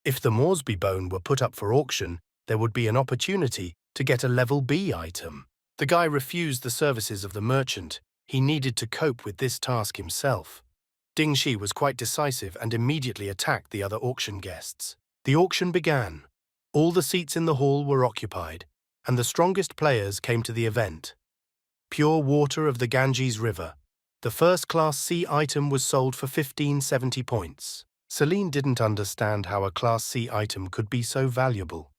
If the Moresby bone were put up for auction, there would be an opportunity to get a Level B item. The guy refused the services of the merchant. He needed to cope with this task himself. Ding Shi was quite decisive and immediately attacked the other auction guests. The auction began. All the seats in the hall were occupied, and the strongest players came to the event. Pure water of the Ganges River. The first Class C item was sold for 1570 points. Celine didn't understand how a Class C item could be so valuable.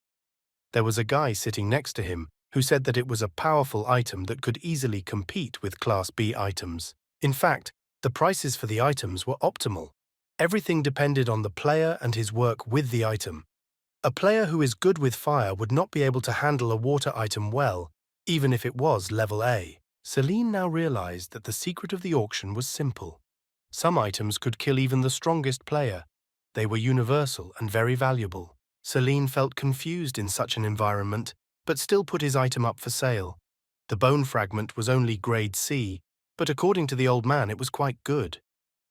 There was a guy sitting next to him who said that it was a powerful item that could easily compete with Class B items. In fact, the prices for the items were optimal. Everything depended on the player and his work with the item. A player who is good with fire would not be able to handle a water item well, even if it was level A. Celine now realized that the secret of the auction was simple. Some items could kill even the strongest player. They were universal and very valuable. Celine felt confused in such an environment, but still put his item up for sale. The bone fragment was only grade C, but according to the old man it was quite good.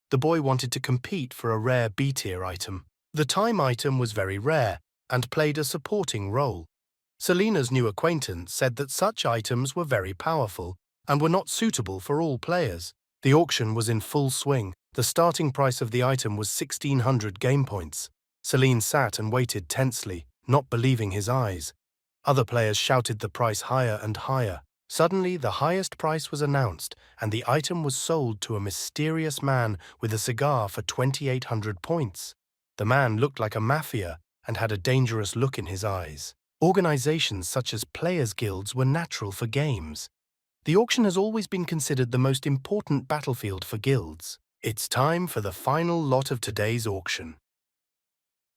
The boy wanted to compete for a rare B-tier item. The time item was very rare and played a supporting role. Selina's new acquaintance said that such items were very powerful and were not suitable for all players. The auction was in full swing. The starting price of the item was 1600 game points. Celine sat and waited tensely, not believing his eyes. Other players shouted the price higher and higher. Suddenly, the highest price was announced, and the item was sold to a mysterious man with a cigar for 2800 points. The man looked like a mafia and had a dangerous look in his eyes. Organizations such as players' guilds were natural for games. The auction has always been considered the most important battlefield for guilds. It's time for the final lot of today's auction.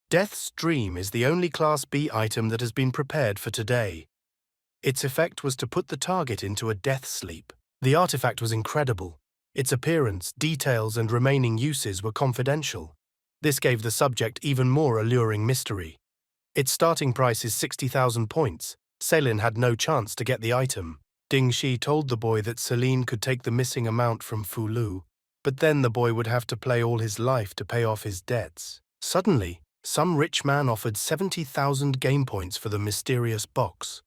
Death's Dream is the only Class B item that has been prepared for today. Its effect was to put the target into a death sleep. The artifact was incredible. Its appearance, details, and remaining uses were confidential. This gave the subject even more alluring mystery. Its starting price is 60,000 points. Celine had no chance to get the item. Ding Shi told the boy that Celine could take the missing amount from Fu Lu, but then the boy would have to play all his life to pay off his debts. Suddenly, some rich man offered 70,000 game points for the mysterious box.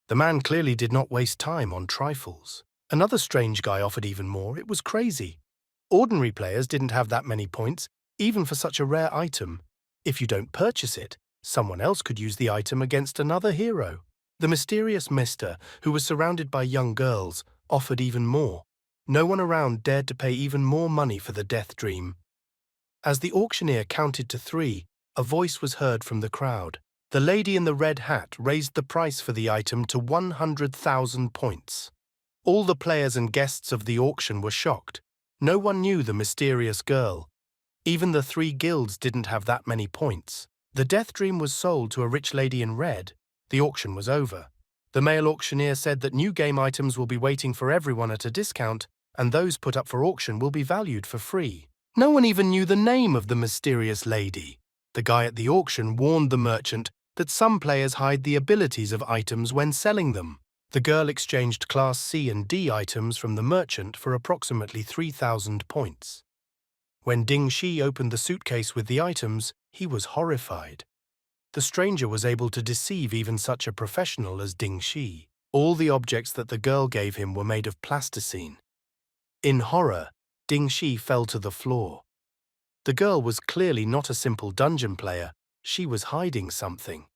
The man clearly did not waste time on trifles. Another strange guy offered even more. It was crazy. Ordinary players didn't have that many points, even for such a rare item. If you don't purchase it, someone else could use the item against another hero. The mysterious mister, who was surrounded by young girls, offered even more. No one around dared to pay even more money for the Death Dream. As the auctioneer counted to 3, a voice was heard from the crowd. The lady in the red hat raised the price for the item to 100,000 points. All the players and guests of the auction were shocked. No one knew the mysterious girl. Even the 3 guilds didn't have that many points. The Death Dream was sold to a rich lady in red. The auction was over. The male auctioneer said that new game items will be waiting for everyone at a discount, and those put up for auction will be valued for free. No one even knew the name of the mysterious lady. The guy at the auction warned the merchant that some players hide the abilities of items when selling them. The girl exchanged Class C and D items from the merchant for approximately 3,000 points. When Ding Shi opened the suitcase with the items, he was horrified. The stranger was able to deceive even such a professional as Ding Shi. All the objects that the girl gave him were made of plasticine. In horror, Ding Shi fell to the floor. The girl was clearly not a simple dungeon player. She was hiding something.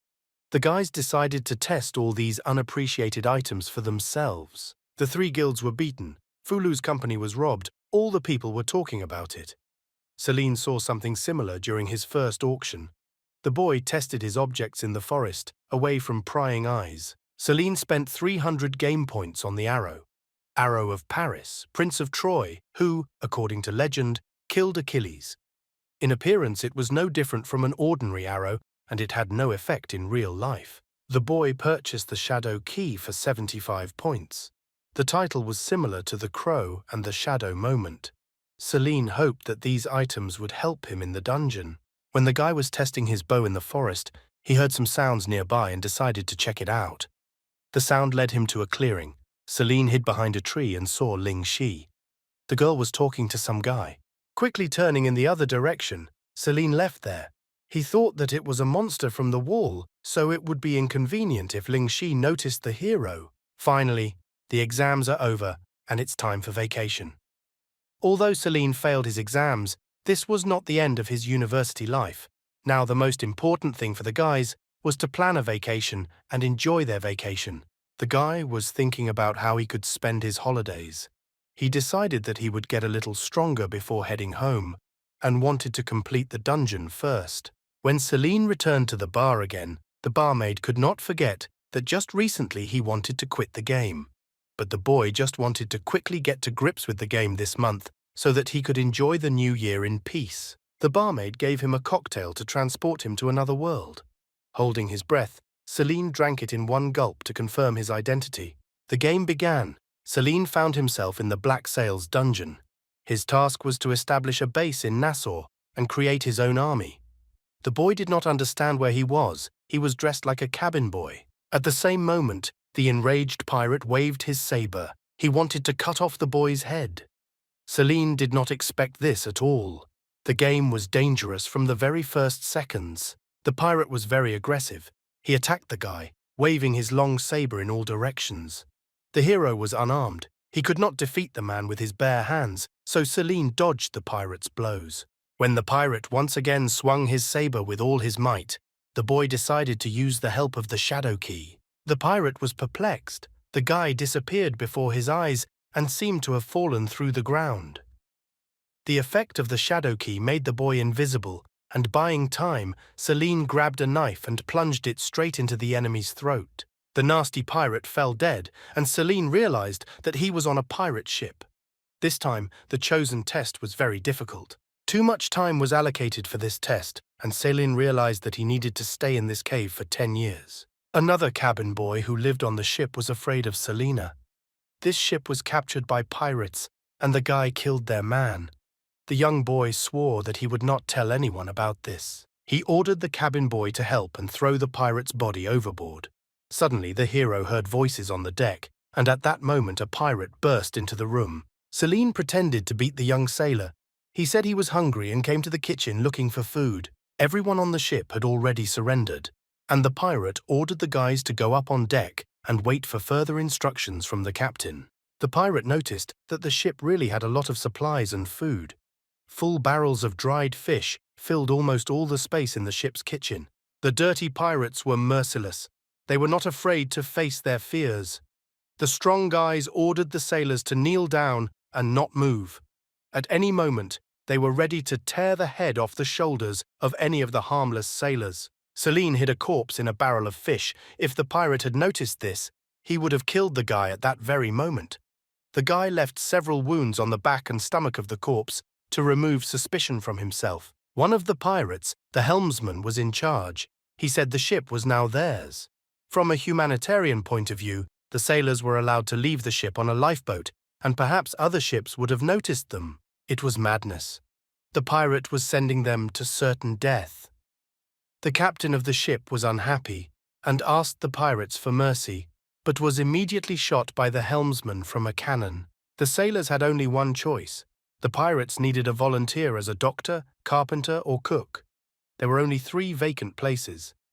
The guys decided to test all these unappreciated items for themselves. The 3 guilds were beaten. Fu Lu's company was robbed. All the people were talking about it. Celine saw something similar during his first auction. The boy tested his objects in the forest, away from prying eyes. Celine spent 300 game points on the arrow. Arrow of Paris, Prince of Troy, who, according to legend, killed Achilles. In appearance, it was no different from an ordinary arrow, and it had no effect in real life. The boy purchased the Shadow Key for 75 points. The title was similar to the Crow and the Shadow Moment. Celine hoped that these items would help him in the dungeon. When the guy was testing his bow in the forest, he heard some sounds nearby and decided to check it out. The sound led him to a clearing. Celine hid behind a tree and saw Ling Shi. The girl was talking to some guy. Quickly turning in the other direction, Celine left there. He thought that it was a monster from the wall, so it would be inconvenient if Ling Shi noticed the hero. Finally, the exams are over, and it's time for vacation. Although Celine failed his exams, this was not the end of his university life. Now the most important thing for the guys was to plan a vacation and enjoy their vacation. The guy was thinking about how he could spend his holidays. He decided that he would get a little stronger before heading home, and wanted to complete the dungeon first. When Celine returned to the bar again, the barmaid could not forget that just recently he wanted to quit the game. But the boy just wanted to quickly get to grips with the game this month so that he could enjoy the new year in peace. The barmaid gave him a cocktail to transport him to another world. Holding his breath, Celine drank it in one gulp to confirm his identity. The game began. Celine found himself in the Black Sails dungeon. His task was to establish a base in Nassau and create his own army. The boy did not understand where he was. He was dressed like a cabin boy. At the same moment, the enraged pirate waved his saber. He wanted to cut off the boy's head. Celine did not expect this at all. The game was dangerous from the very first seconds. The pirate was very aggressive. He attacked the guy, waving his long saber in all directions. The hero was unarmed. He could not defeat the man with his bare hands, so Celine dodged the pirate's blows. When the pirate once again swung his saber with all his might, the boy decided to use the help of the shadow key. The pirate was perplexed. The guy disappeared before his eyes and seemed to have fallen through the ground. The effect of the shadow key made the boy invisible, and buying time, Celine grabbed a knife and plunged it straight into the enemy's throat. The nasty pirate fell dead, and Celine realized that he was on a pirate ship. This time, the chosen test was very difficult. Too much time was allocated for this test, and Celine realized that he needed to stay in this cave for 10 years. Another cabin boy who lived on the ship was afraid of Selena. This ship was captured by pirates, and the guy killed their man. The young boy swore that he would not tell anyone about this. He ordered the cabin boy to help and throw the pirate's body overboard. Suddenly, the hero heard voices on the deck, and at that moment a pirate burst into the room. Celine pretended to beat the young sailor. He said he was hungry and came to the kitchen looking for food. Everyone on the ship had already surrendered, and the pirate ordered the guys to go up on deck and wait for further instructions from the captain. The pirate noticed that the ship really had a lot of supplies and food. Full barrels of dried fish filled almost all the space in the ship's kitchen. The dirty pirates were merciless. They were not afraid to face their fears. The strong guys ordered the sailors to kneel down and not move. At any moment, they were ready to tear the head off the shoulders of any of the harmless sailors. Celine hid a corpse in a barrel of fish. If the pirate had noticed this, he would have killed the guy at that very moment. The guy left several wounds on the back and stomach of the corpse to remove suspicion from himself. One of the pirates, the helmsman, was in charge. He said the ship was now theirs. From a humanitarian point of view, the sailors were allowed to leave the ship on a lifeboat, and perhaps other ships would have noticed them. It was madness. The pirate was sending them to certain death. The captain of the ship was unhappy and asked the pirates for mercy, but was immediately shot by the helmsman from a cannon. The sailors had only one choice. The pirates needed a volunteer as a doctor, carpenter, or cook. There were only 3 vacant places.